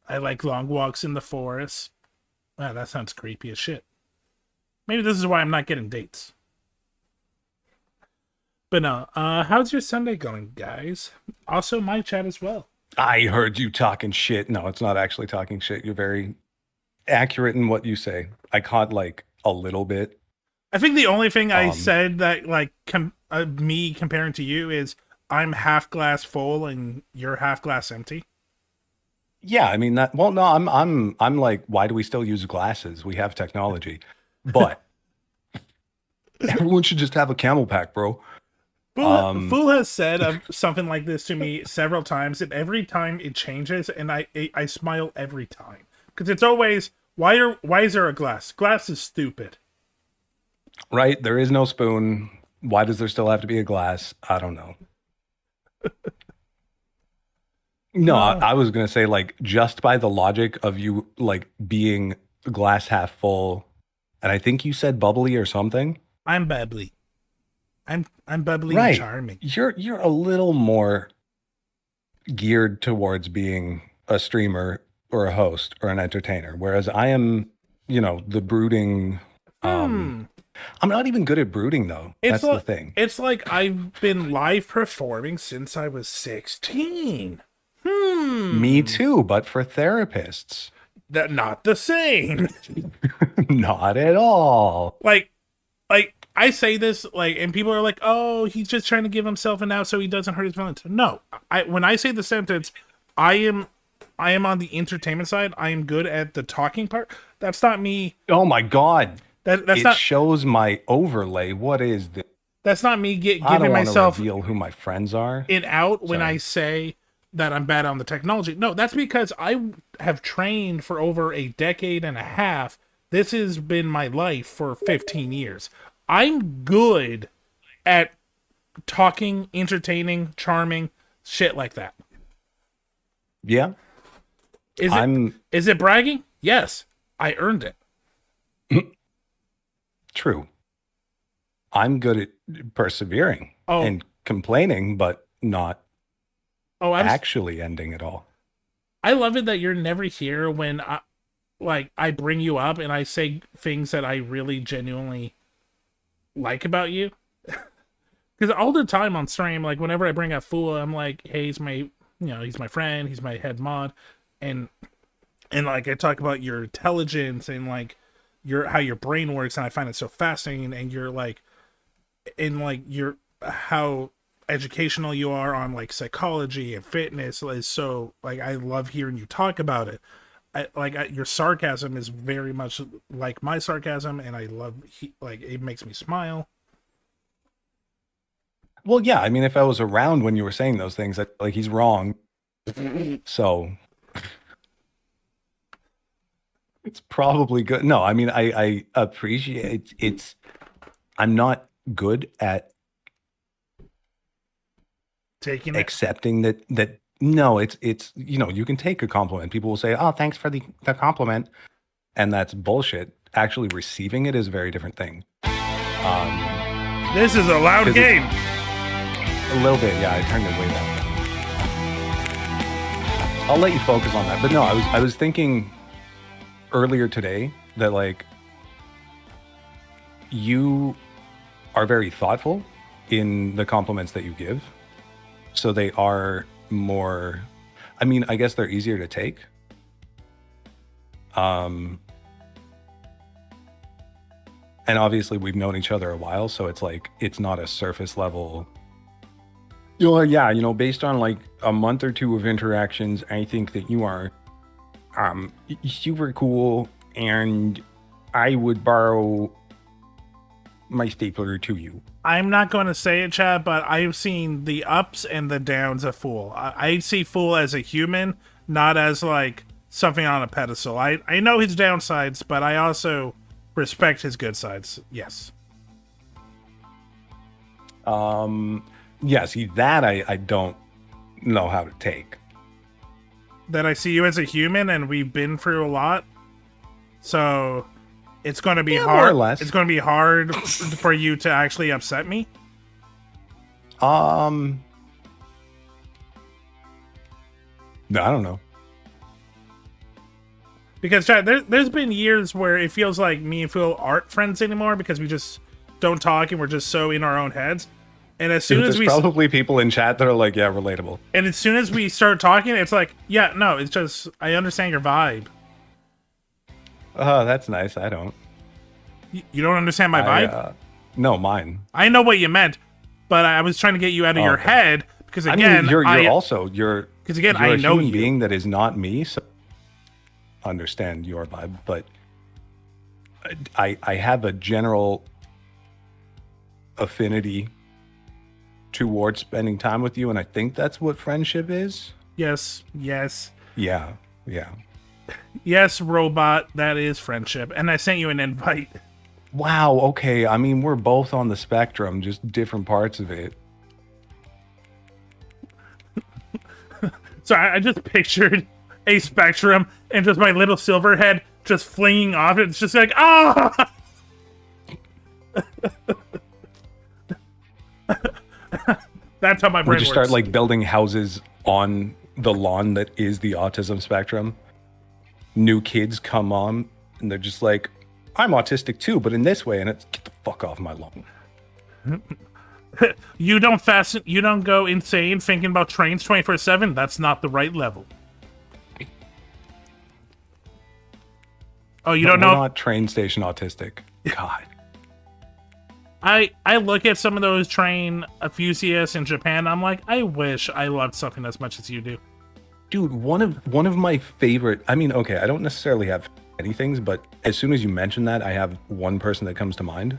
I like long walks in the forest. Wow, that sounds creepy as shit. Maybe this is why I'm not getting dates. But no, how's your Sunday going, guys? Also, my chat as well. I heard you talking shit. No, it's not actually talking shit. You're very accurate in what you say. I caught like a little bit. I think the only thing I said that, like, me comparing to you is I'm half glass full and you're half glass empty. Yeah, I mean that. Well, no, I'm like, why do we still use glasses? We have technology, but everyone should just have a camel pack, bro. Fool has said something like this to me several times, and every time it changes, and I smile every time because it's always why is there a glass? Glass is stupid. Right? There is no spoon. Why does there still have to be a glass? I don't know. No, I was gonna say like just by the logic of you like being glass half full, and I think you said bubbly or something. I'm bubbly. I'm bubbly Right. and charming. You're a little more geared towards being a streamer or a host or an entertainer, whereas I am, the brooding. I'm not even good at brooding though. That's the thing. It's like I've been live performing since I was 16. Me too, but for therapists. That not the same. Not at all. Like I say this and people are like, "Oh, he's just trying to give himself an out so he doesn't hurt his feelings." No, when I say the sentence, I am on the entertainment side. I am good at the talking part. That's not me. Oh my god. That's it not shows my overlay. What is this? That's not me I giving don't myself reveal who my friends are. it out when Sorry. I say that I'm bad on the technology. No, that's because I have trained for over a decade and a half. This has been my life for 15 years. I'm good at talking, entertaining, charming, shit like that. Yeah. Is it bragging? Yes, I earned it. True. I'm good at persevering and complaining, but not actually ending it all. I love it that you're never here when I bring you up and I say things that I really genuinely like about you. Because all the time on stream, like whenever I bring up Fool, I'm like, hey, he's my friend, he's my head mod, and like I talk about your intelligence and like how your brain works, and I find it so fascinating, and you're like, and like how educational you are on like psychology and fitness is so like I love hearing you talk about it. Your sarcasm is very much like my sarcasm, and I love it makes me smile. Well, yeah, I mean, if I was around when you were saying those things, like he's wrong. So it's probably good. No, I mean, I appreciate it's. I'm not good at taking accepting that. No, it's you can take a compliment. People will say, "Oh, thanks for the compliment," and that's bullshit. Actually, receiving it is a very different thing. This is a loud game. A little bit, yeah. I turned it way down. I'll let you focus on that. But no, I was thinking earlier today that like you are very thoughtful in the compliments that you give. So they are more, I mean, I guess they're easier to take. And obviously we've known each other a while, so it's like it's not a surface level. Yeah, based on like a month or two of interactions, I think that you are super cool and I would borrow my stapler to you. I'm not going to say it, Chad, but I've seen the ups and the downs of Fool. I see Fool as a human, not as like something on a pedestal. I know his downsides, but I also respect his good sides. Yes. Yeah, see, that I don't know how to take. That I see you as a human, and we've been through a lot, so it's going to be hard. More or less. It's going to be hard for you to actually upset me. No, I don't know. Because Chad, there's been years where it feels like me and Phil aren't friends anymore because we just don't talk and we're just so in our own heads. And as soon Dude, as there's we probably people in chat that are like, yeah, relatable. and as soon as we start talking, it's like, yeah, no, it's just I understand your vibe. Oh, that's nice. I don't. You don't understand my vibe? No, mine. I know what you meant, but I was trying to get you out of your okay. head because I again, mean, you're because again, you're I a know human you. being that is not me, so understand your vibe. But I have a general affinity towards spending time with you, and I think that's what friendship is. Yes. Yeah. Yes, robot, that is friendship. And I sent you an invite. Wow. Okay. I mean, we're both on the spectrum, just different parts of it. So I just pictured a spectrum and just my little silver head just flinging off. It's just like, ah! That's how my brain We just works. start like building houses on the lawn that is the autism spectrum. New kids come on and they're just like, I'm autistic too, but in this way, and it's get the fuck off my lawn. You don't go insane thinking about trains 24/7. That's not the right level. Oh, you don't know? We're not train station autistic. God. I look at some of those train enthusiasts in Japan. I'm like, I wish I loved something as much as you do. Dude, one of my favorite. I mean, okay, I don't necessarily have any things, but as soon as you mention that, I have one person that comes to mind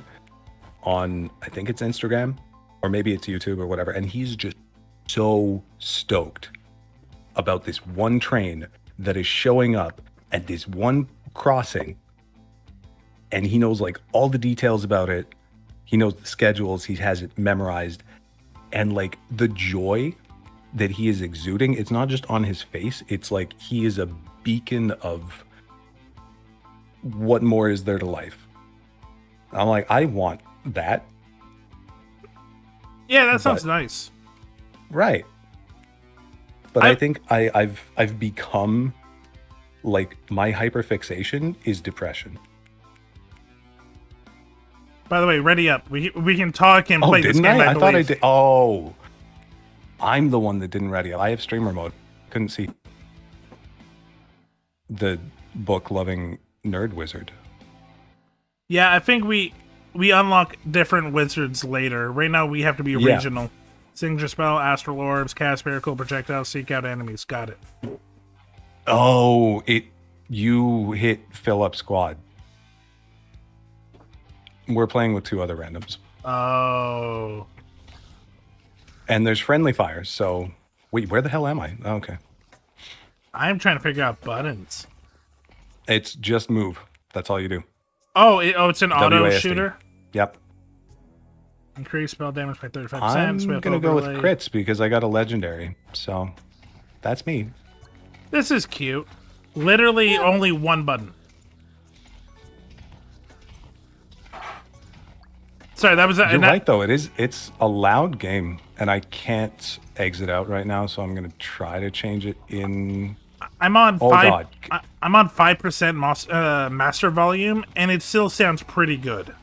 on, I think it's Instagram, or maybe it's YouTube or whatever, and he's just so stoked about this one train that is showing up at this one crossing, and he knows like all the details about it. He knows the schedules, he has it memorized, and like the joy that he is exuding, it's not just on his face, it's like he is a beacon of what more is there to life. I'm like, I want that. Yeah, that sounds nice. Right. But I think I've become like my hyperfixation is depression. By the way, ready up. We can talk and Oh, play this didn't game. I? I thought I believe. did. Oh, I'm the one that didn't ready up. I have streamer mode. Couldn't see the book loving nerd wizard. Yeah, I think we unlock different wizards later. Right now, we have to be Yeah. regional. Signature spell, astral orbs, cast miracle, projectile, seek out enemies. Got it. Oh, you hit fill up squad. We're playing with two other randoms. Oh. And there's friendly fire, so wait, where the hell am I? Oh, okay. I'm trying to figure out buttons. It's just move. That's all you do. Oh, it's an auto WASD. shooter. Yep. Increase spell damage by 35%. I'm Swift gonna go with overlay. crits because I got a legendary. So that's me. This is cute. Literally only one button. Sorry, that was that. You're right though. It's a loud game, and I can't exit out right now, so I'm gonna try to change it in. I'm on Oh, God. I'm on 5% master volume, and it still sounds pretty good.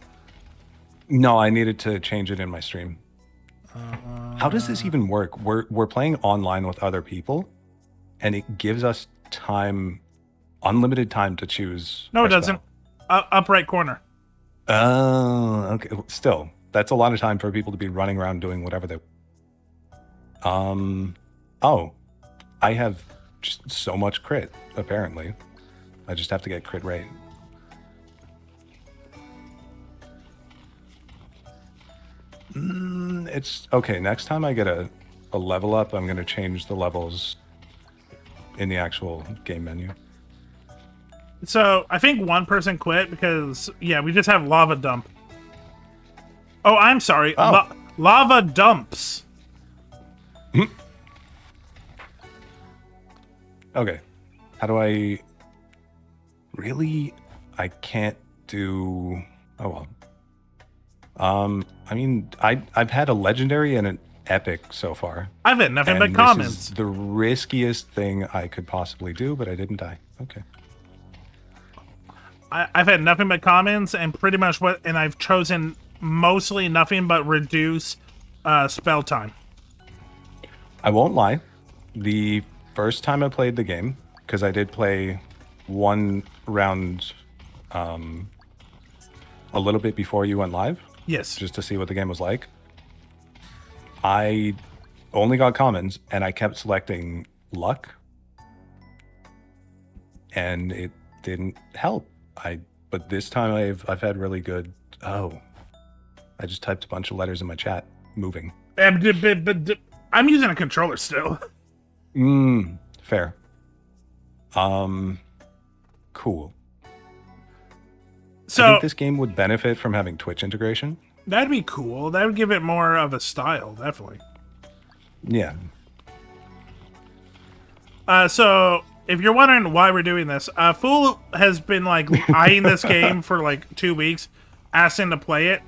No, I needed to change it in my stream. How does this even work? We're playing online with other people, and it gives us time, unlimited time to choose. No, our it doesn't. spell. Up right corner. Oh, okay. Still, that's a lot of time for people to be running around doing whatever they. Oh, I have just so much crit. Apparently, I just have to get crit rate. It's okay. Next time I get a level up, I'm going to change the levels in the actual game menu. So I think one person quit because we just have lava dump. Oh, I'm sorry. Oh. Lava dumps. Okay. How do I... Really? I can't do... Oh, well. I mean, I've had a legendary and an epic so far. I've had nothing but This comments. is the riskiest thing I could possibly do, but I didn't die. Okay. I've had nothing but comments, and pretty much and I've chosen mostly nothing but reduce spell time. I won't lie. The first time I played the game, because I did play one round a little bit before you went live, Yes. just to see what the game was like, I only got commons, and I kept selecting luck, and it didn't help. But this time I've had really good... Oh, I just typed a bunch of letters in my chat. Moving. I'm using a controller still. Fair. Cool. So I think this game would benefit from having Twitch integration. that'd be cool. That would give it more of a style, definitely. Yeah. So if you're wondering why we're doing this, Fool has been like eyeing this game for like 2 weeks, asking to play it.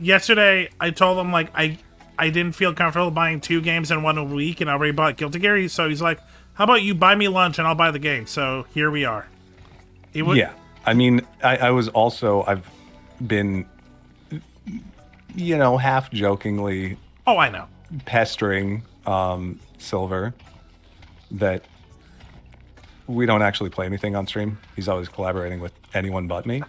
Yesterday I told him like I didn't feel comfortable buying 2 games in 1 week, and I already bought Guilty Gear. So he's like, "How about you buy me lunch and I'll buy the game?" So here we are. Yeah. I mean, I've been, half jokingly Oh, I know. pestering Silver that we don't actually play anything on stream. He's always collaborating with anyone but me.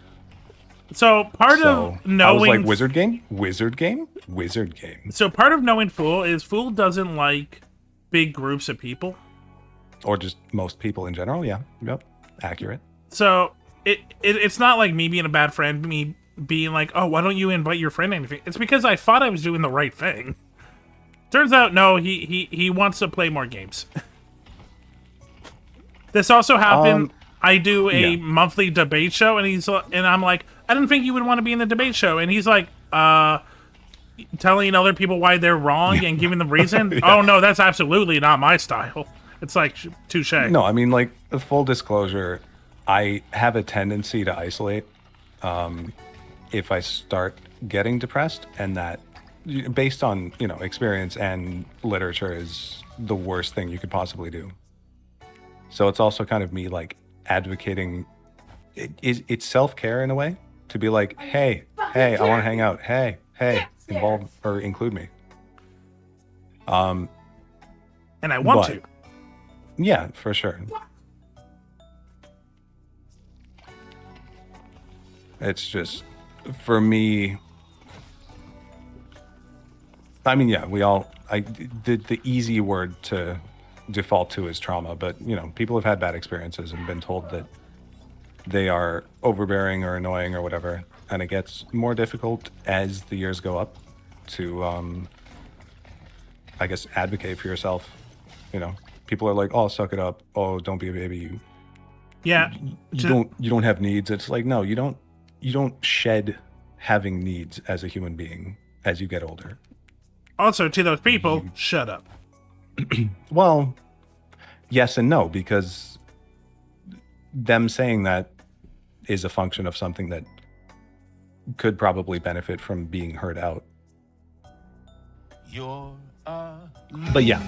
So part So of I was knowing like, wizard game? Wizard game? Wizard game. So part of knowing Fool is Fool doesn't like big groups of people. Or just most people in general, yeah. Yep. Accurate. So it's not like me being a bad friend, me being like, "Oh, why don't you invite your friend?" Anything. It's because I thought I was doing the right thing. Turns out, no. He wants to play more games. This also happened. I do a monthly debate show, and I'm like, "I didn't think you would want to be in the debate show," and he's like, telling other people why they're wrong and giving them reason. Yeah. Oh no, that's absolutely not my style. It's like touche. No, I mean, like, full disclosure, I have a tendency to isolate if I start getting depressed, and that, based on, experience and literature, is the worst thing you could possibly do. So it's also kind of me, like, advocating. It's self-care in a way, to be like, hey, I want to hang out. Hey, involve or include me. And I want to. Yeah, for sure. It's just, for me, I mean, yeah, the easy word to default to is trauma, but, people have had bad experiences and been told that they are overbearing or annoying or whatever, and it gets more difficult as the years go up to, I guess, advocate for yourself. People are like, "Oh, suck it up. Oh, don't be a baby. You don't have needs." It's like, no, you don't shed having needs as a human being as you get older. Also, to those people, shut up. Well, yes and no, because them saying that is a function of something that could probably benefit from being heard out. But yeah,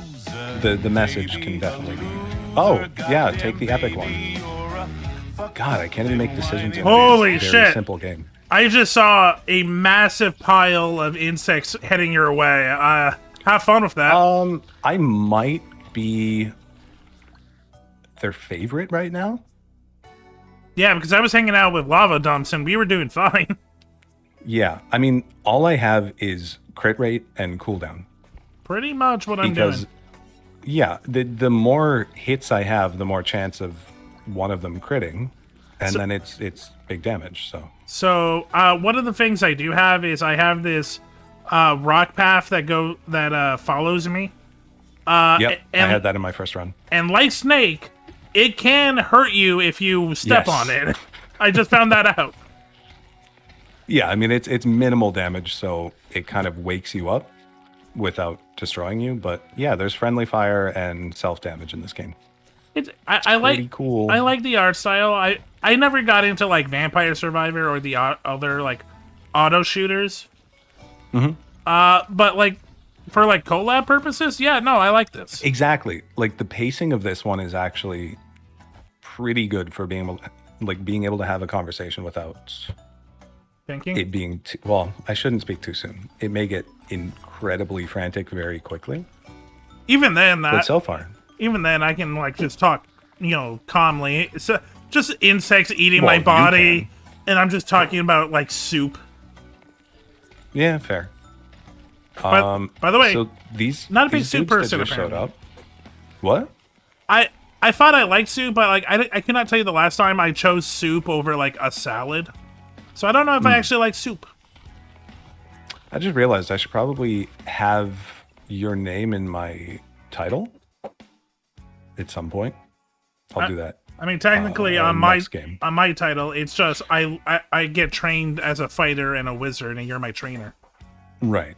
the message can definitely be, oh, yeah, take the epic one. God, I can't even make decisions in Holy this very shit. simple game. I just saw a massive pile of insects heading your way. Have fun with that. I might be their favorite right now. Yeah, because I was hanging out with lava dumps and we were doing fine. Yeah, I mean, all I have is crit rate and cooldown. Pretty much what I'm doing. Yeah, the more hits I have, the more chance of one of them critting, and then it's big damage. So one of the things I do have is I have this rock path that follows me. Yep, I and, had that in my first run. and like Snake, it can hurt you if you step Yes. on it. I just found that out. Yeah, I mean it's minimal damage, so it kind of wakes you up without destroying you. But yeah, there's friendly fire and self damage in this game. I Pretty like cool. I like the art style. I never got into like Vampire Survivor or the other like auto shooters. But like for like collab purposes, yeah, no, I like this. Exactly. Like the pacing of this one is actually pretty good for being able to have a conversation without Thinking. it being well, I shouldn't speak too soon. It may get incredibly frantic very quickly. Even then, But so far. even then, I can like just talk, calmly. So just insects eating Well, my you body, can. and I'm just talking about like soup. Yeah, fair. By the way, So these not a big these soup dudes that person, just showed apparently. up. What? I thought I liked soup, but like I cannot tell you the last time I chose soup over like a salad. So I don't know if I actually like soup. I just realized I should probably have your name in my title at some point. I'll do that. I mean, technically on my next game. title, it's just I get trained as a fighter and a wizard, and you're my trainer. Right.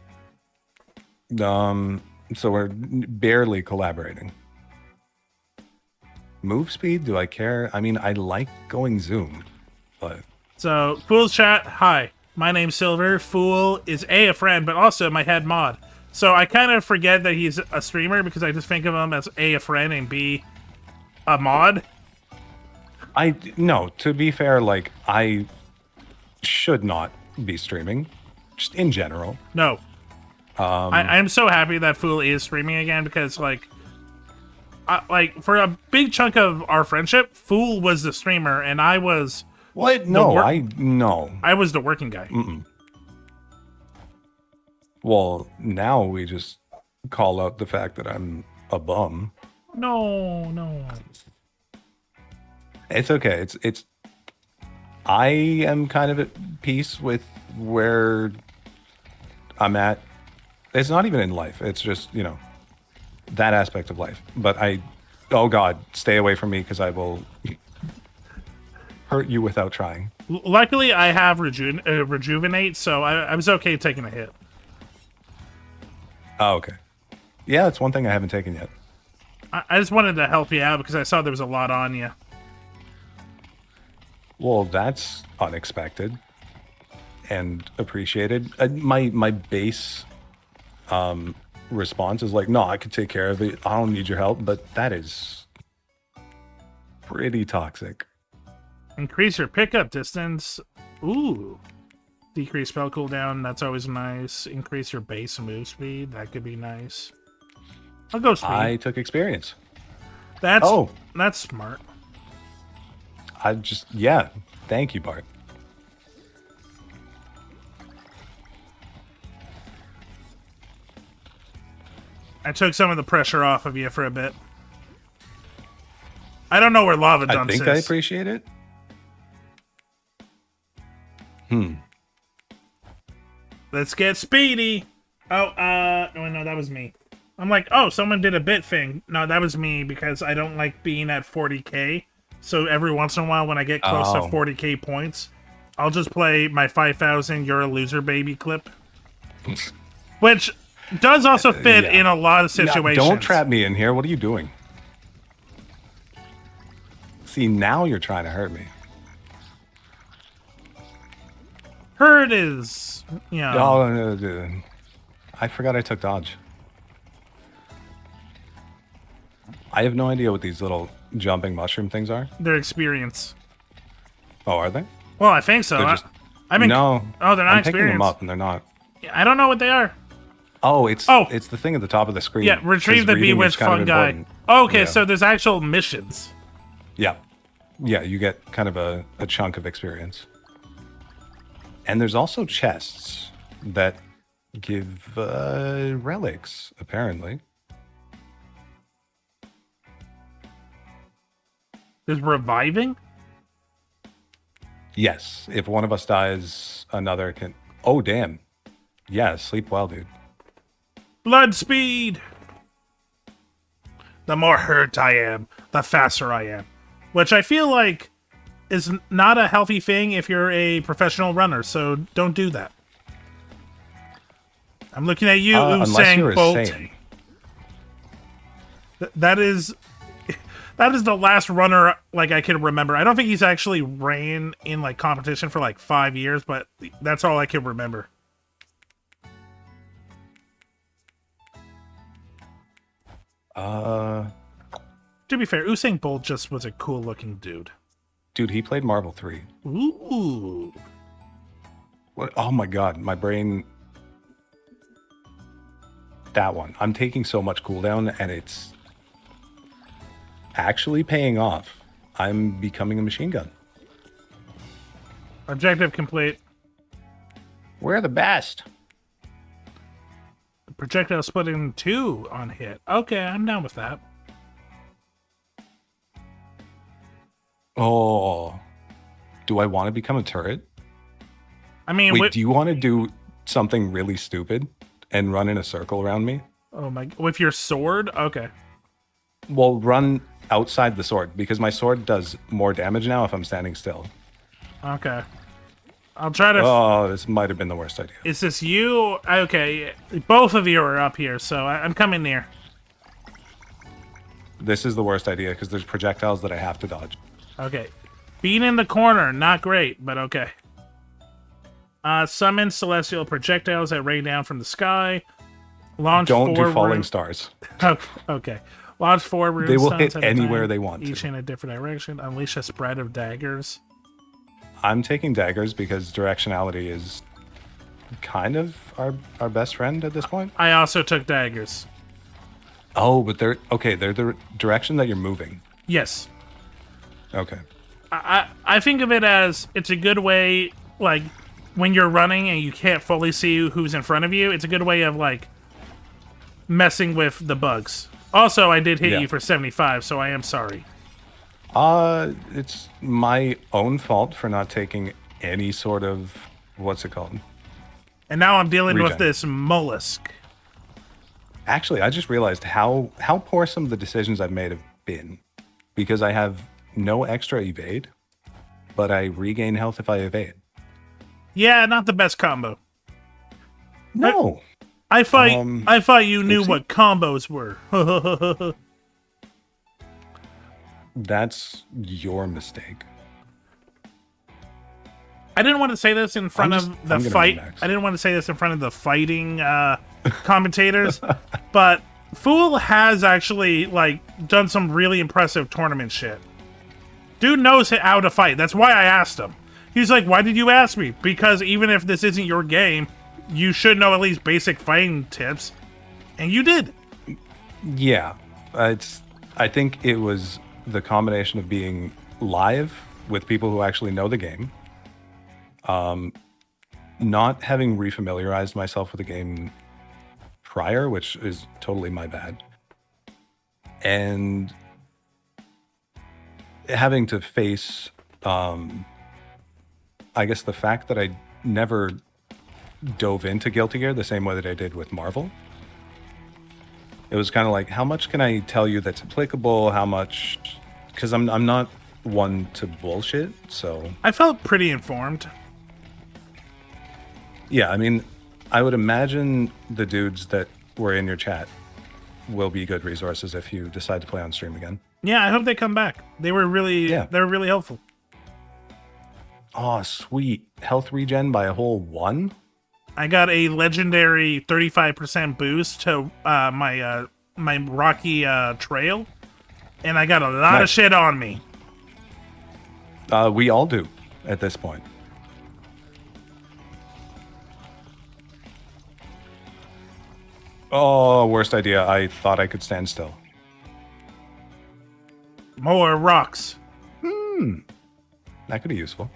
So we're barely collaborating. Move speed? Do I care? I mean, I like going zoom, but So Fool's chat, hi. My name's Silver. Fool is a friend, but also my head mod. So I kind of forget that he's a streamer because I just think of him as a friend and b a mod. no, to be fair, like I should not be streaming, just in general. No. I'm so happy that Fool is streaming again because, like for a big chunk of our friendship, Fool was the streamer and I was What? No, no. I was the working guy. Well, now we just call out the fact that I'm a bum. No. It's okay. It's. I am kind of at peace with where I'm at. It's not even in life. It's just that aspect of life. But oh God, stay away from me because I will hurt you without trying. Luckily, I have rejuvenate, so I was okay taking a hit. Oh, okay. Yeah, that's one thing I haven't taken yet. I just wanted to help you out because I saw there was a lot on you. Well, that's unexpected and appreciated. My base response is like, no, I could take care of it. I don't need your help, but that is pretty toxic. Increase your pickup distance. Ooh. Decrease spell cooldown. That's always nice. Increase your base move speed. That could be nice. I'll go speed. I took experience. That's Oh. That's smart. Yeah. Thank you, Bart. I took some of the pressure off of you for a bit. I don't know where lava I dumps think is. I appreciate it. Let's get speedy. Oh, no, that was me. I'm like, oh, someone did a bit thing. No, that was me because I don't like being at 40k. So every once in a while when I get close to 40k points, I'll just play my 5,000 "You're a Loser Baby" clip. Which does also fit in a lot of situations. Now, don't trap me in here. What are you doing? See, now you're trying to hurt me. Hurt is, Oh, no. I forgot I took dodge. I have no idea what these little jumping mushroom things are. their experience. Oh, are they? Well, I think so. They're just- I mean, No. Oh, they're not I'm picking them experienced. up and they're not. I don't know what they are. Oh, it's the thing at the top of the screen. Yeah, retrieve Says the reading is bewitched kind of fungi. important. Oh, okay, Yeah. so there's actual missions. Yeah. Yeah, you get kind of a chunk of experience. And there's also chests that give relics, apparently. There's reviving? Yes. If one of us dies, another can... Oh, damn. Yeah, sleep well, dude. Blood speed! The more hurt I am, the faster I am. Which I feel like is not a healthy thing if you're a professional runner, so don't do that. I'm looking at you, Unless you're Usain a Bolt. Saiyan. That is the last runner like I can remember. I don't think he's actually ran in like competition for like 5 years, but that's all I can remember. To be fair, Usain Bolt just was a cool looking dude. Dude, he played Marvel 3. Ooh. What? Oh my god, my brain. That one. I'm taking so much cooldown, and it's actually paying off. I'm becoming a machine gun. Objective complete. We're the best. Projectile split in 2 on hit. Okay, I'm down with that. Oh. Do I want to become a turret? I mean, Wait, do you want to do something really stupid and run in a circle around me? oh my, with your sword? Okay. Well, run outside the sword, because my sword does more damage now if I'm standing still. Okay. I'll try to. Oh, this might have been the worst idea. Is this you? Okay, both of you are up here, so I'm coming near. This is the worst idea because there's projectiles that I have to dodge. Okay. Being in the corner, not great, but okay. Summon celestial projectiles that rain down from the sky. Launch Don't four do falling rune- stars. Okay. Launch 4 rune They will stones hit at a anywhere time, they want each to. in a different direction. Unleash a spread of daggers. I'm taking daggers because directionality is kind of our best friend at this point. I also took daggers. Oh, but they're the direction that you're moving. Yes. Okay. I think of it as it's a good way, like, when you're running and you can't fully see who's in front of you, it's a good way of, like, messing with the bugs. Also, I did hit Yeah. you for 75, so I am sorry. It's my own fault for not taking any sort of, what's it called? And now I'm dealing with Regen. this mollusk. Actually, I just realized how poor some of the decisions I've made have been, because I have no extra evade, but I regain health if I evade. Yeah, not the best combo. No. I thought you knew oopsie. what combos were. That's your mistake. I didn't want to say this in front of the I'm gonna fight. run next. I didn't want to say this in front of the fighting commentators, but Fool has actually like done some really impressive tournament shit. Dude knows how to fight. That's why I asked him. He's like, "Why did you ask me?" Because even if this isn't your game, you should know at least basic fighting tips, and you did. Yeah, I think it was the combination of being live with people who actually know the game, not having refamiliarized myself with the game prior, which is totally my bad, and having to face, I guess, the fact that I never dove into Guilty Gear the same way that I did with Marvel. It was kind of like, how much can I tell you that's applicable? How much? Because I'm not one to bullshit. So I felt pretty informed. yeah, I mean, I would imagine the dudes that were in your chat will be good resources if you decide to play on stream again. Yeah, I hope they come back. They were really helpful. Oh, sweet. Health regen by a whole 1? I got a legendary 35% boost to my rocky trail, and I got a lot of Nice. shit on me. We all do at this point. Oh, worst idea. I thought I could stand still. More rocks. That could be useful.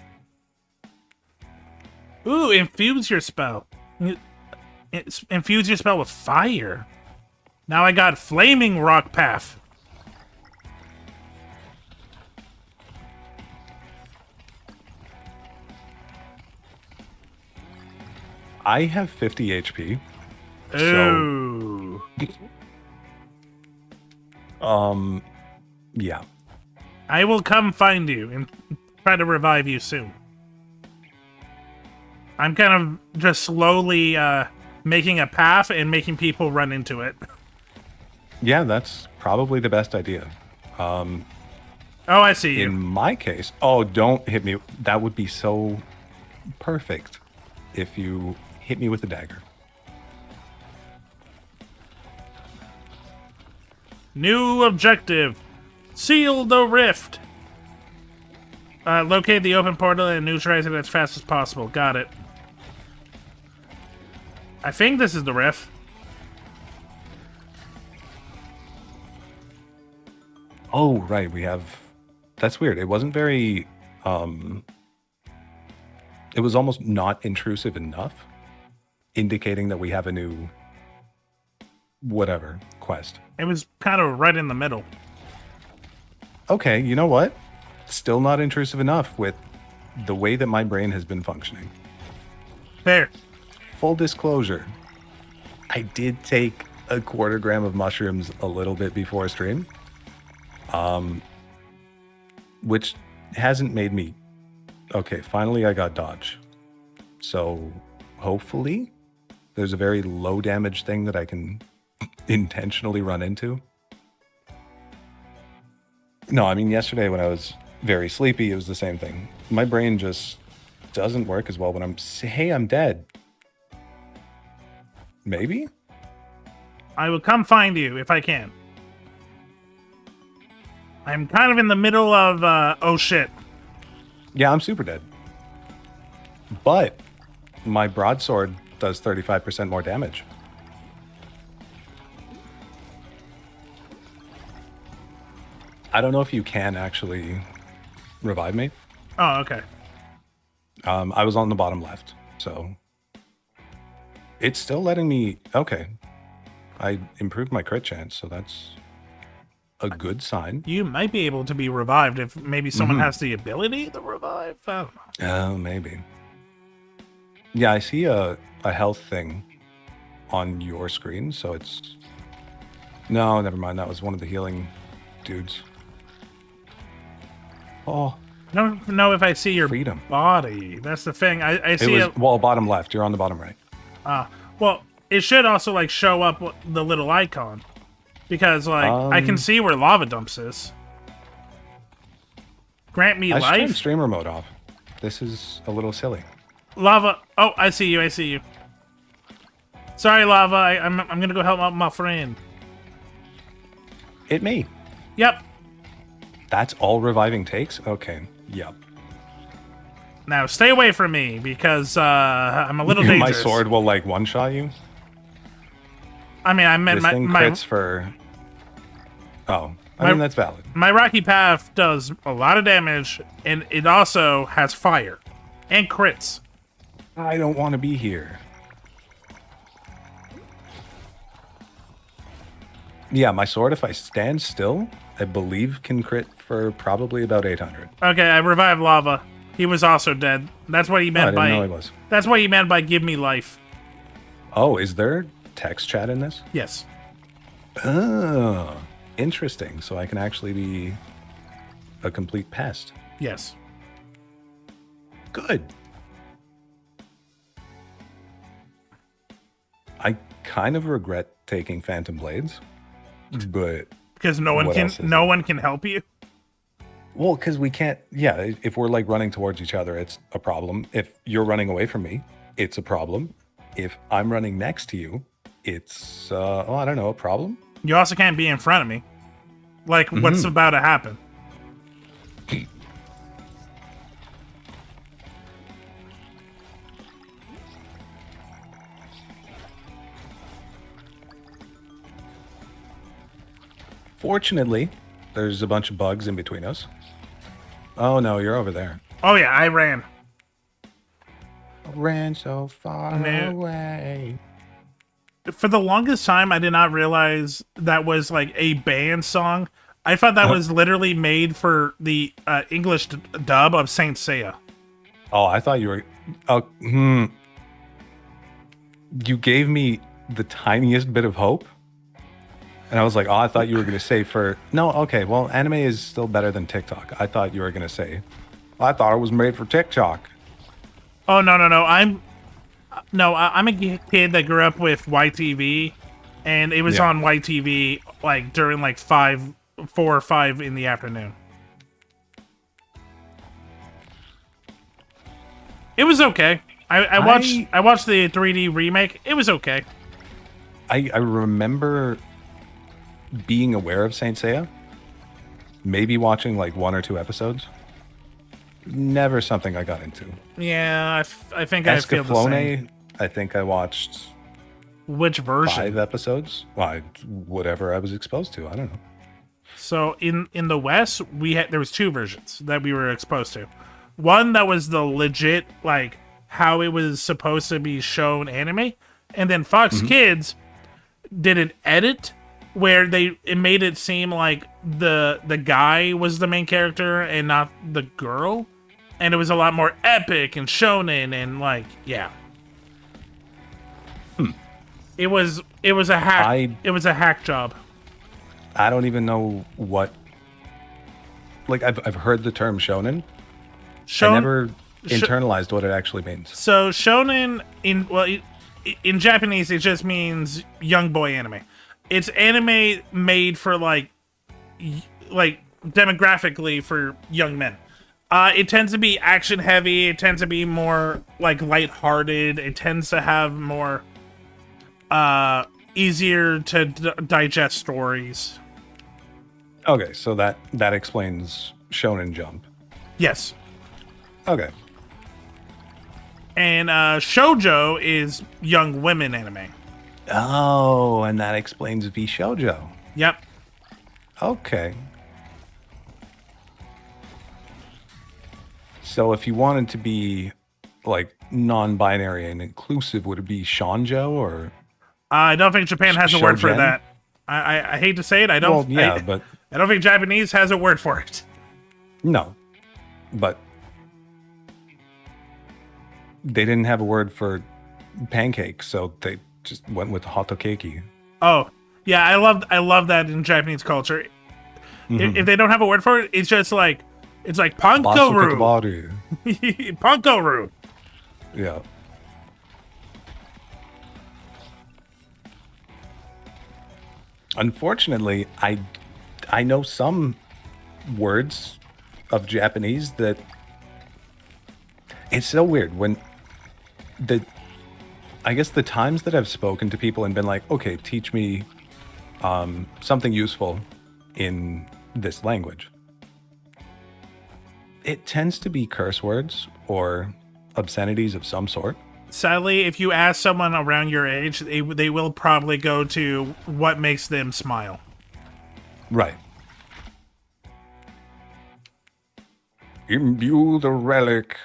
Ooh, infuse your spell. Infuse your spell with fire. Now I got flaming rock path. I have 50 HP. Ooh. Yeah. I will come find you and try to revive you soon. I'm kind of just slowly making a path and making people run into it. Yeah, that's probably the best idea. Oh, I see you. In my case, oh, don't hit me. That would be so perfect if you hit me with a dagger. New objective. Seal the rift. Locate the open portal and neutralize it as fast as possible. Got it. I think this is the rift. Oh, right. We have... That's weird. It wasn't very... It was almost not intrusive enough, indicating that we have a new... whatever, quest. It was kind of right in the middle. Okay, you know what? Still not intrusive enough with the way that my brain has been functioning. There. Full disclosure, I did take a 1/4 gram of mushrooms a little bit before stream, which hasn't made me... Okay, finally I got dodge. So hopefully there's a very low damage thing that I can intentionally run into. No, I mean, yesterday when I was very sleepy, it was the same thing. My brain just doesn't work as well when hey, I'm dead. Maybe? I will come find you if I can. I'm kind of in the middle of, oh shit. Yeah, I'm super dead. But my broadsword does 35% more damage. I don't know if you can actually revive me. Oh, okay. I was on the bottom left, so it's still letting me... Okay. I improved my crit chance, so that's a good sign. You might be able to be revived if maybe someone has the ability to revive. I don't know. Oh, maybe. Yeah, I see a health thing on your screen, so it's... No, never mind. That was one of the healing dudes. Oh, I don't know if I see your freedom. body. That's the thing. I see it. Was, well, bottom left. You're on the bottom right. Well, it should also like show up the little icon because like I can see where lava dumps is. Grant me I should turn life. streamer mode off. This is a little silly. Lava. Oh, I see you. I see you. Sorry, lava. I'm gonna go help out my friend. Hit me. Yep. That's all reviving takes? Okay. Yep. Now stay away from me because I'm a little dangerous. My sword will like one-shot you? I mean, I meant This thing my crits for... Oh, I mean, that's valid. my Rocky Path does a lot of damage, and it also has fire and crits. I don't want to be here. Yeah, my sword, if I stand still, I believe can crit for probably about 800. Okay, I revived lava. He was also dead. That's what he Oh, I meant didn't by. know he was. That's what he meant by "give me life." Oh, is there text chat in this? Yes. Oh, interesting. So I can actually be a complete pest. Yes. Good. I kind of regret taking Phantom Blades, but Because no one What else can. is No there? one can help you. well, because we can't. Yeah, if we're like running towards each other, it's a problem. If you're running away from me, it's a problem. If I'm running next to you, it's I don't know, a problem. You also can't be in front of me. Like what's about to happen? Fortunately, there's a bunch of bugs in between us. Oh no, you're over there. Oh yeah, I ran. Ran so far No. away. For the longest time, I did not realize that was like a band song. I thought that was literally made for the English dub of Saint Seiya. Oh, I thought you were. Oh, You gave me the tiniest bit of hope. And I was like, oh, I thought you were going to say no, okay, well, anime is still better than TikTok. I thought you were going to say, I thought it was made for TikTok. Oh, no. I'm a kid that grew up with YTV, and it was on YTV like during like 4 or 5 in the afternoon. It was okay. I watched the 3D remake. It was okay. I remember being aware of Saint Seiya, maybe watching like 1 or 2 episodes. Never something I got into. Yeah, I think I feel the same. I think I watched which version? 5 episodes. Well, whatever I was exposed to. I don't know. So in the West, there was 2 versions that we were exposed to. One that was the legit like how it was supposed to be shown anime, and then Fox Kids did an edit where it made it seem like the guy was the main character and not the girl, and it was a lot more epic and shonen and like It was a hack. It was a hack job. I don't even know what. Like I've heard the term shonen. I never internalized what it actually means. So shonen in Japanese it just means young boy anime. It's anime made for like demographically for young men. It tends to be action heavy. It tends to be more like lighthearted. It tends to have more easier to digest stories. Okay, so that explains Shonen Jump. Yes. Okay. And shoujo is young women anime. Oh, and that explains V Shoujo. Yep. Okay. So if you wanted to be like non-binary and inclusive, would it be Shonjo or? I don't think Japan has a word for Shoujen? that. I hate to say it. I don't. Well, yeah, but I don't think Japanese has a word for it. no, but they didn't have a word for pancake, so they just went with hotokeki. Oh, yeah, I love that in Japanese culture. If they don't have a word for it, it's just like panko-ru. Panko-ru. Yeah. Unfortunately, I know some words of Japanese that it's so weird when I guess the times that I've spoken to people and been like, okay, teach me something useful in this language. It tends to be curse words or obscenities of some sort. Sadly, if you ask someone around your age, they will probably go to what makes them smile. Right. Imbue the relic,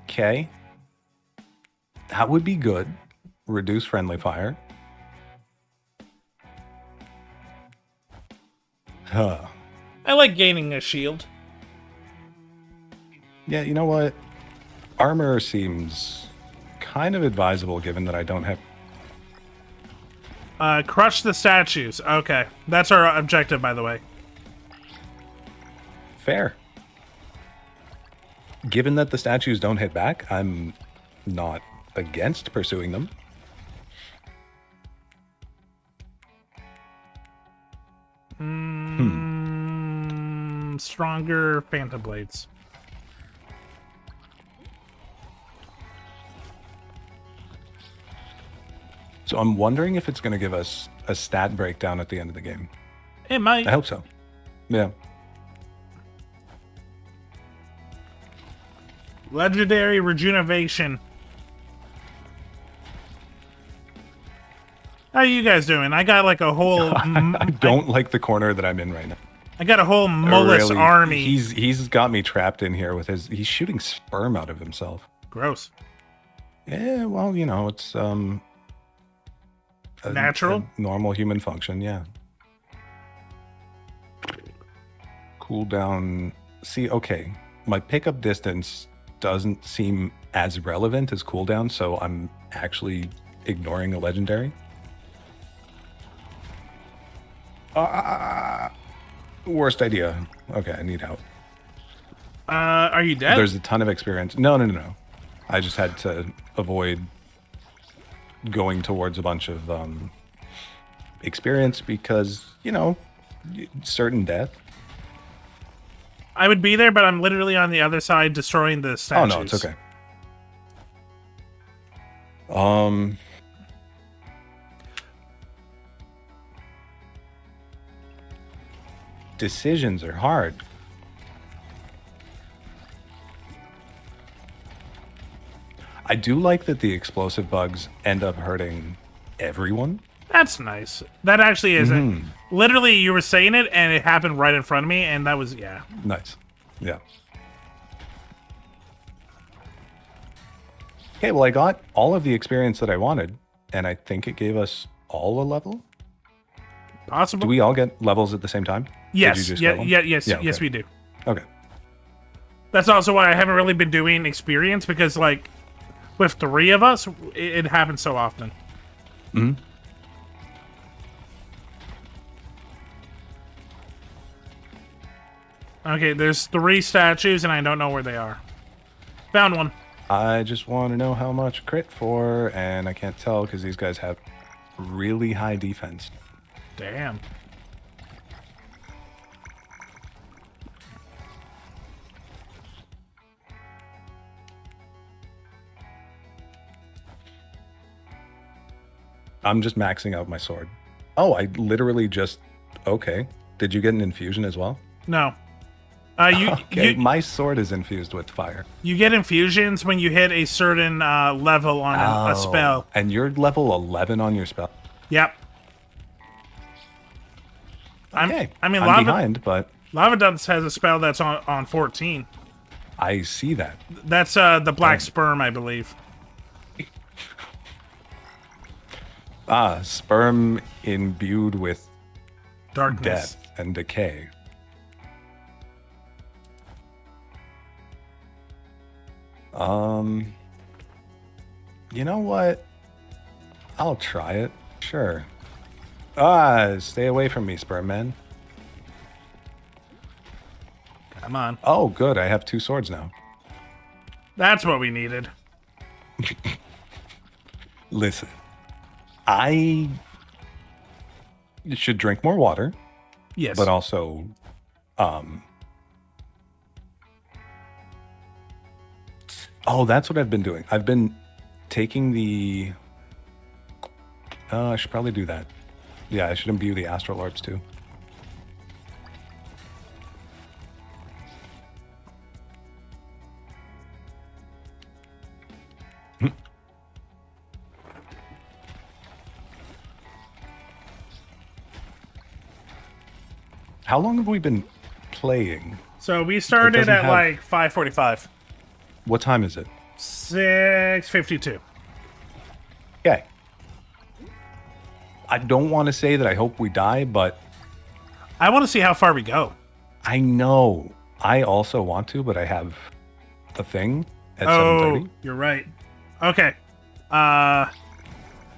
K. That would be good. Reduce friendly fire. Huh. I like gaining a shield. Yeah, you know what? Armor seems kind of advisable given that I don't have... Crush the statues. Okay. That's our objective, by the way. Fair. Given that the statues don't hit back, I'm not against pursuing them. Stronger Phantom Blades. So I'm wondering if it's going to give us a stat breakdown at the end of the game. It might. I hope so. Yeah. Legendary Rejuvenation. How are you guys doing? I got like a whole... I don't like the corner that I'm in right now. I got a whole Mullis army. He's got me trapped in here with his... He's shooting sperm out of himself. Gross. Yeah, well, you know, it's... Natural? A normal human function, yeah. Cooldown... See, okay. My pickup distance doesn't seem as relevant as cooldown, so I'm actually ignoring a legendary. Worst idea. Okay, I need help. Are you dead? There's a ton of experience. No. I just had to avoid going towards a bunch of experience because, you know, certain death. I would be there, but I'm literally on the other side destroying the statues. Oh, no, it's okay. Decisions are hard. I do like that the explosive bugs end up hurting everyone. That's nice. That actually isn't. Literally, you were saying it, and it happened right in front of me, and that was, yeah. Nice. Yeah. Okay, well, I got all of the experience that I wanted, and I think it gave us all a level. Possible. Do we all get levels at the same time? Yes. Did you just Yeah, get one? yes, Yeah, yes, okay. we do. Okay. That's also why I haven't really been doing experience, because, like, with 3 of us, it happens so often. Mm-hmm. Okay, there's 3 statues, and I don't know where they are. Found one. I just want to know how much crit for, and I can't tell because these guys have really high defense. Damn. I'm just maxing out my sword. Oh, I literally just... Okay. Did you get an infusion as well? No. Okay, You my sword is infused with fire. you get infusions when you hit a certain level on a spell. And you're level 11 on your spell. Yep. Okay. I mean, I'm behind, but Lava Dance has a spell that's on 14. I see that. That's the Black Sperm, I believe. Sperm imbued with Darkness. death and decay. You know what? I'll try it. Sure. Stay away from me, Sperm Man. Come on. Oh, good. I have 2 swords now. That's what we needed. Listen, I should drink more water, Yes. but also, oh, that's what I've been doing. I've been taking the, I should probably do that. Yeah, I should imbue the astral orbs too. How long have we been playing? So we started doesn't at have- like 5:45. What time is it? 6:52. Okay. I don't want to say that I hope we die, but I want to see how far we go. I know. I also want to, but I have a thing at Oh, 7:30. you're right. Okay.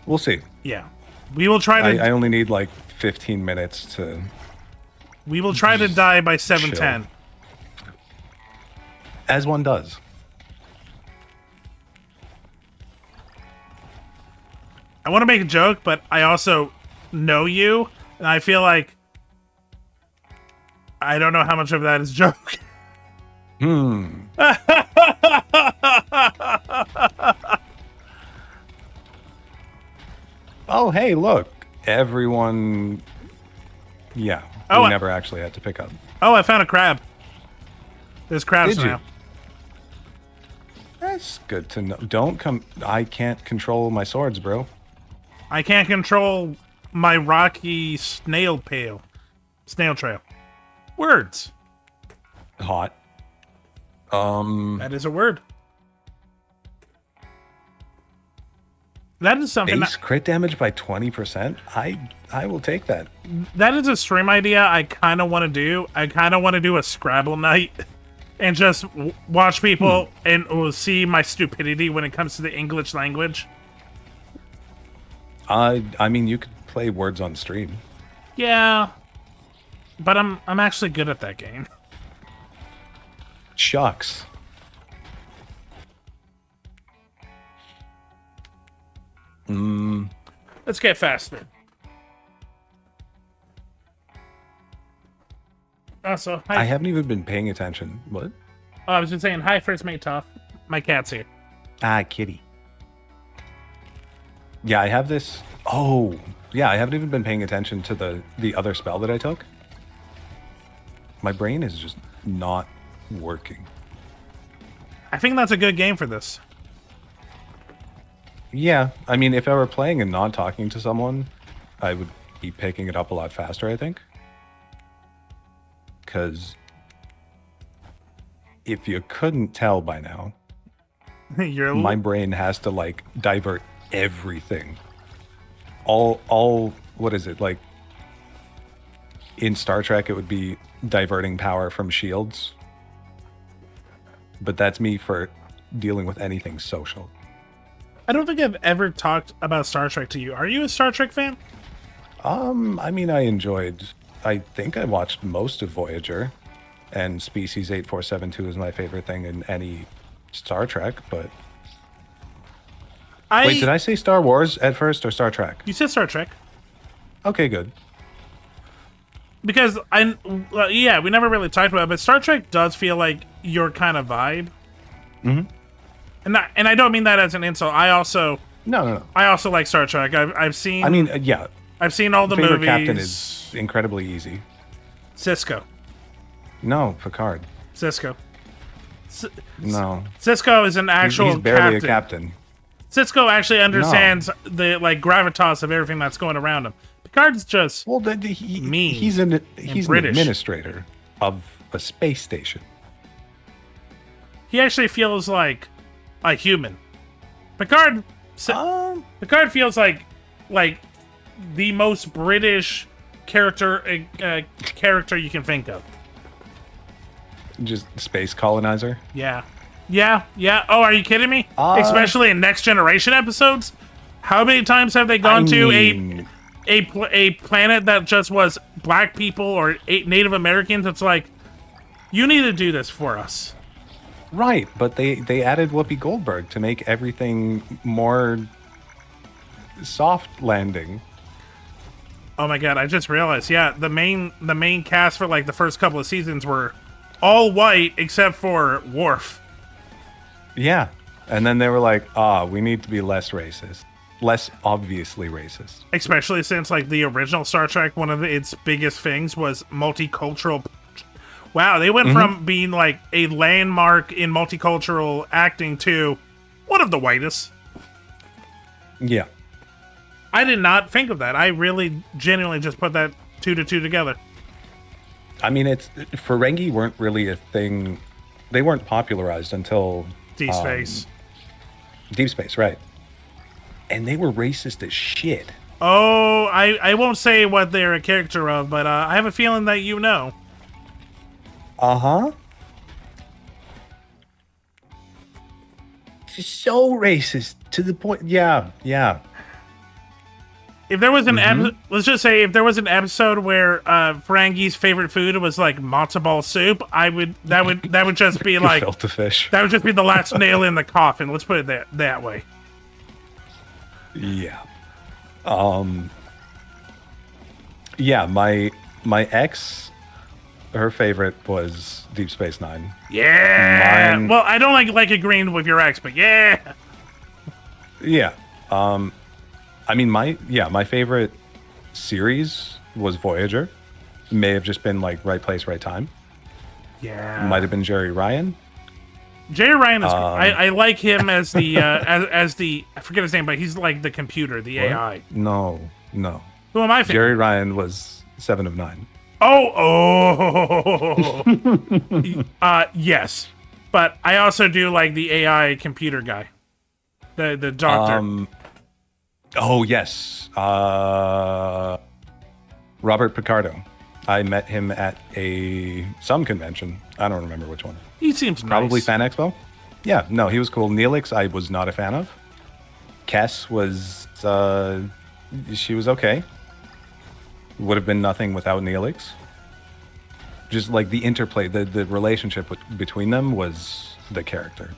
We'll see. Yeah. We will try to I only need like 15 minutes to... we will try to die by 7:10. As one does. I want to make a joke, but I also know you, and I feel like I don't know how much of that is joke. Oh, hey, look. Everyone... Yeah. Oh, We never actually had to pick up. Oh, I found a crab. There's crabs Did you? now. That's good to know. Don't come... I can't control my swords, bro. I can't control my rocky snail trail. Words. Hot. That is a word. That is something. Base crit damage by 20%? I will take that. That is a stream idea I kind of want to do. I kind of want to do a Scrabble night and just watch people and see my stupidity when it comes to the English language. I mean, you could play Words on stream. Yeah, but I'm actually good at that game. Shucks. Let's get faster. Also, I haven't even been paying attention. What? Oh, I was just saying, hi, first mate Tough. My cat's here. Ah, kitty. Yeah, I have this. Oh, yeah, I haven't even been paying attention to the other spell that I took. My brain is just not working. I think that's a good game for this. Yeah, I mean, if I were playing and not talking to someone, I would be picking it up a lot faster, I think. Because if you couldn't tell by now, my brain has to like divert everything. All what is it, like in Star Trek it would be diverting power from shields, but that's me for dealing with anything social. I don't think I've ever talked about Star Trek to you. Are you a Star Trek fan? I mean, I think I watched most of Voyager, and Species 8472 is my favorite thing in any Star Trek, but wait, did I say Star Wars at first or Star Trek? You said Star Trek. Okay, good. Because yeah, we never really talked about it, but Star Trek does feel like your kind of vibe. Mm-hmm. And I don't mean that as an insult. I also No. like Star Trek. I've seen. I mean, yeah. I've seen all the Favorite movies. captain is incredibly easy. Cisco. No, Picard. Cisco. No. Cisco is an actual He's barely captain. a captain. Cisco actually understands the like gravitas of everything that's going around him. Picard's just mean. He's an British. administrator of a space station. He actually feels like a human. Picard feels like the most British character you can think of. Just space colonizer. Yeah. Oh, are you kidding me? Especially in Next Generation episodes. How many times have they gone to a planet that just was black people or Native Americans? It's like, you need to do this for us. Right, but they added Whoopi Goldberg to make everything more soft landing. Oh my god, I just realized. Yeah, the main cast for like the first couple of seasons were all white except for Worf. Yeah, and then they were like, we need to be less racist. Less obviously racist. Especially since like the original Star Trek, one of its biggest things was multicultural. Wow, they went from being like a landmark in multicultural acting to one of the whitest. Yeah. I did not think of that. I really genuinely just put that 2 to 2 together. I mean, Ferengi weren't really a thing. They weren't popularized until Deep Space. Deep Space, right. And they were racist as shit. Oh, I won't say what they're a character of, but I have a feeling that you know. Uh-huh. It's so racist to the point. Yeah. If there was an let's just say if there was an episode where Ferengi's favorite food was like matzo ball soup, that would just be like Gefilte fish. That would just be the last nail in the coffin. Let's put it that way. Yeah. Yeah, my ex, her favorite was Deep Space Nine. Yeah. Well, I don't like agreeing with your ex, but yeah. Yeah. I mean, my favorite series was Voyager. May have just been like right place, right time. Yeah. Might have been Jerry Ryan. Jerry Ryan is. I like him as the as the I forget his name, but he's like the computer, the AI. No. Who am I thinking? Jerry Ryan was 7 of 9. Yes, but I also do like the AI computer guy, the doctor. Oh yes, Robert Picardo. I met him at some convention. I don't remember which one. He seems probably nice. Fan Expo. Yeah, no, he was cool. Neelix, I was not a fan of. Kess was She was okay. Would have been nothing without Neelix. Just like the interplay, the relationship between them was the character.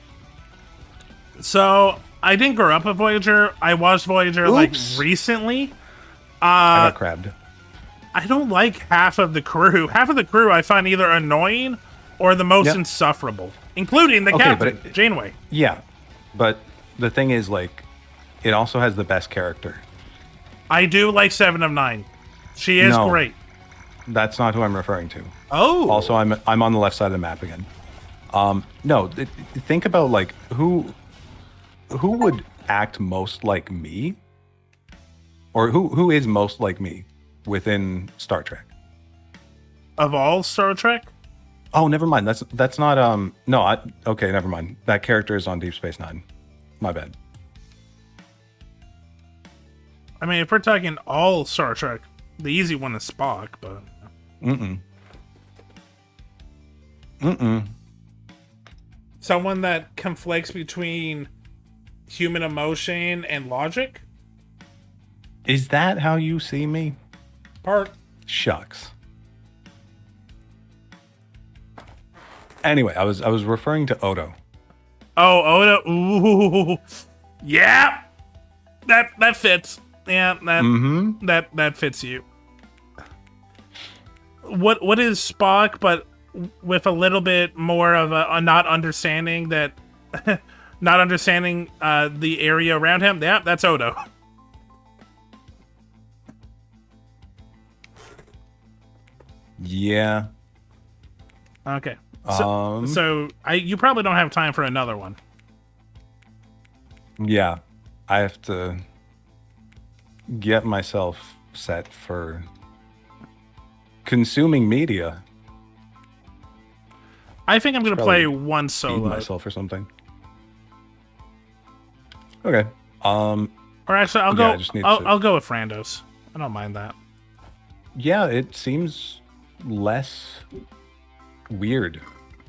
So I didn't grow up with Voyager. I watched Voyager like recently. I got crabbed. I don't like half of the crew. Half of the crew I find either annoying or the most insufferable, including the captain, Janeway. Yeah, but the thing is, like, it also has the best character. I do like 7 of 9. She is great. That's not who I'm referring to. Oh. Also, I'm on the left side of the map again. No, think about like who would act most like me, or who is most like me within Star Trek. Of all Star Trek? Oh, never mind. That's not no. Okay, never mind. That character is on Deep Space Nine. My bad. I mean, if we're talking all Star Trek, the easy one is Spock, but... Someone that conflicts between human emotion and logic? Is that how you see me? Part. Shucks. Anyway, I was referring to Odo. Oh, Odo. Ooh. Yeah. That fits. Yeah, that fits you. What is Spock, but with a little bit more of a not understanding that, not understanding the area around him? Yeah, that's Odo. Yeah. Okay. So you probably don't have time for another one. Yeah, I have to get myself set for consuming media. I think I'm going to play one solo. Feed myself or something. Okay. Or actually, I'll go with Frandos. I don't mind that. Yeah, it seems less weird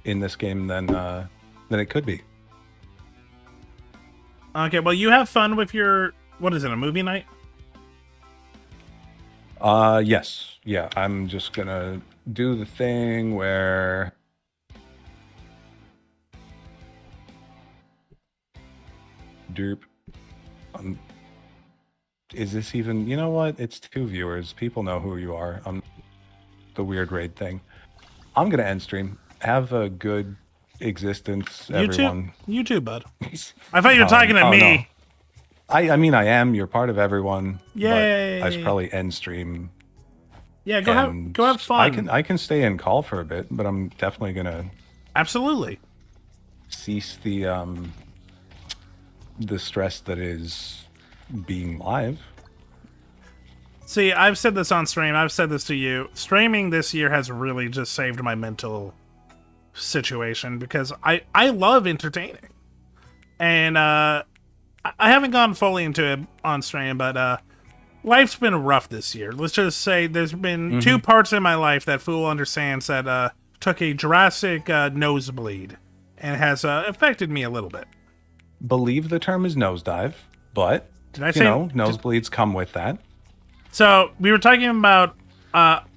in this game than it could be. Okay, well, you have fun with your... What is it, a movie night? Yes. Yeah, I'm just gonna do the thing where... Derp. Is this even... You know what? It's 2 viewers. People know who you are. The weird raid thing. I'm gonna end stream. Have a good existence, everyone. You too, bud. I thought you were talking to me. No. I mean, I am. You're part of everyone. Yay! But I should probably end stream. Yeah, go have fun. I can stay in call for a bit, but I'm definitely gonna absolutely cease the stress that is being live. See, I've said this on stream. I've said this to you. Streaming this year has really just saved my mental situation because I love entertaining, and I haven't gone fully into it on stream, but life's been rough this year. Let's just say there's been 2 parts in my life that Fool understands that took a drastic nosebleed and has affected me a little bit. Believe the term is nosedive, but nosebleeds come with that. So we were talking about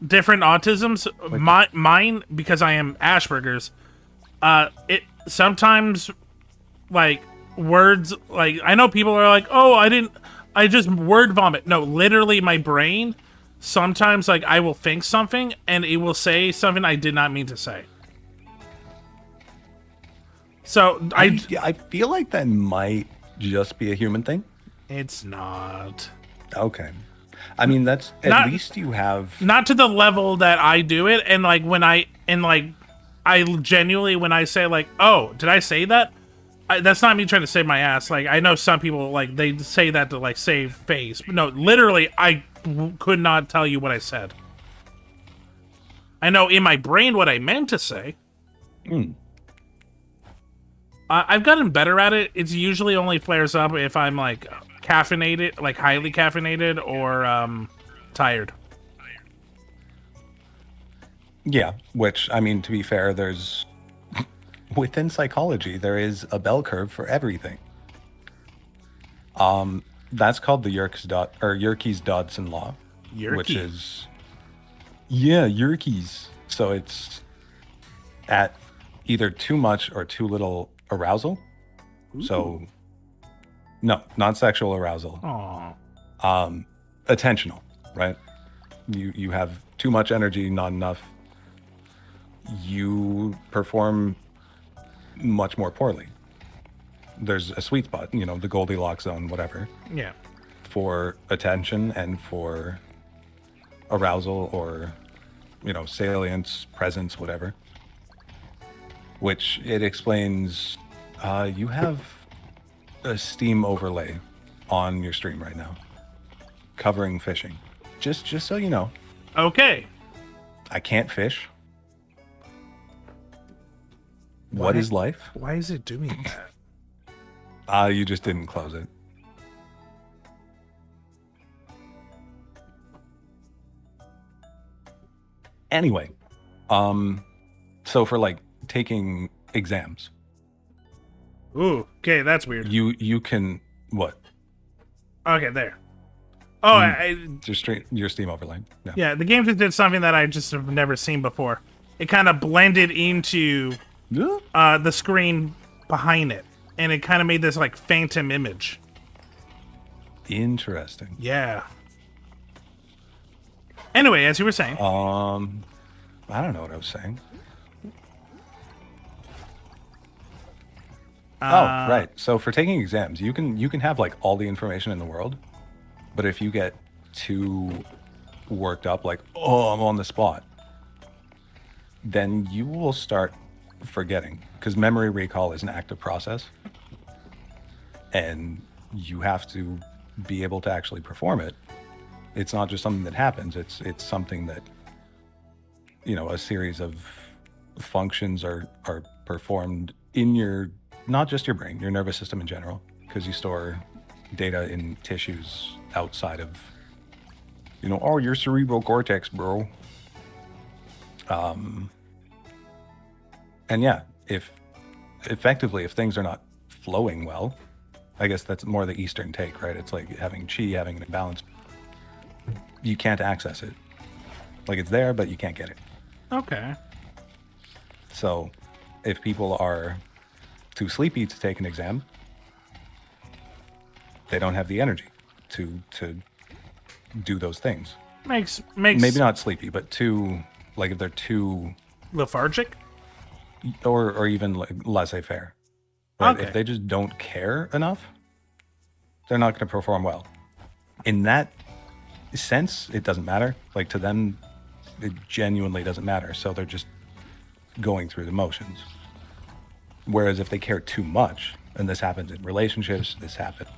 different autisms. Mine, because I am Asperger's, it sometimes like words, like I know people are like, oh, I just word vomit. No, literally my brain sometimes, like, I will think something and it will say something I did not mean to say. So I feel like that might just be a human thing. It's not. Okay. I mean, that's at least you have not to the level that I do it, and like when I genuinely when I say like, oh, did I say that? That's not me trying to save my ass. Like, I know some people like they say that to like save face, but no, literally, I could not tell you what I said. I know in my brain what I meant to say. I've gotten better at it. It's usually only flares up if I'm like caffeinated, like highly caffeinated, or tired. Yeah, which, I mean, to be fair, there's within psychology there is a bell curve for everything. That's called the Yerkes-Dodson law, which Yerky. is Yerkes. So it's at either too much or too little arousal. So no, not sexual arousal. Aw. Attentional, right? You have too much energy, not enough. You perform much more poorly. There's a sweet spot, the Goldilocks zone, whatever, Yeah. for attention and for arousal or, salience, presence, whatever. Which it explains you have a Steam overlay on your stream right now covering fishing. Just so you know. Okay. I can't fish. What is life? Why is it doing that? You just didn't close it. Anyway, so for like taking exams, Ooh, okay, that's weird. you can what? Okay, there. Oh, Your Steam overlay. yeah, the game just did something that I just have never seen before. It kind of blended into the screen behind it, and it kind of made this like phantom image. Interesting. Yeah. Anyway, as you were saying. I don't know what I was saying. Oh, right. So for taking exams, you can have like all the information in the world, but if you get too worked up, like, oh, I'm on the spot, then you will start forgetting, because memory recall is an active process, and you have to be able to actually perform it. It's not just something that happens. It's something that, a series of functions are performed in your, not just your brain, your nervous system in general, because you store data in tissues outside of, your cerebral cortex, bro. And yeah, if things are not flowing well, I guess that's more the Eastern take, right? It's like having chi, having an imbalance. You can't access it. Like, it's there, but you can't get it. Okay. So if people are too sleepy to take an exam, they don't have the energy to do those things. Makes Maybe not sleepy, but too, like, if they're too lethargic. or even like laissez-faire. Right? Okay. If they just don't care enough, they're not going to perform well. In that sense, it doesn't matter. Like, to them, it genuinely doesn't matter. So they're just going through the motions. Whereas if they care too much, and this happens in relationships, this happens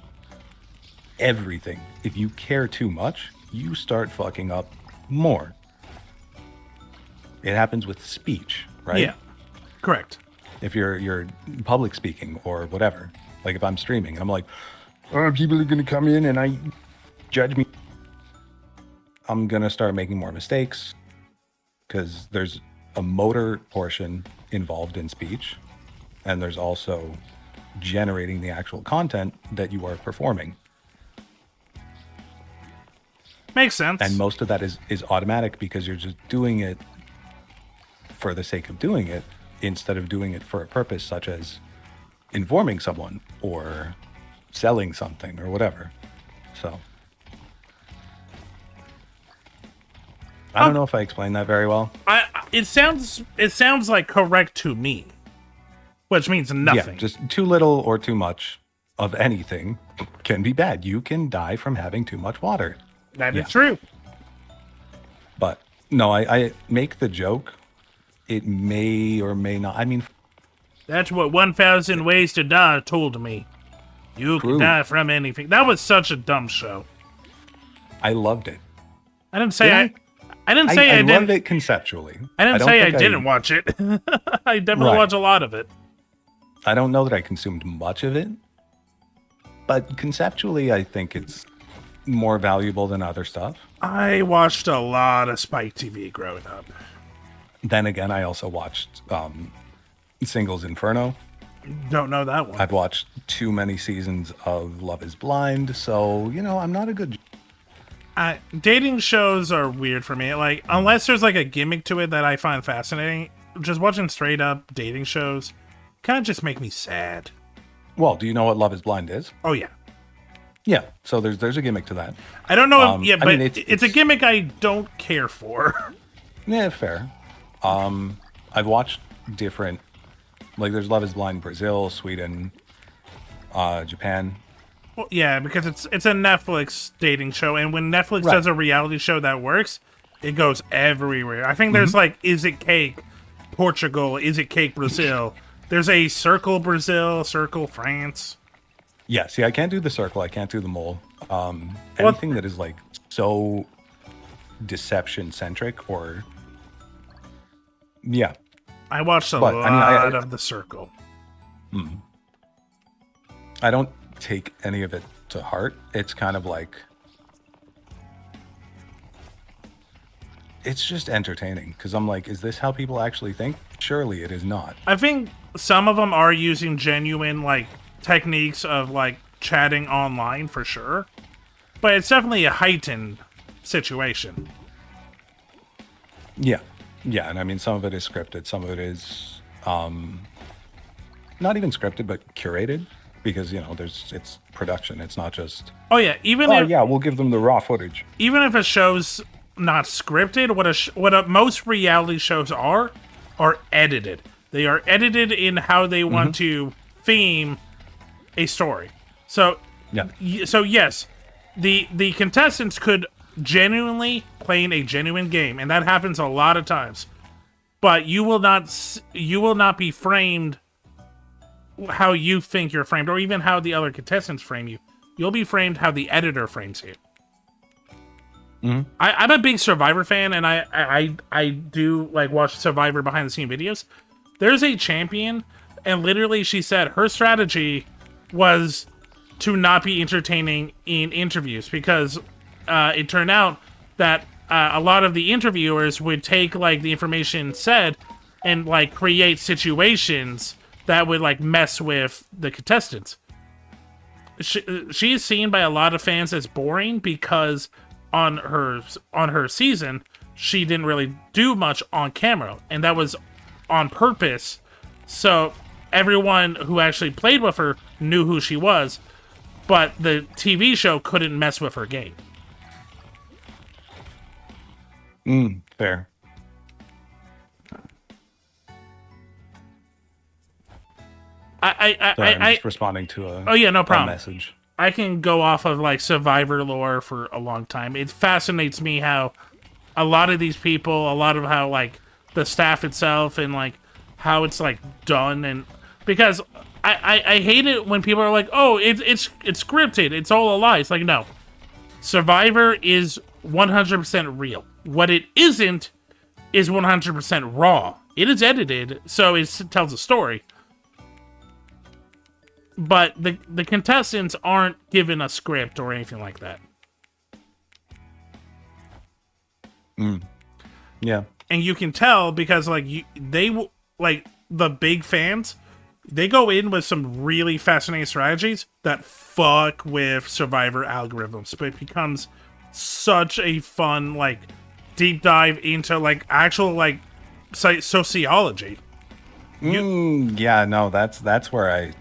everything. If you care too much, you start fucking up more. It happens with speech, right? Yeah. Correct. If you're public speaking or whatever, like if I'm streaming and I'm like, oh, people are gonna come in and judge me, I'm gonna start making more mistakes, because there's a motor portion involved in speech, and there's also generating the actual content that you are performing. Makes sense. And most of that is automatic, because you're just doing it for the sake of doing it, instead of doing it for a purpose such as informing someone or selling something or whatever. So I don't know if I explained that very well. It sounds like correct to me, which means nothing. Yeah, just too little or too much of anything can be bad. You can die from having too much water. That is true. But no, I make the joke. It may or may not. I mean, That's what 1,000 Ways to Die told me. You can die from anything. That was such a dumb show. I loved it. I didn't say Did I didn't say I loved didn't. it conceptually. I didn't don't say I think didn't watch it. I definitely Right. watched a lot of it. I don't know that I consumed much of it, but conceptually, I think it's more valuable than other stuff. I watched a lot of Spike TV growing up. Then again, I also watched Singles Inferno. Don't know that one. I've watched too many seasons of Love is Blind, so, I'm not a good... Dating shows are weird for me. Like, unless there's like a gimmick to it that I find fascinating, just watching straight up dating shows kind of just make me sad. Well, do you know what Love is Blind is? Oh yeah. Yeah, so there's a gimmick to that. I don't know. But I mean, it's a gimmick I don't care for. Yeah, fair. I've watched different, like there's Love is Blind Brazil, Sweden, Japan. Well, yeah, because it's a Netflix dating show, and when Netflix does a reality show that works, it goes everywhere. I think there's like, Is It Cake Portugal? Is It Cake Brazil? There's a Circle Brazil, Circle France. Yeah, see, I can't do the circle. I can't do the mole. Anything that is like so deception centric or... Yeah. I watched a lot of The Circle. I don't take any of it to heart. It's kind of like... It's just entertaining because I'm like, is this how people actually think? Surely it is not. I think some of them are using genuine like techniques of like chatting online for sure, but it's definitely a heightened situation. Yeah, and I mean some of it is scripted, some of it is not even scripted but curated because it's production. It's not just we'll give them the raw footage. Even if a show's not scripted, what most reality shows are edited. They are edited in how they want to theme a story. So yes, the contestants could genuinely play in a genuine game, and that happens a lot of times. But you will not be framed how you think you're framed, or even how the other contestants frame you. You'll be framed how the editor frames you. I'm a big Survivor fan, and I do like watch Survivor behind the scene videos. There's a champion, and literally she said her strategy was to not be entertaining in interviews because it turned out that a lot of the interviewers would take like the information said and like create situations that would like mess with the contestants. She is seen by a lot of fans as boring because on her season she didn't really do much on camera, and that was on purpose. So everyone who actually played with her knew who she was, but the TV show couldn't mess with her game. Fair. I'm just responding to no problem. Message. I can go off of like Survivor lore for a long time. It fascinates me how a lot of these people, a lot of how like the staff itself and like how it's like done, and because I hate it when people are like, oh, it's scripted, it's all a lie. It's like, no, Survivor is 100% real. What it isn't is 100% raw. It is edited, so it tells a story. But the contestants aren't given a script or anything like that. Yeah. And you can tell because like the big fans, they go in with some really fascinating strategies that fuck with Survivor algorithms, but it becomes such a fun like deep dive into like actual like sociology. Yeah, no, that's where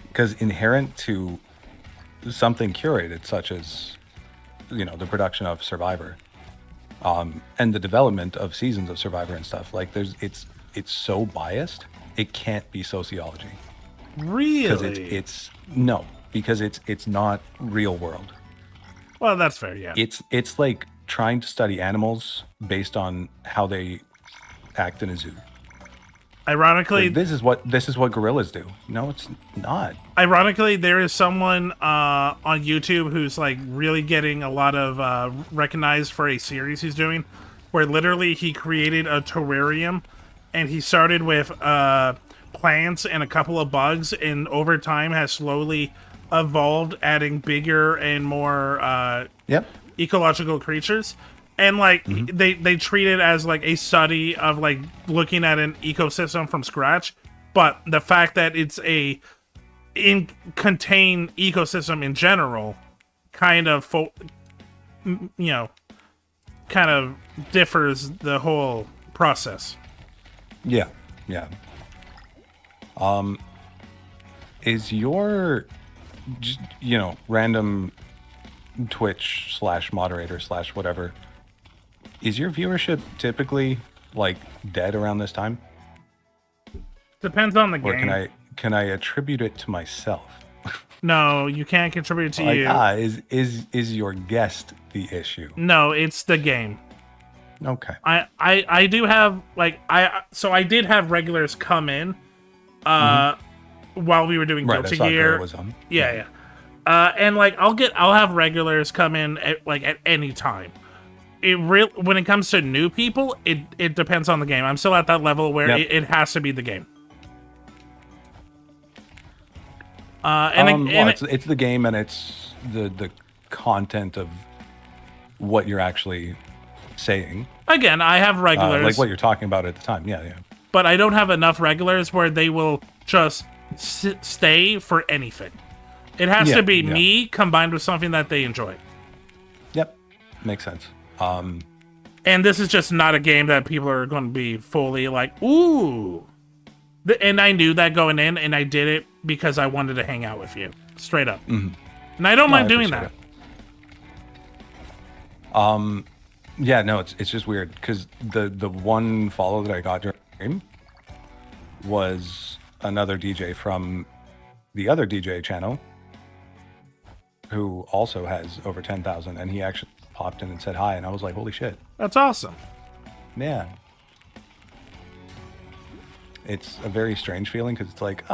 because inherent to something curated such as the production of Survivor and the development of seasons of Survivor and stuff, like it's so biased it can't be sociology. Really? Because it's not real world. Well, that's fair. Yeah, it's like trying to study animals based on how they act in a zoo. Ironically, like, this is what gorillas do. No, it's not. Ironically, there is someone on YouTube who's like really getting a lot of recognized for a series he's doing, where literally he created a terrarium, and he started with plants and a couple of bugs, and over time has slowly evolved, adding bigger and more ecological creatures. And like they treat it as like a study of like looking at an ecosystem from scratch, but the fact that it's a contained ecosystem in general kind of kind of differs the whole process. Yeah. Is your random Twitch / moderator / whatever, is your viewership typically like dead around this time? Depends on the Or game. can I attribute it to myself? No, you can't contribute to Like, you. is your guest the issue? No, it's the game. Okay. I do have I did have regulars come in while we were doing Right, Guilty I saw Gear. Girl was on. Yeah. And like I'll have regulars come in at any time. When it comes to new people, it depends on the game. I'm still at that level where Yep. it has to be the game. It's the game, and it's the content of what you're actually saying. Again, I have regulars, like what you're talking about at the time. Yeah. but I don't have enough regulars where they will just stay for anything. It has to be me combined with something that they enjoy. Yep, makes sense. And this is just not a game that people are going to be fully like, ooh. And I knew that going in, and I did it because I wanted to hang out with you, straight up. Mm-hmm. And I don't mind doing that. Yeah, no, it's just weird because the one follow that I got during the game was another DJ from the other DJ channel who also has over 10,000, and he actually popped in and said hi, and I was like, holy shit. That's awesome. Yeah. It's a very strange feeling because it's like,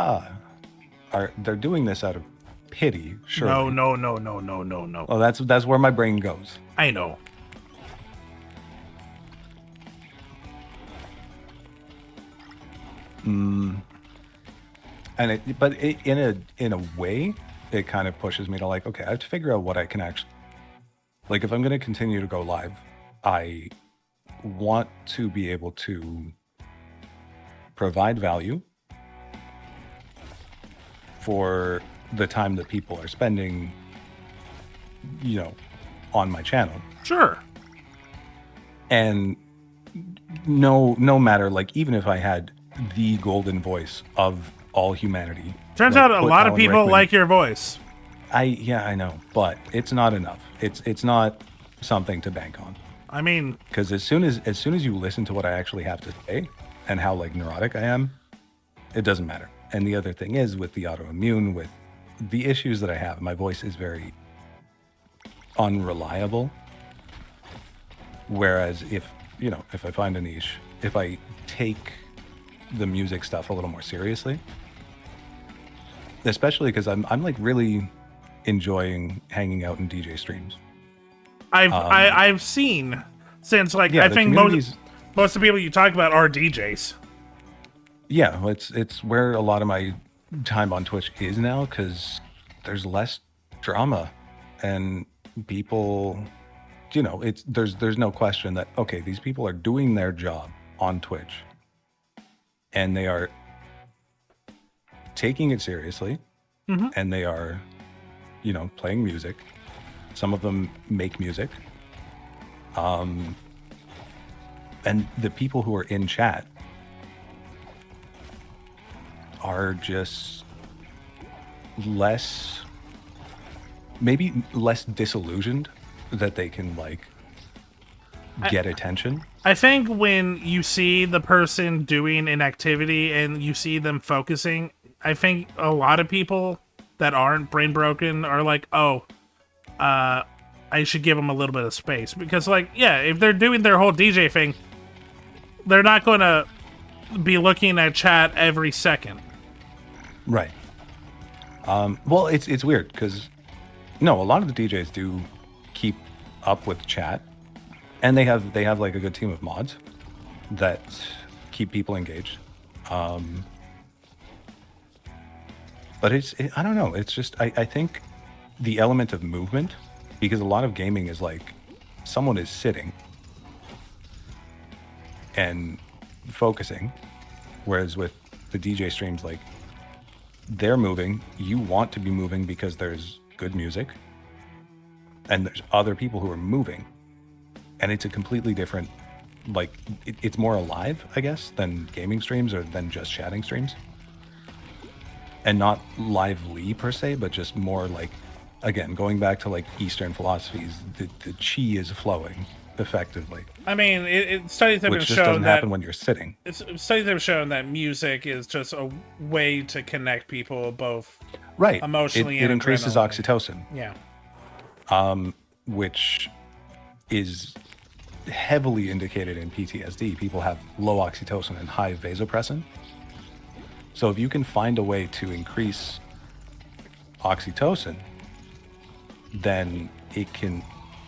they're doing this out of pity, sure. No. Oh, that's where my brain goes. I know. But in a way, it kind of pushes me to like, okay, I have to figure out what I can actually, like, if I'm going to continue to go live, I want to be able to provide value for the time that people are spending, on my channel. Sure. And no matter, like, even if I had the golden voice of all humanity. Turns like, out a lot of people Rickman, like your voice. I know, but it's not enough. It's not something to bank on. I mean, because as soon as you listen to what I actually have to say and how like neurotic I am, it doesn't matter. And the other thing is with the autoimmune, with the issues that I have, my voice is very unreliable. Whereas if I find a niche, if I take the music stuff a little more seriously, especially because I'm like really enjoying hanging out in DJ streams. I've seen since I think most of the people you talk about are DJs. Yeah, it's where a lot of my time on Twitch is now because there's less drama and people, there's no question that okay, these people are doing their job on Twitch and they are taking it seriously and they are, playing music. Some of them make music. And the people who are in chat are just maybe less disillusioned that they can get attention. I think when you see the person doing an activity and you see them focusing, I think a lot of people that aren't brain broken are like, oh, I should give them a little bit of space. Because, if they're doing their whole DJ thing, they're not going to be looking at chat every second. Right. Well, it's weird because, a lot of the DJs do keep up with chat. And they have like a good team of mods that keep people engaged. But I don't know. It's just, I think the element of movement, because a lot of gaming is like someone is sitting and focusing. Whereas with the DJ streams, like, they're moving. You want to be moving because there's good music, and there's other people who are moving, and it's a completely different, like, it's more alive, I guess, than gaming streams or than just chatting streams. And not lively per se, but just more like, again, going back to like Eastern philosophies, the chi is flowing effectively. I mean, studies have which been just shown doesn't that happen when you're sitting. studies have shown that music is just a way to connect people, both Right. emotionally It and increases adrenaline. oxytocin, Yeah. which is heavily indicated in PTSD. People have low oxytocin and high vasopressin. So if you can find a way to increase oxytocin, then it can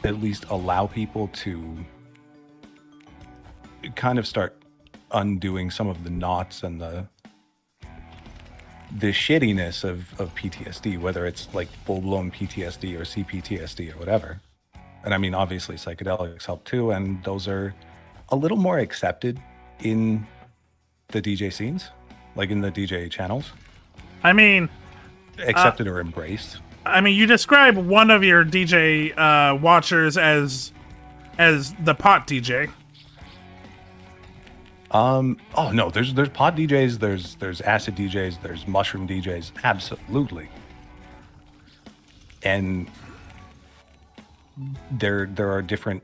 at least allow people to kind of start undoing some of the knots and the shittiness of PTSD, whether it's like full-blown PTSD or CPTSD or whatever. And I mean, obviously psychedelics help too, and those are a little more accepted in the DJ scenes, like in the DJ channels. I mean, Accepted or embraced. you describe one of your DJ watchers as the pot DJ. Oh no, there's pod DJs, there's acid DJs, there's mushroom DJs, absolutely. And there are different,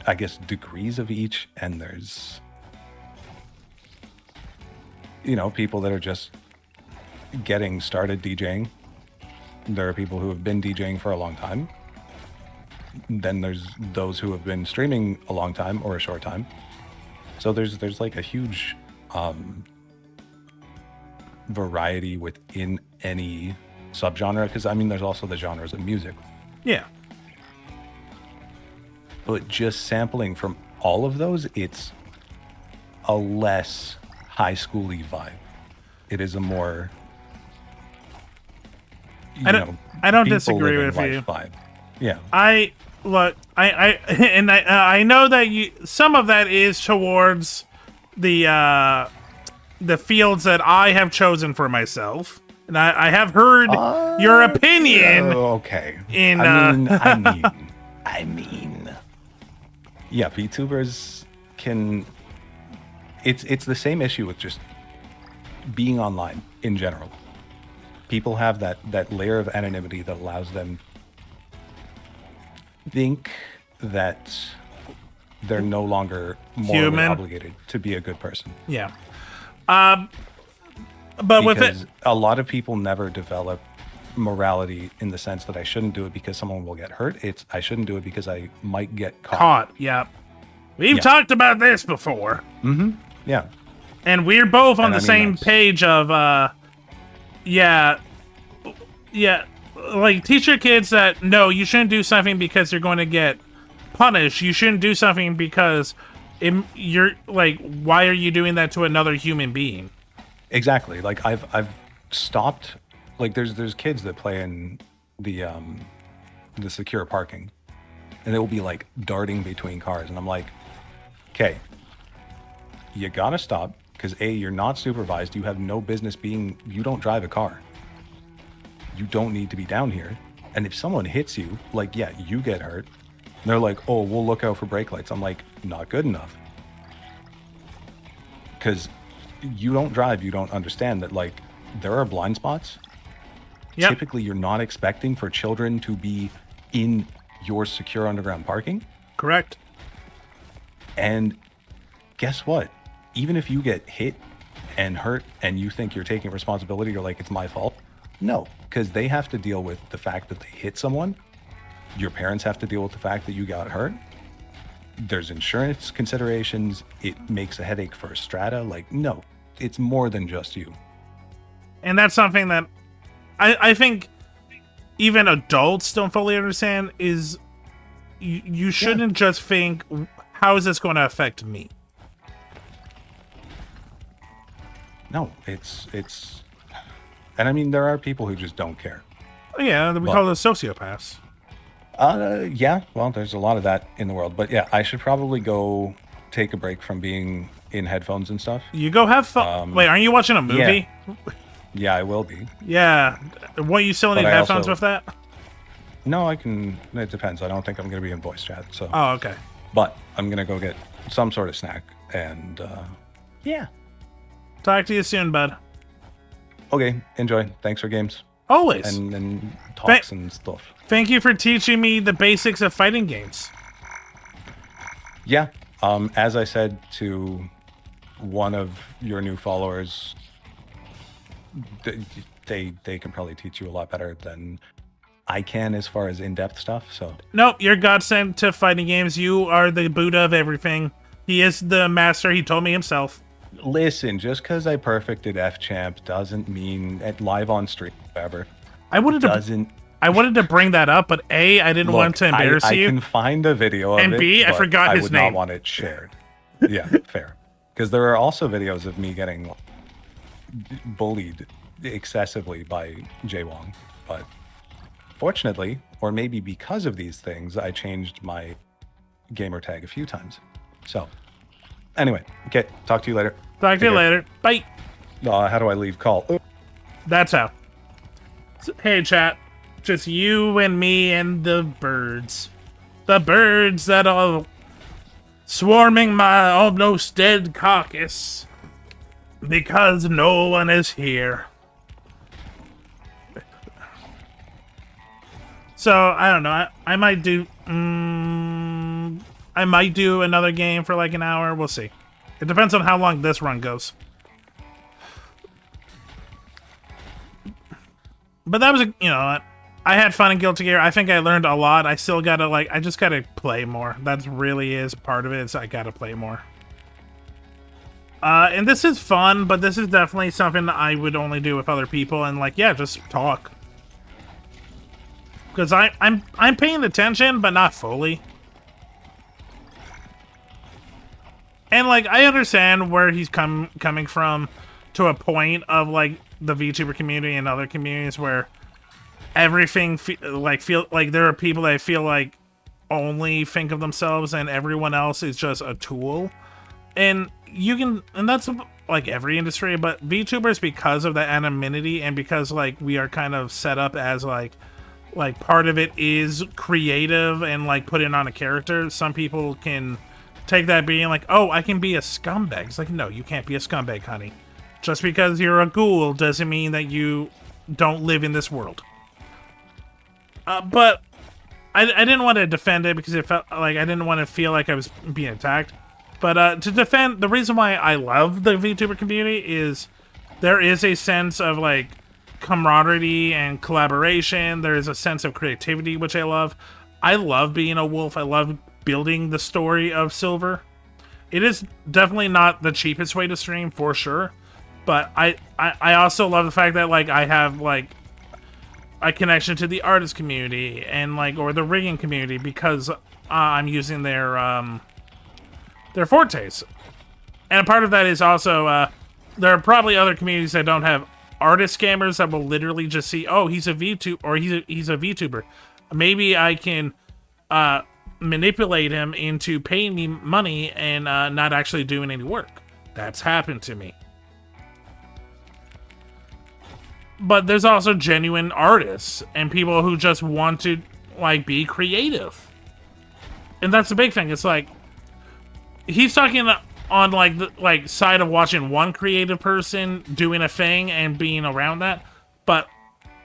I guess, degrees of each, and there's, you know, people that are just getting started DJing. There are people who have been DJing for a long time. Then there's those who have been streaming a long time or a short time. So there's like a huge variety within any subgenre, because I mean, there's also the genres of music. Yeah. But just sampling from all of those, it's a less high schooly vibe. It is a more, I don't people disagree living with life you. vibe. Yeah. I know that some of that is towards the fields that I have chosen for myself, and I have heard your opinion. Okay. In I mean, yeah, VTubers can. It's the same issue with just being online in general. People have that layer of anonymity that allows them think that they're no longer morally Human. obligated to be a good person. Yeah. But with Because it, a lot of people never develop morality in the sense that I shouldn't do it because someone will get hurt. It's I shouldn't do it because I might get caught. yeah. We've Yeah. talked about this before. Yeah. And we're both on And the I mean, same that's- page of, yeah, like teach your kids that, no, you shouldn't do something because you're going to get punished. You shouldn't do something because you're, like, why are you doing that to another human being? Exactly. Like I've stopped, like there's kids that play in the secure parking, and they will be like darting between cars, and I'm like, okay, you gotta stop, because A, you're not supervised. You have no business being, you don't drive a car. You don't need to be down here. And if someone hits you, like, yeah, you get hurt. And they're like, oh, we'll look out for brake lights. I'm like, not good enough. Because you don't drive, you don't understand that, like, there are blind spots. Yep. Typically, you're not expecting for children to be in your secure underground parking. Correct. And guess what? Even if you get hit and hurt and you think you're taking responsibility, you're like, it's my fault. No, because they have to deal with the fact that they hit someone. Your parents have to deal with the fact that you got hurt. There's insurance considerations. It makes a headache for a strata. Like, no, it's more than just you. And that's something that I think even adults don't fully understand is you shouldn't just think, how is this going to affect me? No, it's, and I mean, there are people who just don't care. Yeah, we call those sociopaths. Yeah, well, there's a lot of that in the world, but yeah, I should probably go take a break from being in headphones and stuff. You go have fun. Wait, aren't you watching a movie? Yeah, I will be. Yeah. What, you still need But I headphones also- with that? No, I can. It depends. I don't think I'm going to be in voice chat. So, Oh, okay. but I'm going to go get some sort of snack and yeah. Talk to you soon, bud. Okay, enjoy. Thanks for games Always. and talks and stuff. Thank you for teaching me the basics of fighting games. Yeah. As I said to one of your new followers, they can probably teach you a lot better than I can as far as in-depth stuff. So Nope, you're godsend to fighting games. You are the Buddha of everything. He is the master. He told me himself. listen, just because I perfected F Champ doesn't mean at live on stream, whatever. I wanted to. Doesn't I wanted to bring that up, but A, I didn't want to embarrass I you. can find a video of And it, B, I but forgot I his would name. not want it shared. Yeah, fair. Because there are also videos of me getting bullied excessively by Jay Wong, but fortunately, or maybe because of these things, I changed my gamer tag a few times. So, anyway, okay, talk to you later. Talk to you Take care. later. Bye. How do I leave call? Oh, That's how. Hey, chat. Just you and me and the birds. The birds that are swarming my almost dead carcass. Because no one is here. So, I don't know. I might do... I might do another game for like an hour. We'll see. It depends on how long this run goes. But that was a, you know, I had fun in Guilty Gear. I think I learned a lot. I still gotta, like, I just gotta play more. That really is part of it, is I gotta play more. And this is fun, but this is definitely something that I would only do with other people, and, like, yeah, just talk. Because I'm paying attention, but not fully. And, like, I understand where he's coming from to a point of, like, the VTuber community and other communities where everything feel like there are people that feel like only think of themselves and everyone else is just a tool. And that's like every industry, but VTubers, because of that anonymity and because like we are kind of set up as like part of it is creative and like putting on a character, some people can take that being like, oh, I can be a scumbag. It's like, no, you can't be a scumbag, honey. Just because you're a ghoul doesn't mean that you don't live in this world. But I didn't want to defend it because it felt like I didn't want to feel like I was being attacked. But to defend, the reason why I love the VTuber community is there is a sense of like camaraderie and collaboration. There is a sense of creativity, which I love. I love being a wolf. I love building the story of Silver. It is definitely not the cheapest way to stream, for sure. But I also love the fact that like I have like a connection to the artist community and like or the rigging community because I'm using their fortes. And a part of that is also there are probably other communities that don't have artist scammers that will literally just see, oh, he's a VTuber or he's a VTuber. Maybe I can manipulate him into paying me money and not actually doing any work. That's happened to me. But there's also genuine artists and people who just want to like be creative. And that's the big thing. It's like he's talking on like the side of watching one creative person doing a thing and being around that. But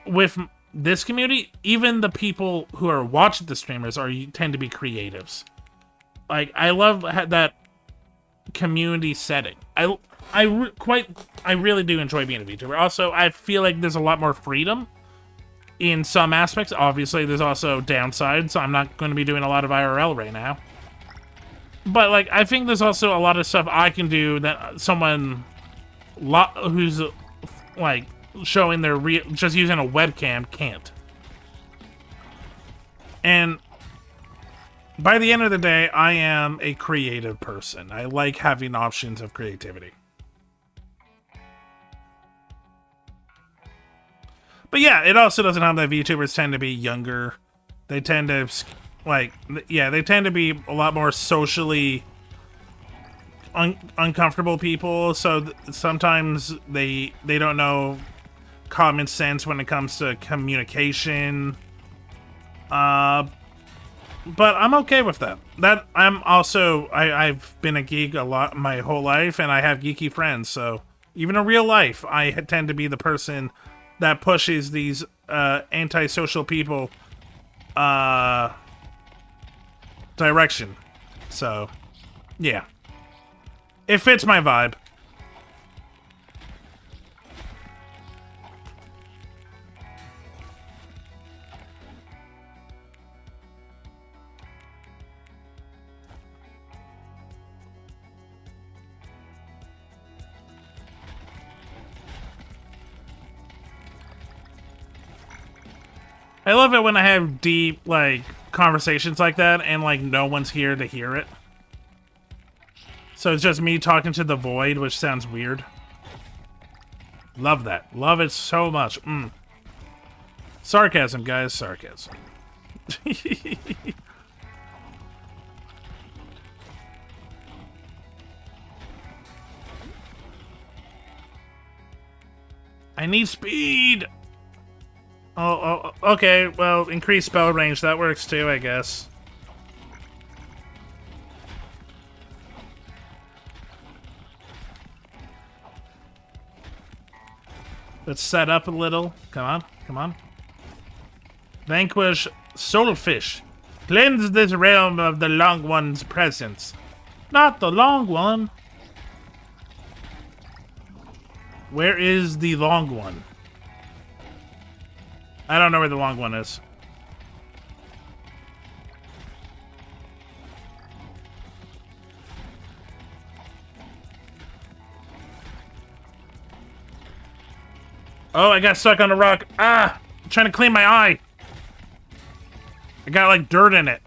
with this community, even the people who are watching the streamers tend to be creatives. Like I love that community setting. I really do enjoy being a VTuber. Also, I feel like there's a lot more freedom in some aspects. Obviously, there's also downsides. So I'm not going to be doing a lot of IRL right now. But like, I think there's also a lot of stuff I can do that someone who's like showing their just using a webcam can't. And by the end of the day, I am a creative person. I like having options of creativity. But yeah, it also doesn't help that VTubers tend to be younger. They tend to, like, yeah, they tend to be a lot more socially uncomfortable people, so sometimes they don't know common sense when it comes to communication. But I'm okay with that. I've been a geek a lot my whole life, and I have geeky friends, so even in real life, I tend to be the person that pushes these antisocial people direction. So, yeah. It fits my vibe. I love it when I have deep, like, conversations like that and, like, no one's here to hear it. So it's just me talking to the void, which sounds weird. Love that. Love it so much. Sarcasm, guys. Sarcasm. I need speed! Oh, okay. Well, increased spell range. That works too, I guess. Let's set up a little. Come on, come on. Vanquish Soulfish. Cleanse this realm of the Long One's presence. Not the Long One. Where is the Long One? I don't know where the Long One is. Oh, I got stuck on a rock. Ah! I'm trying to clean my eye. I got, like, dirt in it.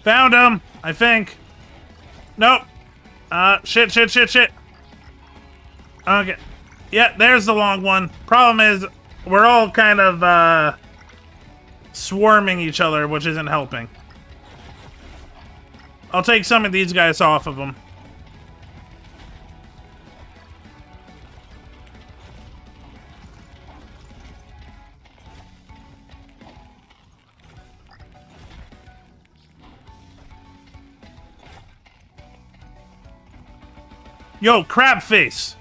Found him, I think. Nope. Shit. Okay. Yeah, there's the Long One. Problem is, we're all kind of, swarming each other, which isn't helping. I'll take some of these guys off of them. Yo, crab face!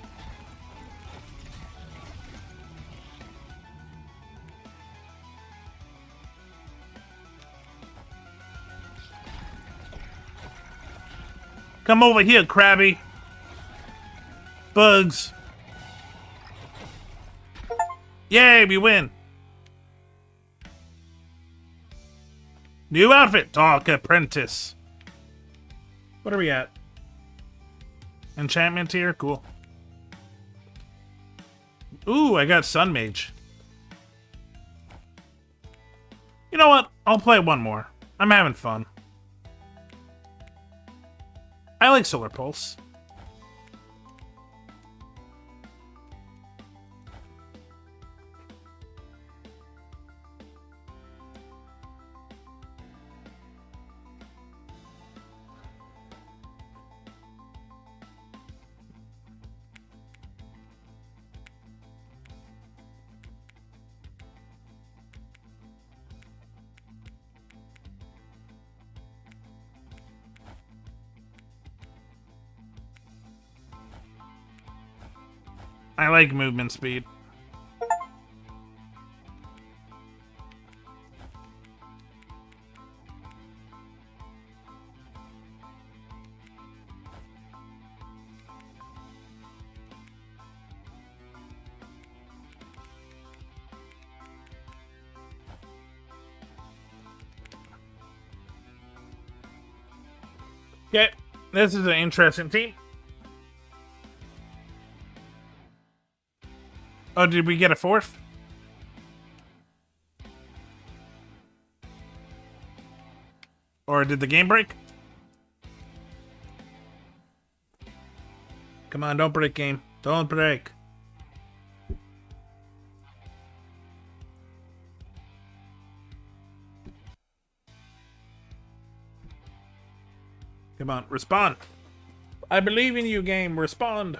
Come over here, Krabby. Bugs. Yay, we win. New outfit, Dark Apprentice. What are we at? Enchantment tier? Cool. Ooh, I got Sun Mage. You know what? I'll play one more. I'm having fun. I like Solar Pulse. I like movement speed. Okay, this is an interesting team. Oh, did we get a fourth? Or did the game break? Come on, don't break, game. Don't break. Come on, respond. I believe in you, game. Respond.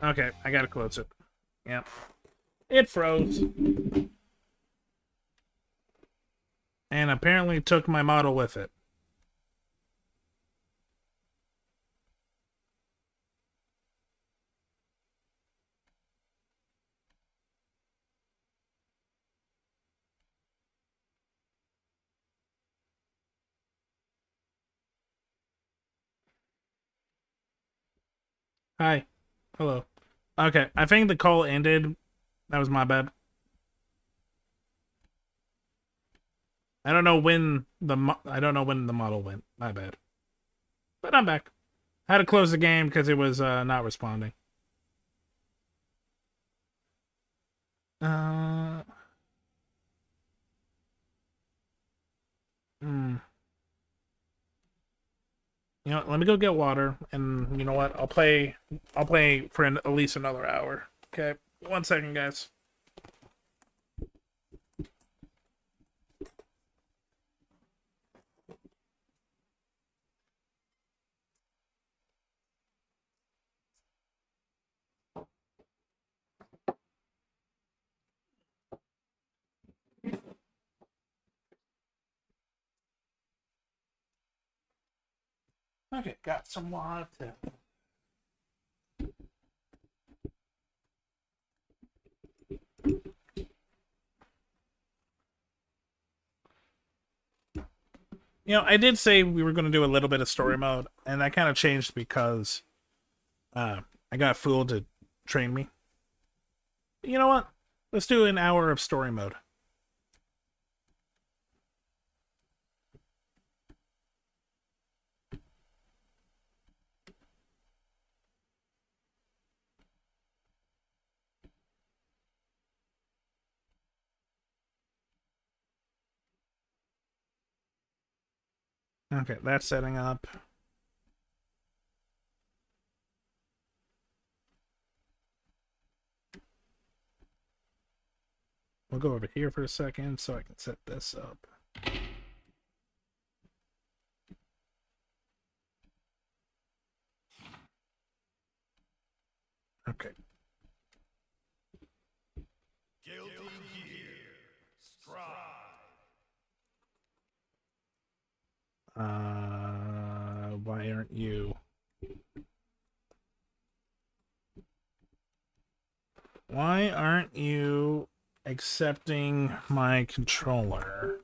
Okay, I gotta close it. Yep. It froze. And apparently took my model with it. Hi. Hello. Okay, I think the call ended. That was my bad. I don't know when the model went. My bad. But I'm back. I had to close the game because it was not responding. Hmm. You know, let me go get water, and you know what? I'll play for at least another hour. Okay, 1 second, guys. Okay, got some water. You know, I did say we were going to do a little bit of story mode, and that kind of changed because I got Fool to train me. But you know what? Let's do an hour of story mode. Okay, that's setting up. We'll go over here for a second so I can set this up. Okay. Guilty Gear. Strive. Why aren't you? Why aren't you accepting my controller?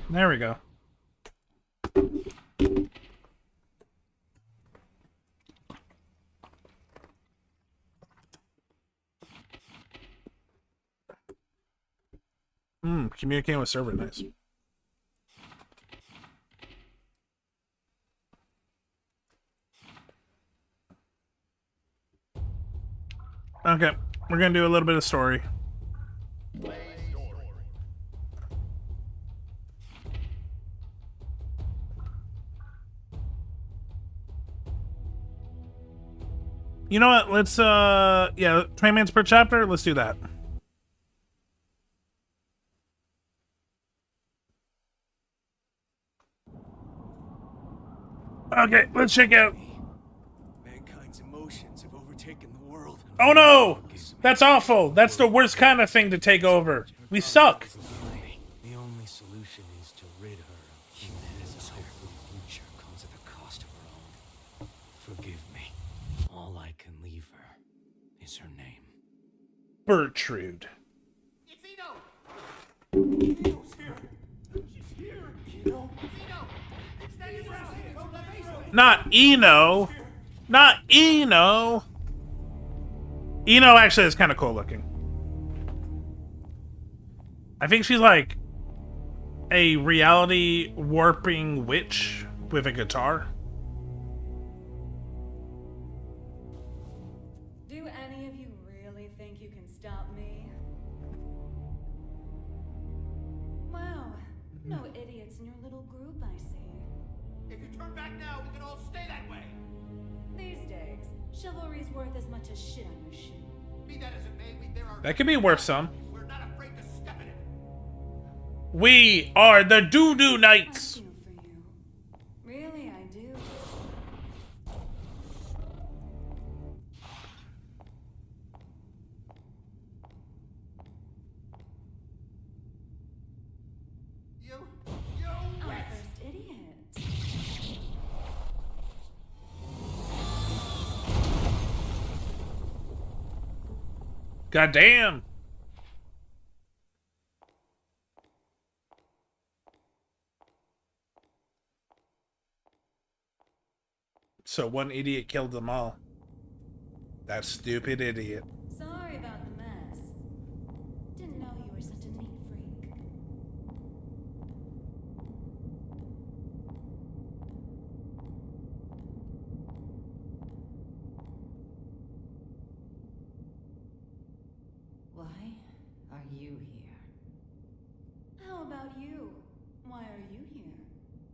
There we go. Communicating with server, nice. Okay, we're gonna do a little bit of story. You know what? Let's yeah, 20 minutes per chapter. Let's do that. Okay, let's check out. Mankind's emotions have overtaken the world. Oh no! That's awful. That's the worst kind of thing to take over. We suck. The only solution is to rid her of humanity's hopeful future comes at the cost of her own. Forgive me. All I can leave her is her name. Bertrude. Not Eno. Not Eno. Eno actually is kind of cool looking. I think she's like a reality warping witch with a guitar. Do any of you really think you can stop me? Wow. No idiot idiots in your little group, I see. If you turn back now, we can all stay that way. These days, chivalry's worth as much as shit on your shoe. Be that as it may, we bear our... That could be worth some. We're not afraid to step in it. We are the Doo-Doo I Knights. feel for you. Really, I do. You Our wet. first idiot. God damn. So one idiot killed them all. That stupid idiot. Sorry about the mess. Didn't know you were such a neat freak. Why are you here? How about you? Why are you here?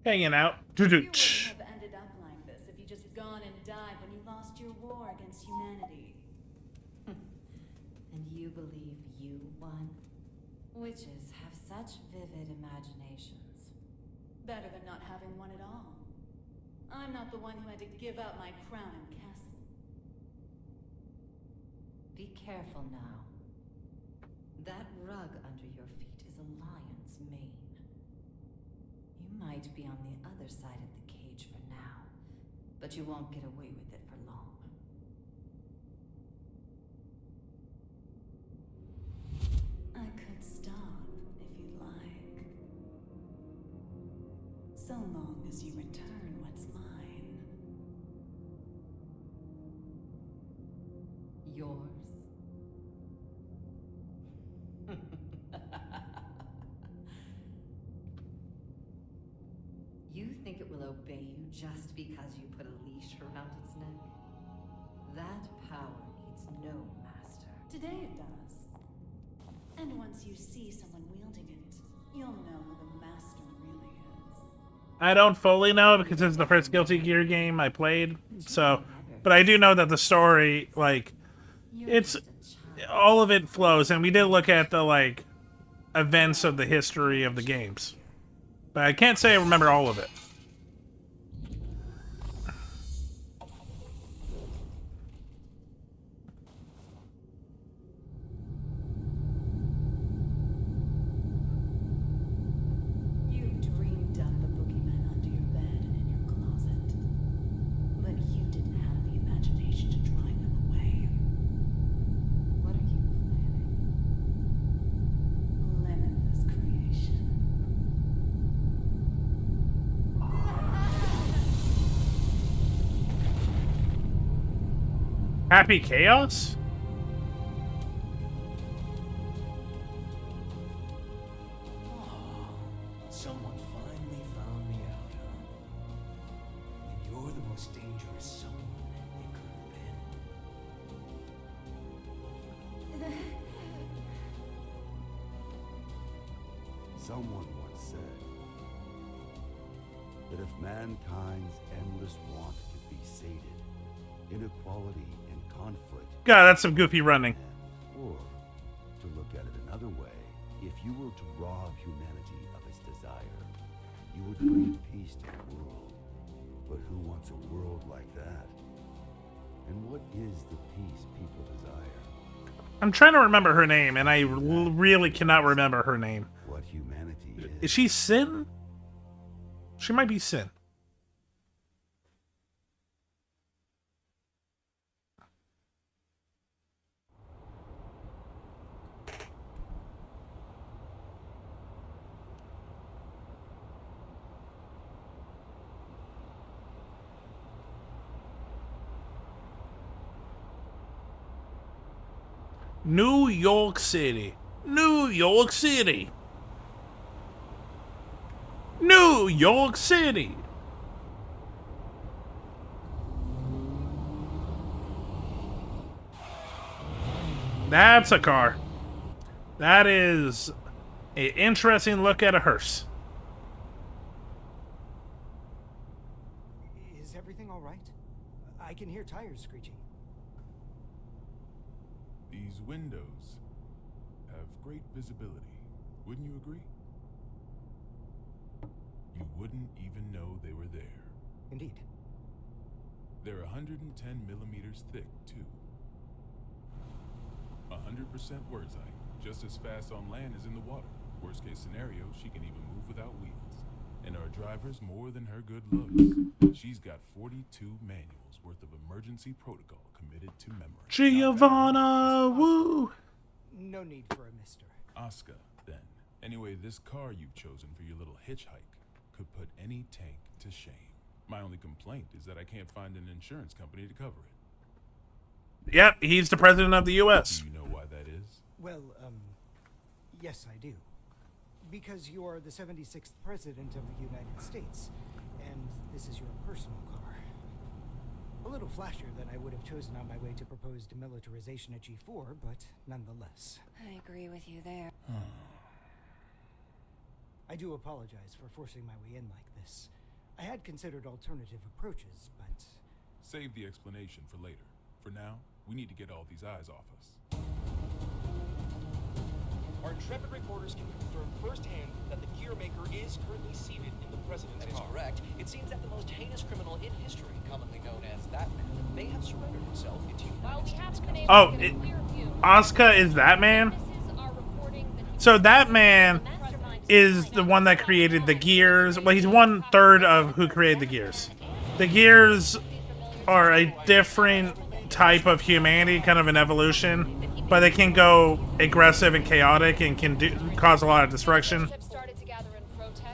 Hanging out. You Doo-doo. wouldn't have ended up like this if you just gone and died when you lost your war against humanity. And you believe you won? Witches have such vivid imaginations. Better than not having one at all. I'm not the one who had to give up my crown and castle. Be careful now. That rug under your feet is a lion's mane. You might be on the other side of the cage for now, but you won't get away with it for long. I could stop if you'd like. So long as you return what's mine. Yours. You think it will obey you just because you put a leash around its neck? That power needs no master. Today it does. And once you see someone wielding it, you'll know who the master really is. I don't fully know because it's the first Guilty Gear game I played. So, but I do know that the story, like, it's all of it flows, and we did look at the like events of the history of the games. But I can't say I remember all of it. You dreamed up the boogeyman under your bed and in your closet. But you didn't have the imagination to drive them away. What are you planning? Limitless creation. Happy Chaos? Someone finally found me out, huh? And you're the most dangerous someone it could have been. Someone once said that if mankind's endless want could be sated, inequality and conflict, God, that's some goofy running. or to look at it another way, if you were to rob humanity of its desire, you would bring peace to the world. But who wants a world like that? And what is the peace people desire? I'm trying to remember her name, and I really cannot remember her name. What humanity Is she Sin? She might be Sin. New York City. New York City. New York City. That's a car. That is an interesting look at a hearse. everything all right? I can hear tires screeching. These windows have great visibility. Wouldn't you agree? You wouldn't even know they were there. Indeed. They're 110 millimeters thick, too. 100% Wurtzite. Just as fast on land as in the water. Worst case scenario, she can even move without wheels. And our driver's more than her good looks. She's got 42 manuals worth of emergency protocol committed to memory. Giovanna, woo! No need for a mister. Oscar, then. Anyway, this car you've chosen for your little hitchhike could put any tank to shame. My only complaint is that I can't find an insurance company to cover it. Yep, he's the president of the U.S. Do you know why that is? Well, yes, I do. Because you're the 76th president of the United States, and this is your personal car. A little flashier than I would have chosen on my way to proposed demilitarization at G4, but nonetheless. I agree with you there. I do apologize for forcing my way in like this. I had considered alternative approaches, but... Save the explanation for later. For now, we need to get all these eyes off us. Our intrepid reporters can confirm firsthand that the gear maker is currently seated in the president's car. That is correct. It seems that the most heinous criminal in history, commonly known as that man, may have surrendered himself into United States Customs. Oh, Oscar is that man? So that man is the one that created the gears. Well, he's 1/3 of who created the gears. The gears are a different type of humanity, kind of an evolution, but they can go aggressive and chaotic and can cause a lot of destruction.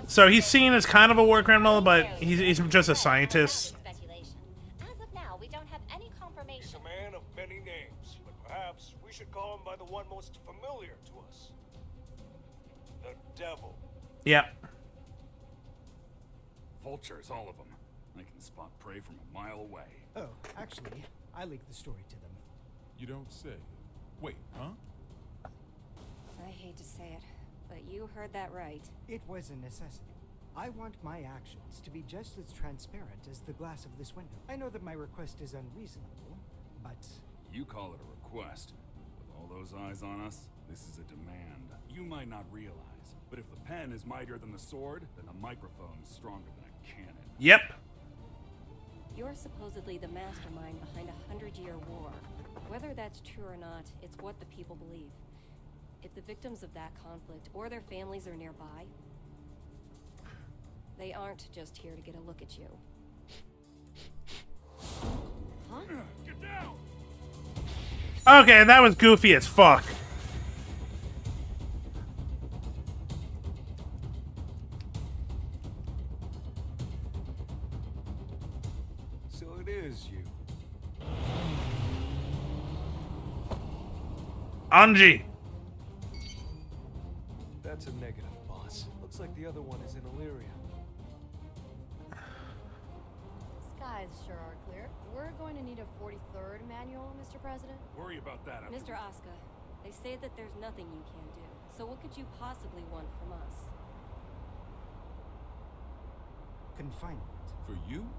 So he's seen as kind of a war criminal, but he's just a scientist. As of now, we don't have any confirmation. He's a man of many names, but perhaps we should call him by the one most familiar to us. The Devil. Yep. Vultures, all of them. I can spot prey from a mile away. Oh, actually, I leaked the story to them. You don't say. Wait, huh? I hate to say it, but you heard that right. It was a necessity. I want my actions to be just as transparent as the glass of this window. I know that my request is unreasonable, but... You call it a request. With all those eyes on us, this is a demand. You might not realize, but if the pen is mightier than the sword, then the microphone's stronger than a cannon. Yep. You're supposedly the mastermind behind a 100-year war. Whether that's true or not, it's what the people believe. If the victims of that conflict or their families are nearby, they aren't just here to get a look at you. Huh? Get down! Okay, that was goofy as fuck. So it is you. Anji. That's a negative, boss. Looks like the other one is in Illyria. Skies sure are clear. We're going to need a 43rd manual, Mr. President. Worry about that after. Mr. Asuka, they say that there's nothing you can do. So what could you possibly want from us? Confinement. For you?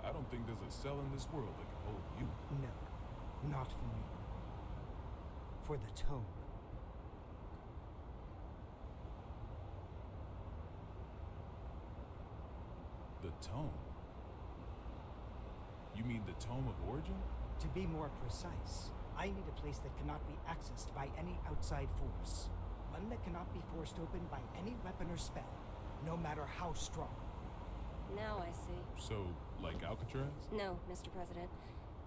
I don't think there's a cell in this world that can hold you. No, not for me. For the tome. The tome? You mean the tome of origin? To be more precise, I need a place that cannot be accessed by any outside force. One that cannot be forced open by any weapon or spell, no matter how strong. Now I see. So, like Alcatraz? No, Mr. President.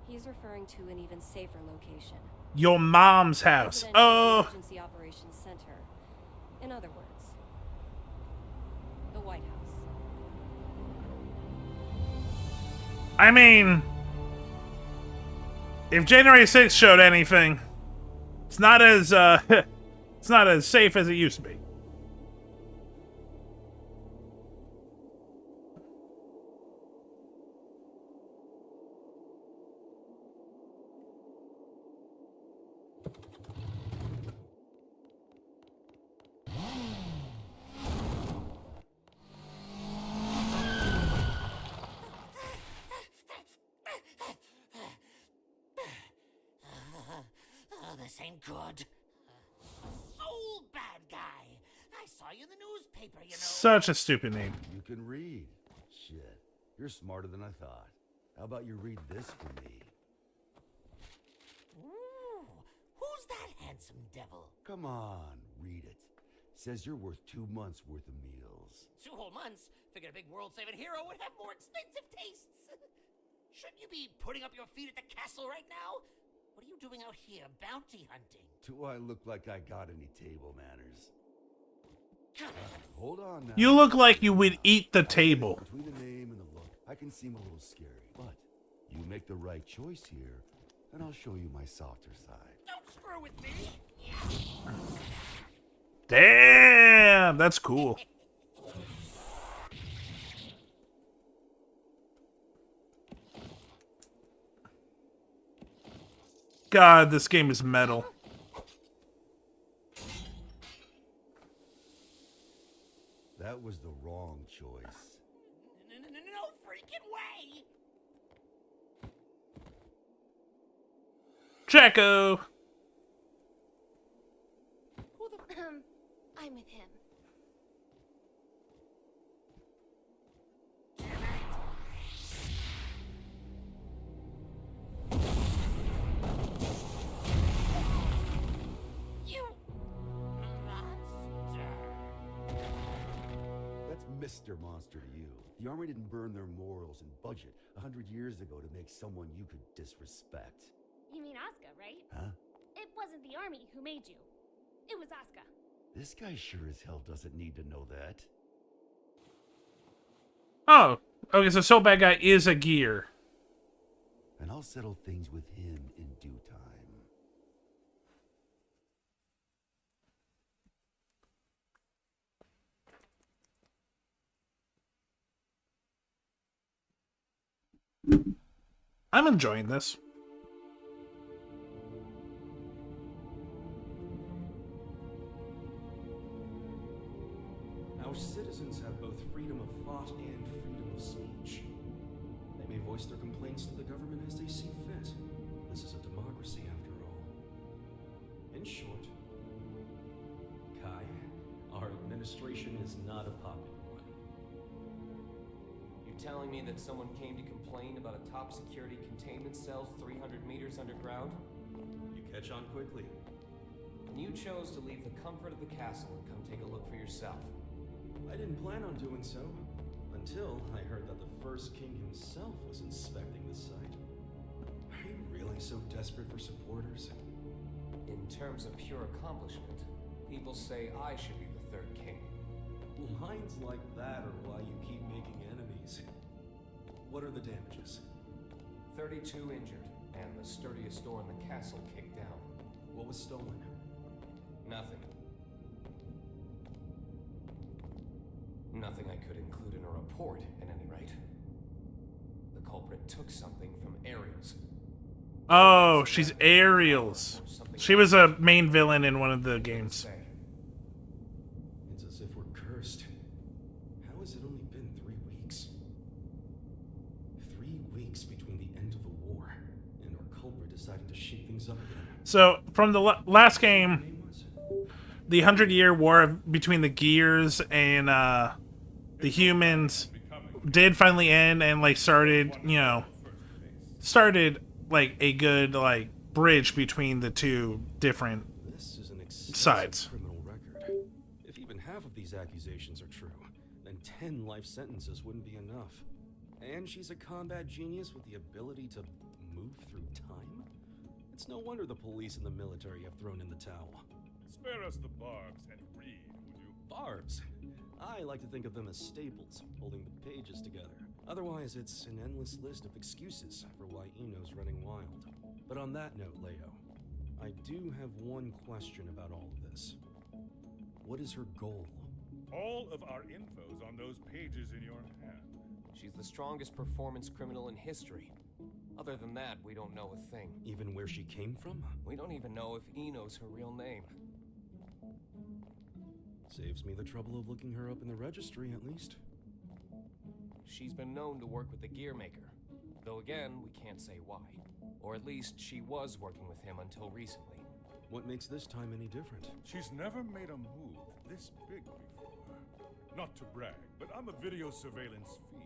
He's referring to an even safer location. Your mom's house. Presidential Oh. Emergency Operations Center. In other words, the White House. I mean, if January 6th showed anything, it's not as it's not as safe as it used to be. this ain't good. Soul bad guy. I saw you in the newspaper, you know. Such a stupid name. You can read. Shit, you're smarter than I thought. How about you read this for me? Ooh, who's that handsome devil? Come on, read it. Says you're worth 2 months' worth of meals. 2 whole months? Figured a big world-saving hero would have more expensive tastes. Shouldn't you be putting up your feet at the castle right now? What are you doing out here, bounty hunting? Do I look like I got any table manners? Hold on now. You look like you would eat the table. Between the name and the look, I can seem a little scary, but you make the right choice here, and I'll show you my softer side. Don't screw with me! Damn, that's cool. God, this game is metal. That was the wrong choice. No freaking way! Jacko! I'm with him. You monster. That's Mr. Monster to you. The army didn't burn their morals and budget 100 years ago to make someone you could disrespect. You mean Asuka, right? Huh? It wasn't the army who made you. It was Asuka. This guy sure as hell doesn't need to know that. Oh, okay, so Soul Bad Guy is a gear. And I'll settle things with him in due time. I'm enjoying this. Our citizens have both freedom of thought and freedom of speech. They may voice their complaints to the government as they see fit. This is a democracy, after all. In short, Kai, our administration is not a popular one. You telling me that someone came to complain about a top security containment cell 300 meters underground? You catch on quickly. And you chose to leave the comfort of the castle and come take a look for yourself. I didn't plan on doing so, until I heard that the first king himself was inspecting the site. Are you really so desperate for supporters? In terms of pure accomplishment, people say I should be the third king. Lines like that are why you keep making enemies. What are the damages? 32 injured, and the sturdiest door in the castle kicked down. What was stolen? Nothing. Nothing I could include in a report, at any rate. The culprit took something from Ariel's. Oh, she's Ariel's. She was a main villain in one of the games. It's as if we're cursed. How has it only been 3 weeks? 3 weeks between the end of the war and our culprit deciding to shake things up again. So, from the last game, the 100-year war between the Gears and the humans did finally end and like started like a good like bridge between the two different This is an extensive sides. criminal record. If even half of these accusations are true, then 10 life sentences wouldn't be enough. And she's a combat genius with the ability to move through time? It's no wonder the police and the military have thrown in the towel. Spare us the barbs and read, would you? Barbs. I like to think of them as staples, holding the pages together. Otherwise, it's an endless list of excuses for why Eno's running wild. But on that note, Leo, I do have one question about all of this. What is her goal? All of our info's on those pages in your hand. She's the strongest performance criminal in history. Other than that, we don't know a thing. Even where she came from? We don't even know if Eno's her real name. Saves me the trouble of looking her up in the registry, at least. She's been known to work with the gear maker. Though again, we can't say why. Or at least she was working with him until recently. What makes this time any different? She's never made a move this big before. Not to brag, but I'm a video surveillance fiend.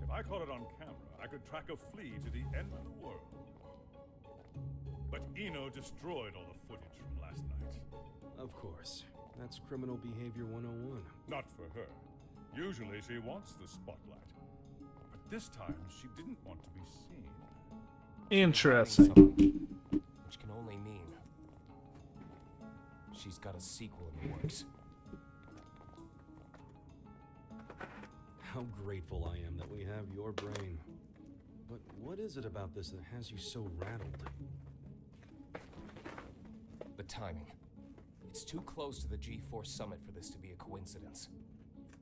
If I caught it on camera, I could track a flea to the end of the world. But Eno destroyed all the footage from last night. Of course. That's criminal behavior 101. Not for her. Usually she wants the spotlight. But this time she didn't want to be seen. Interesting. Which can only mean she's got a sequel in the works. How grateful I am that we have your brain. But what is it about this that has you so rattled? The timing. It's too close to the G4 summit for this to be a coincidence.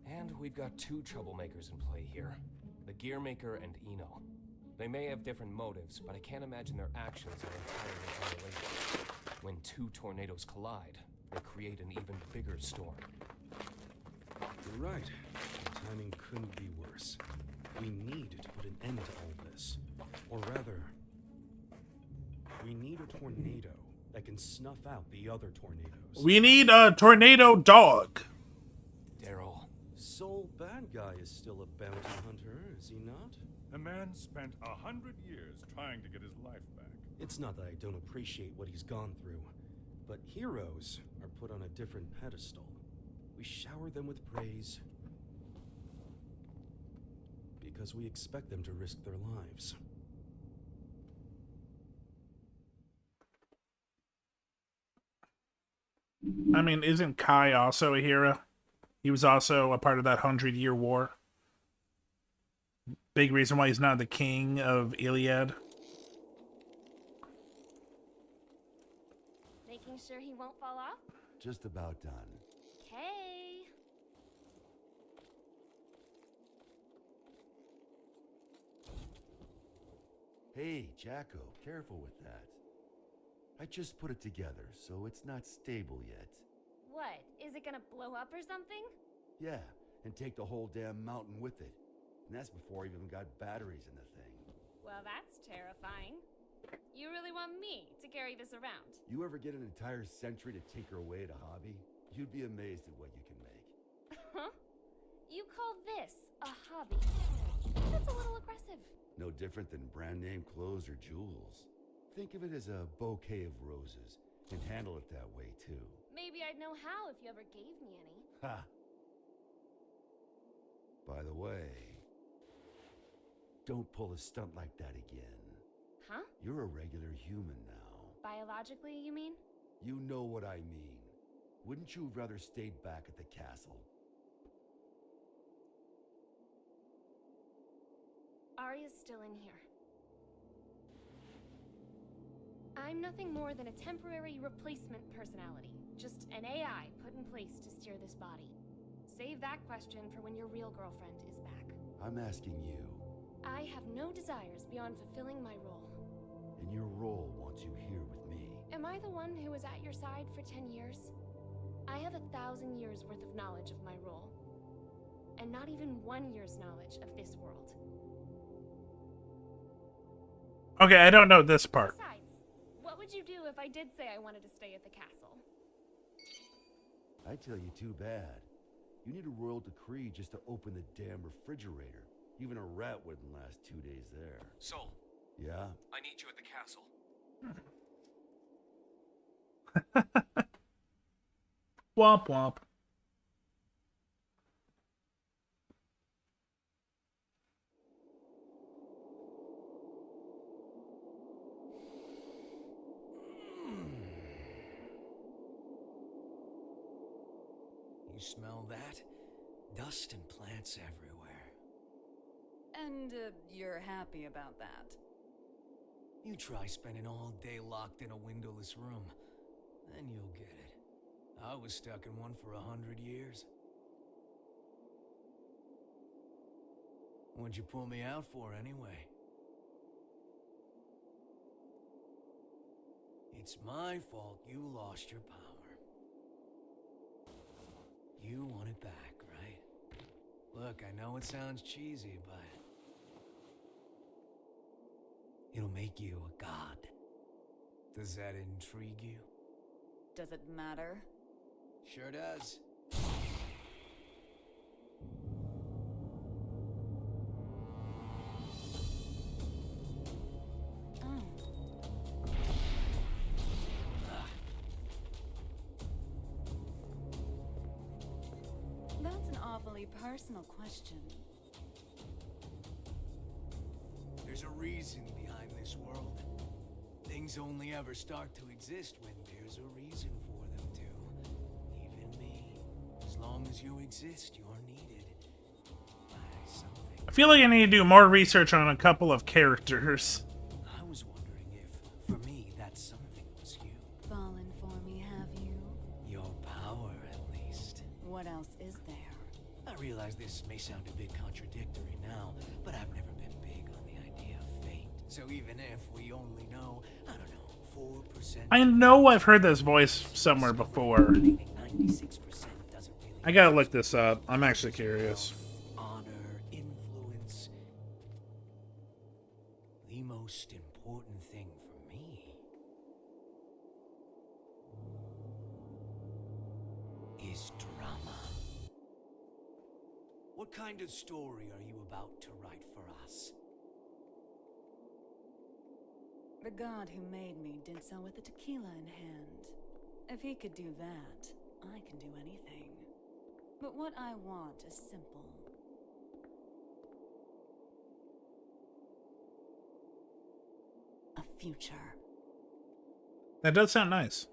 And we've got two troublemakers in play here. The Gearmaker and Eno. They may have different motives, but I can't imagine their actions are entirely unrelated. When two tornadoes collide, they create an even bigger storm. You're right. The timing couldn't be worse. We need to put an end to all this. Or rather, we need a tornado that can snuff out the other tornadoes. We need a tornado dog. Daryl. Sole bad guy is still a bounty hunter, is he not? The man spent 100 years trying to get his life back. It's not that I don't appreciate what he's gone through, but heroes are put on a different pedestal. We shower them with praise because we expect them to risk their lives. I mean, isn't Kai also a hero? He was also a part of that 100-year war. Big reason why he's not the king of Iliad. Making sure he won't fall off? Just about done. Okay. Hey, Jacko, careful with that. I just put it together, so it's not stable yet. What? Is it gonna blow up or something? Yeah, and take the whole damn mountain with it. And that's before I even got batteries in the thing. Well, that's terrifying. You really want me to carry this around? You ever get an entire century to take her away at a hobby? You'd be amazed at what you can make. Huh? You call this a hobby? That's a little aggressive. No different than brand name clothes or jewels. Think of it as a bouquet of roses, and handle it that way too. Maybe I'd know how if you ever gave me any. Ha! By the way, don't pull a stunt like that again. Huh? You're a regular human now. Biologically, you mean? You know what I mean. Wouldn't you have rather stayed back at the castle? Arya's still in here. I'm nothing more than a temporary replacement personality. Just an AI put in place to steer this body. Save that question for when your real girlfriend is back. I'm asking you. I have no desires beyond fulfilling my role. And your role wants you here with me. Am I the one who was at your side for 10 years? I have 1,000 years worth of knowledge of my role. And not even 1 year's knowledge of this world. Okay, I don't know this part. Besides, what would you do if I did say I wanted to stay at the castle? I tell you, too bad. You need a royal decree just to open the damn refrigerator. Even a rat wouldn't last 2 days there. Sol, Yeah? I need you at the castle. Womp womp. You smell that? Dust and plants everywhere. And you're happy about that? You try spending all day locked in a windowless room, then you'll get it. I was stuck in one for 100 years. What'd you pull me out for, anyway? It's my fault you lost your power. You want it back, right? Look, I know it sounds cheesy, but it'll make you a god. Does that intrigue you? Does it matter? Sure does. That's an awfully personal question. There's a reason behind this world. Things only ever start to exist when there's a reason for them to. Even me. As long as you exist, you're needed. By something. I feel like I need to do more research on a couple of characters. I was wondering if, for me, that something was you. Fallen for me, have you? Your power, at least. What else is there? I realize this may sound a bit contradictory now, but I've never been big on the idea of fate. So even if we only know, I don't know, 4%... I know I've heard this voice somewhere before. I gotta look this up. I'm actually curious. Honor, influence. The most important thing for me is drama. What kind of story are you about to write for us? The god who made me did so with a tequila in hand. If he could do that, I can do anything. But what I want is simple. A future. That does sound nice.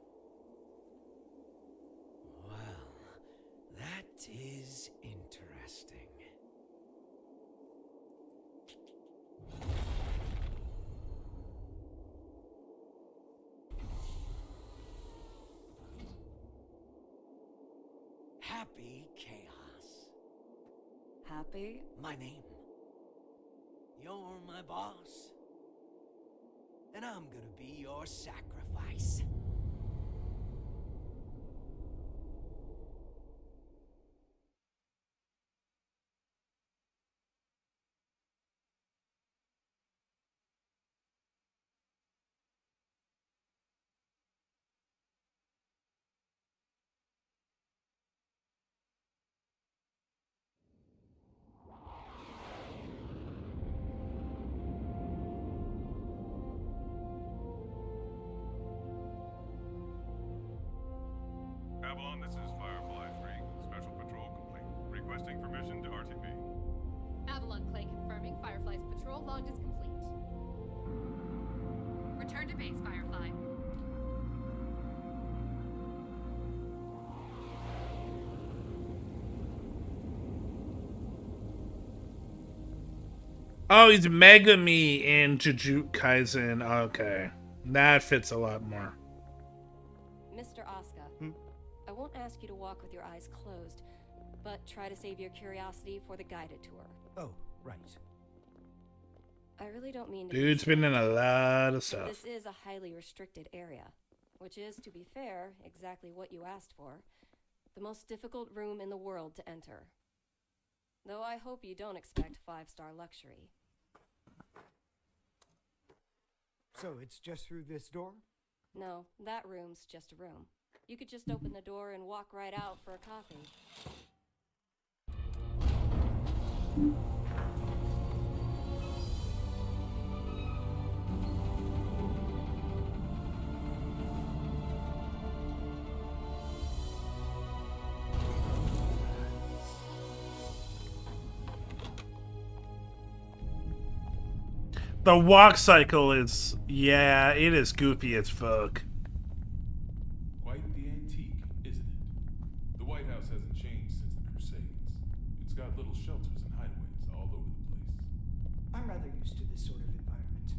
Well, that is interesting. Happy Chaos. Happy? My name. You're my boss. And I'm gonna be your sacrifice. Avalon, this is Firefly 3. Special patrol complete. Requesting permission to RTB. Avalon Clay confirming Firefly's patrol logged is complete. Return to base, Firefly. Oh, he's Megami in Jujutsu Kaisen. Okay. That fits a lot more. Mr. Asuka, I won't ask you to walk with your eyes closed, but try to save your curiosity for the guided tour. Oh, right. I really don't mean to Dude's been in a lot of stuff. This is a highly restricted area, which is, to be fair, exactly what you asked for. The most difficult room in the world to enter. Though I hope you don't expect 5-star luxury. So it's just through this door? No, that room's just a room. You could just open the door and walk right out for a coffee. The walk cycle is, yeah, it is goofy as fuck. Quite the antique, isn't it? The White House hasn't changed since the Crusades. It's got little shelters and hideaways all over the place. I'm rather used to this sort of environment.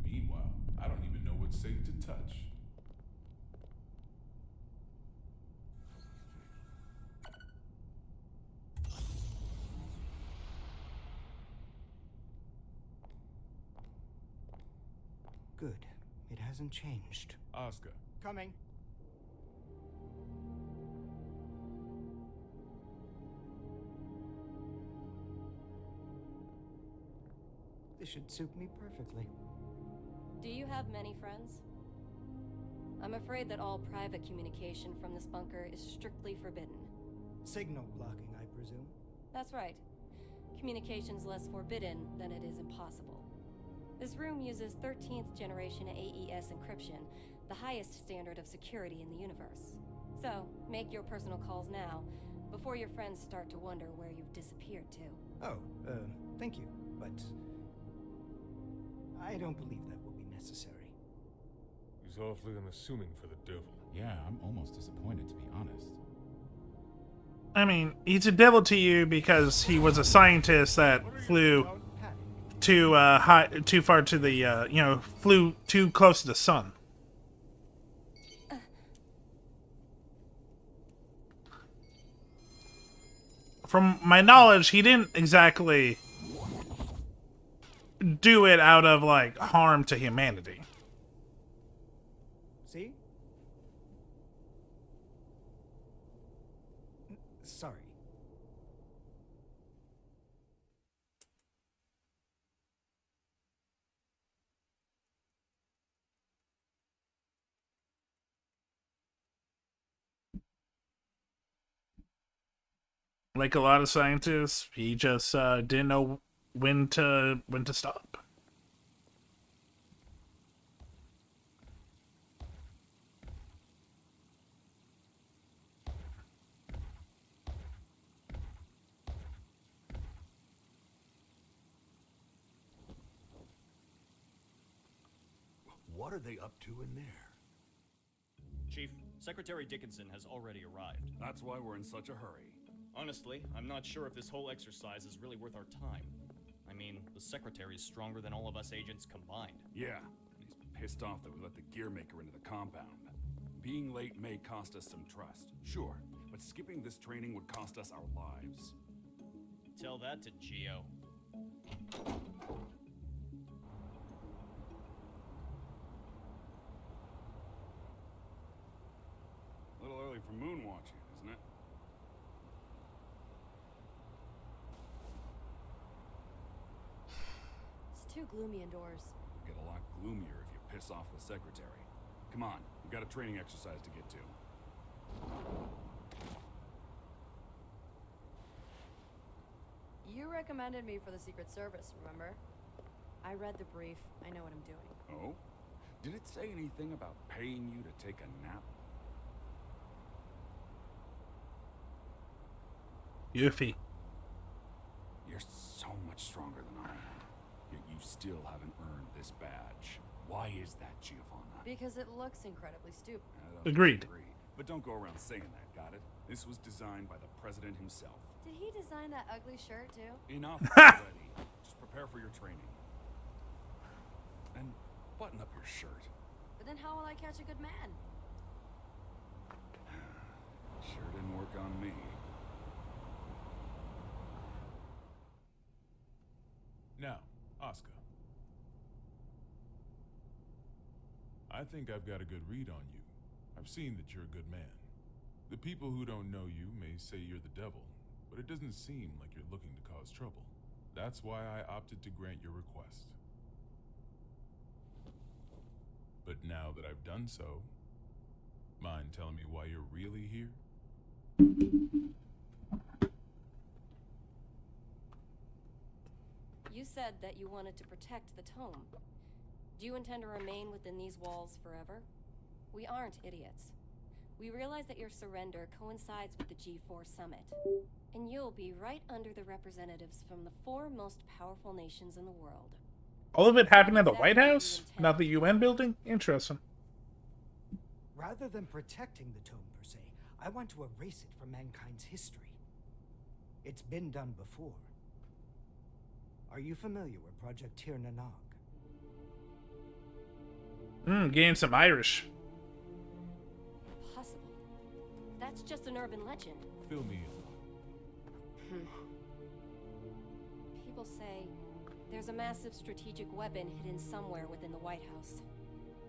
Meanwhile, I don't even know what's safe to touch. Good. It hasn't changed. Asuka. Coming. This should suit me perfectly. Do you have many friends? I'm afraid that all private communication from this bunker is strictly forbidden. Signal blocking, I presume? That's right. Communication's less forbidden than it is impossible. This room uses 13th generation AES encryption, the highest standard of security in the universe. So, make your personal calls now, before your friends start to wonder where you've disappeared to. Oh, thank you, but I don't believe that will be necessary. He's awfully unassuming for the devil. Yeah, I'm almost disappointed, to be honest. I mean, he's a devil to you because he was a scientist that flew too too far to the flew too close to the sun. From my knowledge, he didn't exactly do it out of like harm to humanity. See? Sorry. Like a lot of scientists, he just didn't know when to stop. What are they up to in there? Chief, Secretary Dickinson has already arrived. That's why we're in such a hurry. Honestly, I'm not sure if this whole exercise is really worth our time. I mean, the Secretary's stronger than all of us agents combined. Yeah, he's pissed off that we let the gear maker into the compound. Being late may cost us some trust, sure, but skipping this training would cost us our lives. Tell that to Geo. A little early for moon watching, isn't it? It's too gloomy indoors. It'll get a lot gloomier if you piss off the Secretary. Come on, we've got a training exercise to get to. You recommended me for the Secret Service, remember? I read the brief. I know what I'm doing. Oh? Did it say anything about paying you to take a nap? Yuffie. You're so much stronger than I am. Yet you still haven't earned this badge. Why is that, Giovanna? Because it looks incredibly stupid. Agreed. But don't go around saying that, got it? This was designed by the president himself. Did he design that ugly shirt, too? Enough already. Just prepare for your training. And button up your shirt. But then how will I catch a good man? Sure didn't work on me. Now, Oscar. I think I've got a good read on you. I've seen that you're a good man. The people who don't know you may say you're the devil, but it doesn't seem like you're looking to cause trouble. That's why I opted to grant your request. But now that I've done so, mind telling me why you're really here? You said that you wanted to protect the tome. Do you intend to remain within these walls forever? We aren't idiots. We realize that your surrender coincides with the G4 summit, and you'll be right under the representatives from the 4 most powerful nations in the world. All of it happened at the White House, not the UN building? Interesting. Rather than protecting the tome per se, I want to erase it from mankind's history. It's been done before. Are you familiar with Project Tir Nanog? Getting some Irish. Impossible. That's just an urban legend. Fill me in. People say there's a massive strategic weapon hidden somewhere within the White House.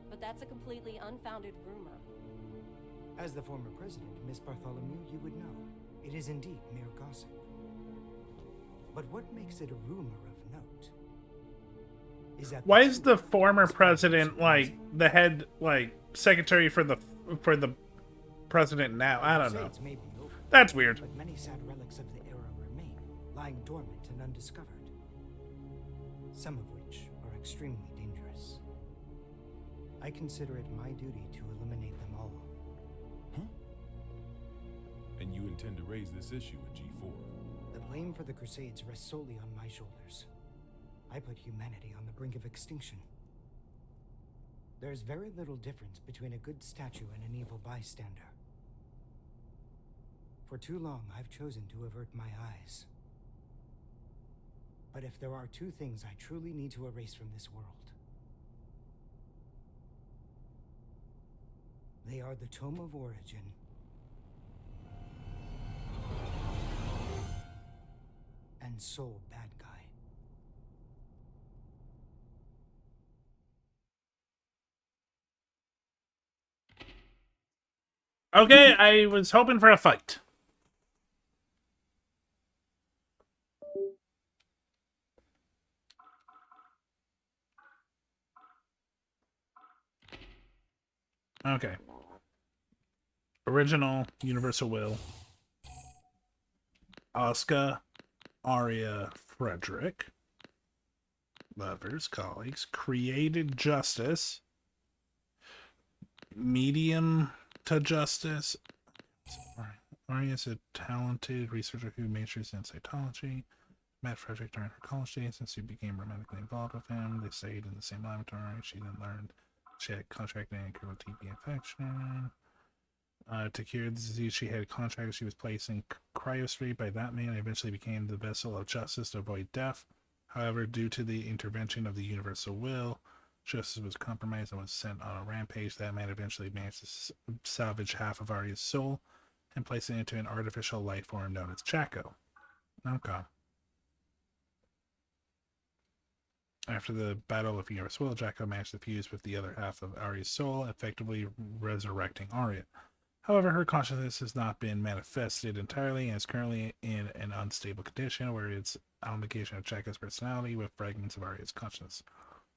But that's a completely unfounded rumor. As the former president, Miss Bartholomew, you would know. It is indeed mere gossip. But what makes it a rumor of note? is that Why the is the truth former is far more president like the head like secretary for the president now? I don't know. Crusades may be over, That's weird. but many sad relics of the era remain, lying dormant and undiscovered. Some of which are extremely dangerous. I consider it my duty to eliminate them all. And you intend to raise this issue at G4? The blame for the Crusades rests solely on my shoulders. I put humanity on the brink of extinction. There's very little difference between a good statue and an evil bystander. For too long, I've chosen to avert my eyes. But if there are two things I truly need to erase from this world, they are the Tome of Origin and Soul Bad Guy. Okay, I was hoping for a fight. Okay. Original Universal Will. Asuka, Arya, Frederick. Lovers, colleagues. Created justice. Medium to justice. Arya is a talented researcher who majors in cytology. Met Frederick during her college days and she became romantically involved with him. They stayed in the same laboratory. She then learned she had contracted and cured TB infection. To cure the disease, she had a contract. She was placed in cryosphere by that man and eventually became the vessel of justice to avoid death. However, due to the intervention of the Universal Will, justice was compromised and was sent on a rampage. That man eventually managed to salvage half of Arya's soul and place it into an artificial life form known as Jacko. Okay. After the Battle of Universal Will, Jacko managed to fuse with the other half of Arya's soul, effectively resurrecting Arya. However, her consciousness has not been manifested entirely and is currently in an unstable condition where it's amalgamation of Jacko's personality with fragments of Arya's consciousness.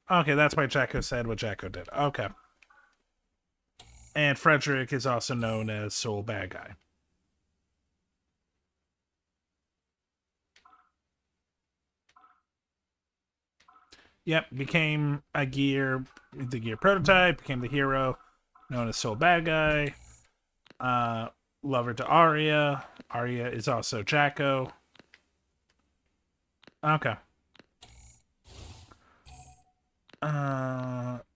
Okay, that's why Jacko said what Jacko did. Okay. And Frederick is also known as Soul Bad Guy. Yep, became the gear prototype, became the hero, known as Soul Bad Guy. Lover to Arya. Arya is also Jacko. Okay.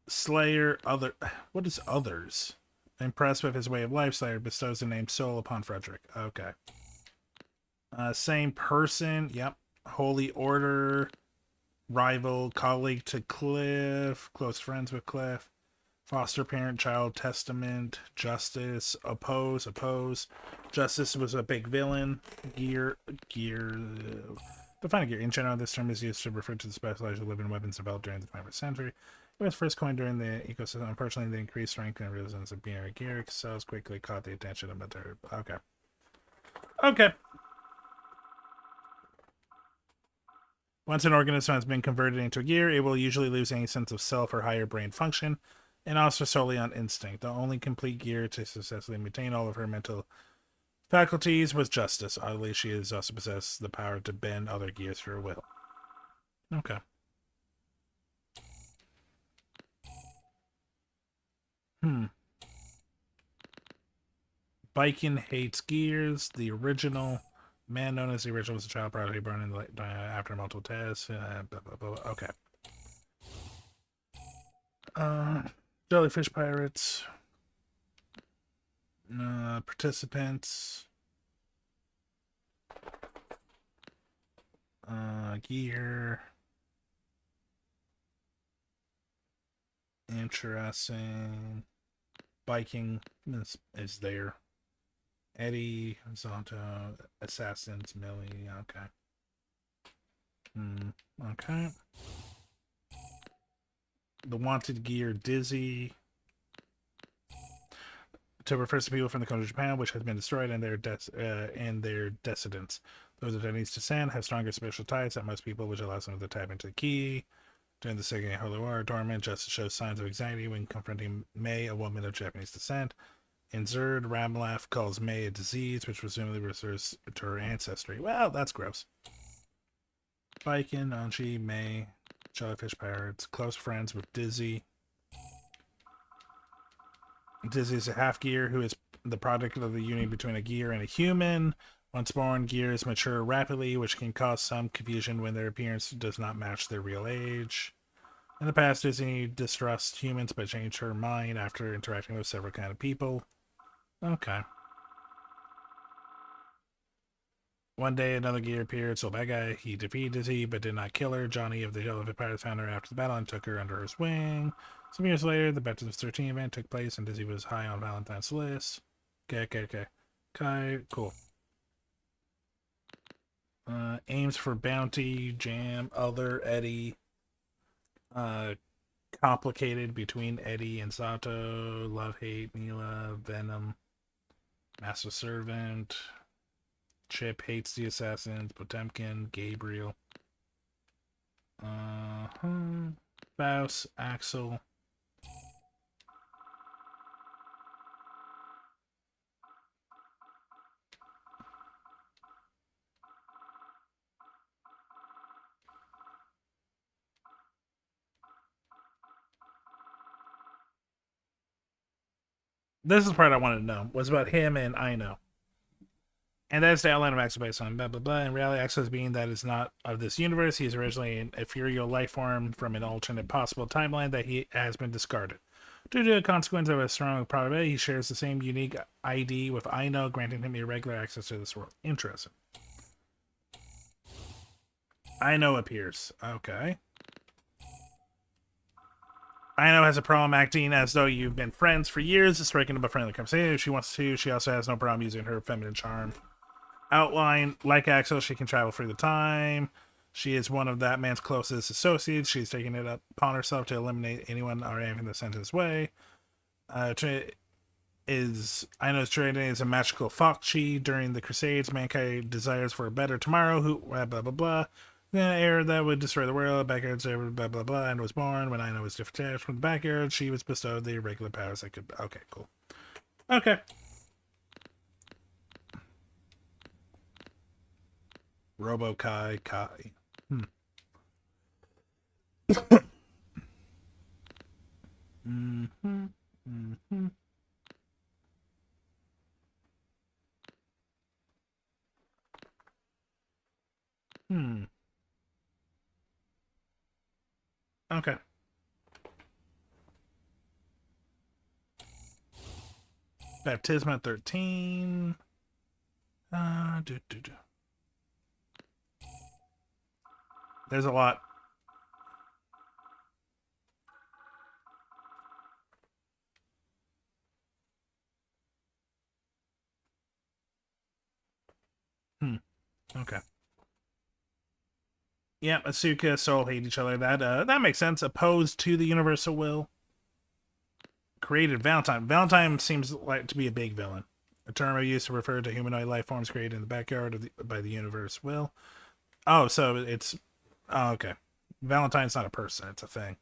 Slayer, what is others? Impressed with his way of life, Slayer bestows the name Soul upon Frederick. Okay. Same person, yep. Holy Order, rival, colleague to Cliff, close friends with Cliff. Foster parent, child, testament, justice, oppose. Justice was a big villain. Gear. Define gear. In general, this term is used to refer to the specialized living weapons developed during the 21st century. It was first coined during the ecosystem. Unfortunately, the increased strength and resistance of binary gear cells quickly caught the attention of material. Okay. Once an organism has been converted into a gear, it will usually lose any sense of self or higher brain function, and also solely on instinct. The only complete gear to successfully maintain all of her mental faculties was Justice. Oddly, she has also possessed the power to bend other gears for her will. Okay. Bikin hates gears. The original man known as the original was a child prodigy born in after multiple tests. Blah, blah, blah. Okay. Jellyfish pirates. Participants. Gear. Interesting. Biking is there. Eddie, Zonto, Assassins, Millie. Okay. Okay. The wanted gear, Dizzy. To refers to people from the country of Japan, which has been destroyed, and their descendants. Those of Chinese descent have stronger spiritual ties than most people, which allows them to tap into the key. During the Second Holy War, Dormant just shows signs of anxiety when confronting May, a woman of Japanese descent. In Zerd, Ramlaf calls May a disease, which presumably refers to her ancestry. Well, that's gross. Viking, Anji, May, Jellyfish Pirates, close friends with Dizzy. Dizzy is a half gear who is the product of the union between a gear and a human. Once born, gears mature rapidly, which can cause some confusion when their appearance does not match their real age. In the past, Disney distrusts humans but changed her mind after interacting with several kind of people. Okay. One day, another gear appeared, so bad guy. He defeated Dizzy, but did not kill her. Johnny of the Jellyfish Pirates found her after the battle and took her under his wing. Some years later, the Baptism 13 event took place, and Dizzy was high on Valentine's list. Okay. Cool. Aims for bounty, Jam, Other, Eddie. Complicated between Eddie and Sato. Love, Hate, Mila, Venom. Master Servant. Chip hates the assassins. Potemkin, Gabriel. Faust, Axel. This is the part I wanted to know. Was about him and Aino. And that's the outline of Axel based on blah blah blah. In reality, Axel's being that is not of this universe. He's originally an ethereal life form from an alternate possible timeline that he has been discarded. Due to a consequence of a strong probability, he shares the same unique ID with Aino, granting him irregular access to this world. Interesting. Aino appears. Okay. Aino has a problem acting as though you've been friends for years, striking up a friendly conversation if she wants to. She also has no problem using her feminine charm. Outline, like Axel, she can travel through the time. She is one of that man's closest associates. She's taking it upon herself to eliminate anyone or anything that sent his way. Aino's training is a magical Fakchi. During the Crusades, mankind desires for a better tomorrow. Who blah blah blah. The era that would destroy the world. Backyard server blah blah blah. And was born when Aino was detached from the backyard. She was bestowed the irregular powers that could. Okay, cool. Okay. Robo Kai. Okay. Baptisma 13. There's a lot. Okay. Yeah, Asuka, Soul hate each other. That makes sense. Opposed to the universal will. Created Valentine. Valentine seems like to be a big villain. A term used to refer to humanoid life forms created in the backyard by the universe will. Oh, so it's... Oh, okay. Valentine's not a person, it's a thing.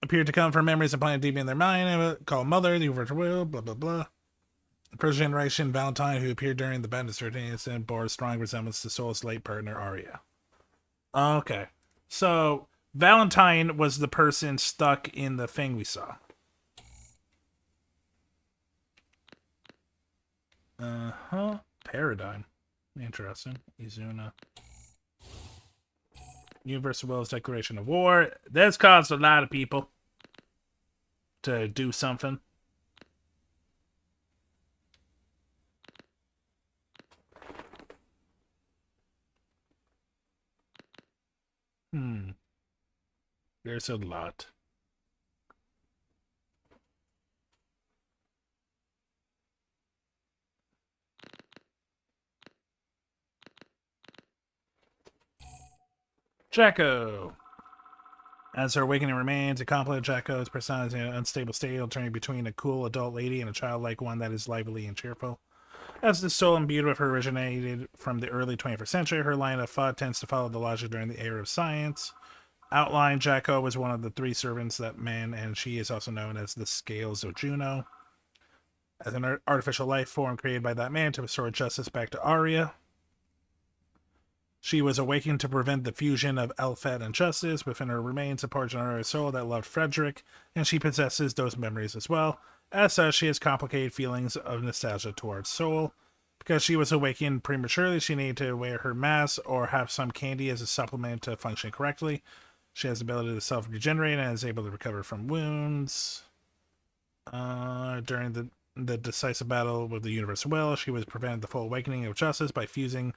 Appeared to come from memories implanted deep in their mind, called Mother, the universal will, blah, blah, blah. First generation Valentine, who appeared during the Band of Certain incident, bore a strong resemblance to Soul's late partner, Arya. Okay. So, Valentine was the person stuck in the thing we saw. Paradigm. Interesting. Izuna. Universal Will's declaration of war. This caused a lot of people to do something. There's a lot. Jacko. As her awakening remains, a complex Jacko's personality is in an unstable state, alternating between a cool adult lady and a childlike one that is lively and cheerful. As the soul imbued with her originated from the early 21st century, her line of thought tends to follow the logic during the era of science. outline, Jacko was one of the 3 servants that man, and she is also known as the Scales of Juno, as an artificial life form created by that man to restore justice back to Arya. She was awakened to prevent the fusion of Elfet and Justice. Within her remains a portion of her soul that loved Frederick, and she possesses those memories as well. As such, she has complicated feelings of nostalgia towards Soul. Because she was awakened prematurely, she needed to wear her mask or have some candy as a supplement to function correctly. She has the ability to self-regenerate and is able to recover from wounds. During the decisive battle with the Universal Will, she was prevented the full awakening of Justice by fusing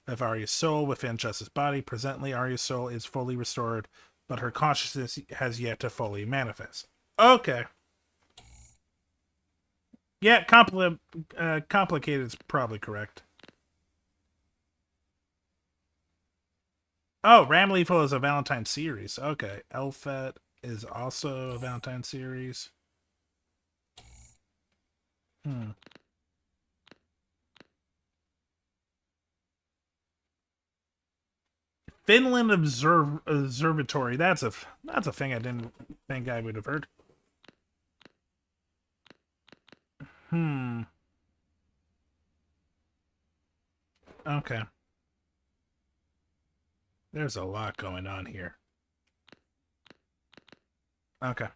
of Arya's soul within Justice's body. Presently, Arya's soul is fully restored, but her consciousness has yet to fully manifest. Okay. Yeah, complicated is probably correct. Oh, Ramleafel is a Valentine series. Okay. Elfet is also a Valentine series. Finland Observatory. That's a thing I didn't think I would have heard. Okay. There's a lot going on here. Okay.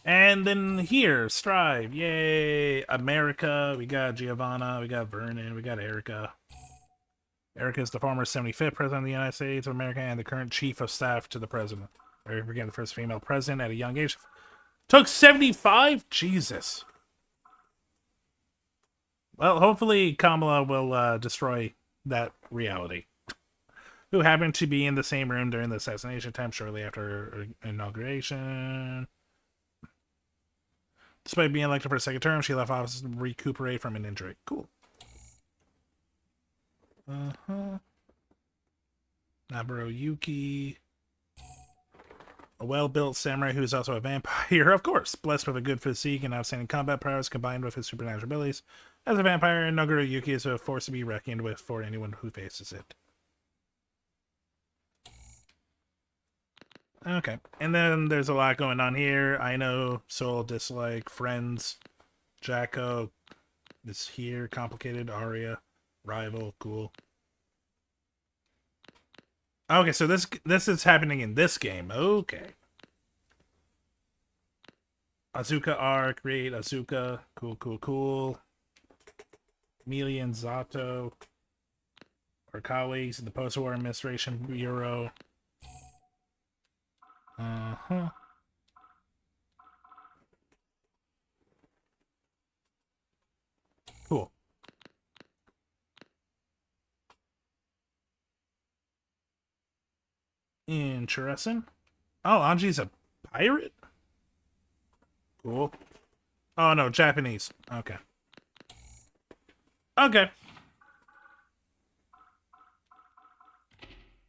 And then here, Strive. Yay. America. We got Giovanna. We got Vernon. We got Erica. Erica is the former 75th President of the United States of America and the current Chief of Staff to the President. Erica became the first female president at a young age. Took 75? Jesus. Well, hopefully Kamala will destroy that reality. Who happened to be in the same room during the assassination attempt shortly after her inauguration. Despite being elected for a second term, she left office to recuperate from an injury. Cool. Naburo Yuki. A well-built samurai who is also a vampire, of course. Blessed with a good physique and outstanding combat prowess combined with his supernatural abilities. As a vampire, Naguro Yuki is a force to be reckoned with for anyone who faces it. Okay. And then there's a lot going on here. I know, Soul, Dislike, Friends, Jacko is here, Complicated, Arya, Rival, cool. Okay, so this is happening in this game. Okay. Azuka R, create Azuka. Cool. Mealy and Zato are colleagues in the Post-War Administration Bureau. Cool. Interesting. Oh, Anji's a pirate? Cool. Oh, no, Japanese. Okay. Okay.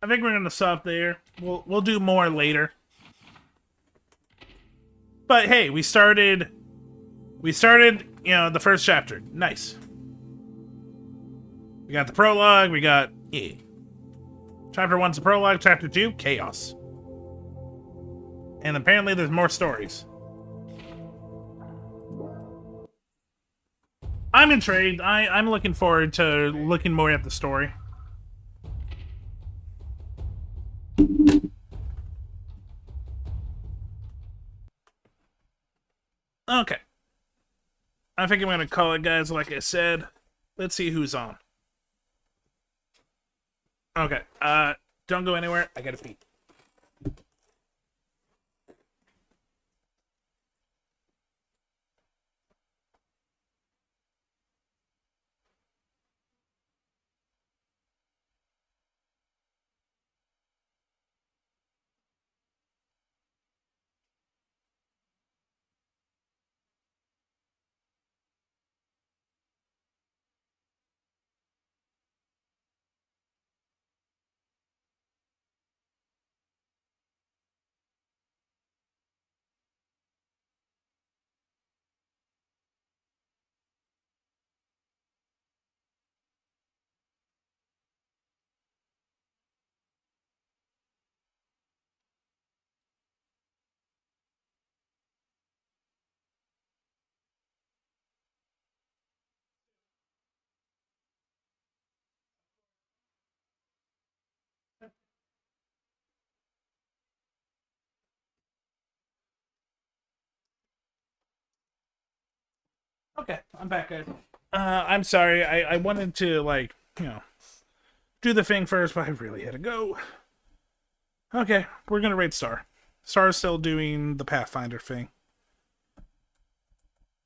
I think we're gonna stop there. We'll do more later. But hey, we started, you know, the first chapter. Nice. We got the prologue, we got Chapter 1's the prologue, chapter 2, chaos. And apparently there's more stories. I'm intrigued. I'm looking forward to looking more at the story. Okay. I think I'm going to call it, guys, like I said. Let's see who's on. Okay. Don't go anywhere. I gotta pee. Okay, I'm back, guys. I'm sorry. I wanted to, like, do the thing first, but I really had to go. Okay, we're gonna rate Star. Star's still doing the Pathfinder thing.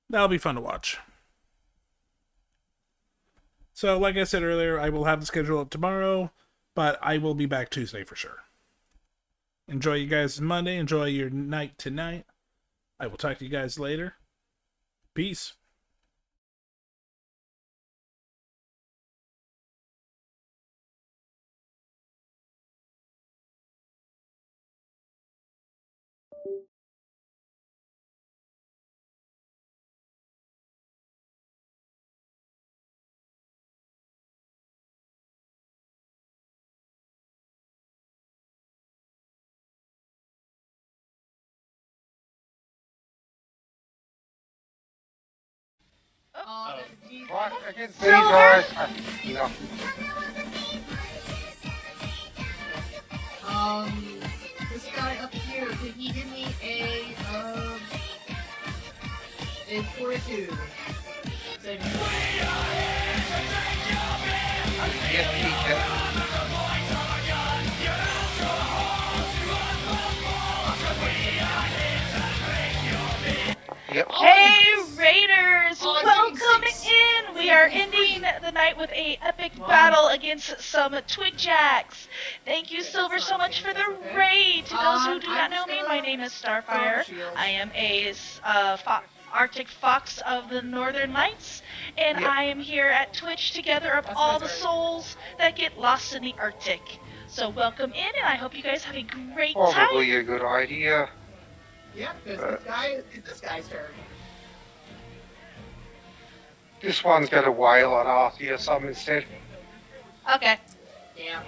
That'll be fun to watch. So, like I said earlier, I will have the schedule up tomorrow, but I will be back Tuesday for sure. Enjoy you guys Monday. Enjoy your night tonight. I will talk to you guys later. Peace. What? Against these guys? No. This guy up here, did he give me a fortitude? Yes, he can. Yep. Hey Raiders, welcome in! We are ending the night with a epic battle against some Twitjacks. Thank you, Silver, so much for the raid. To those who do not know me, my name is Starfire. I am a Arctic Fox of the Northern Lights, and I am here at Twitch to gather up all the souls that get lost in the Arctic. So welcome in, and I hope you guys have a great time. Probably a good idea. Yep, because it's this guy's turn. This one's got a whale on Arthur or something instead. Okay. Yeah.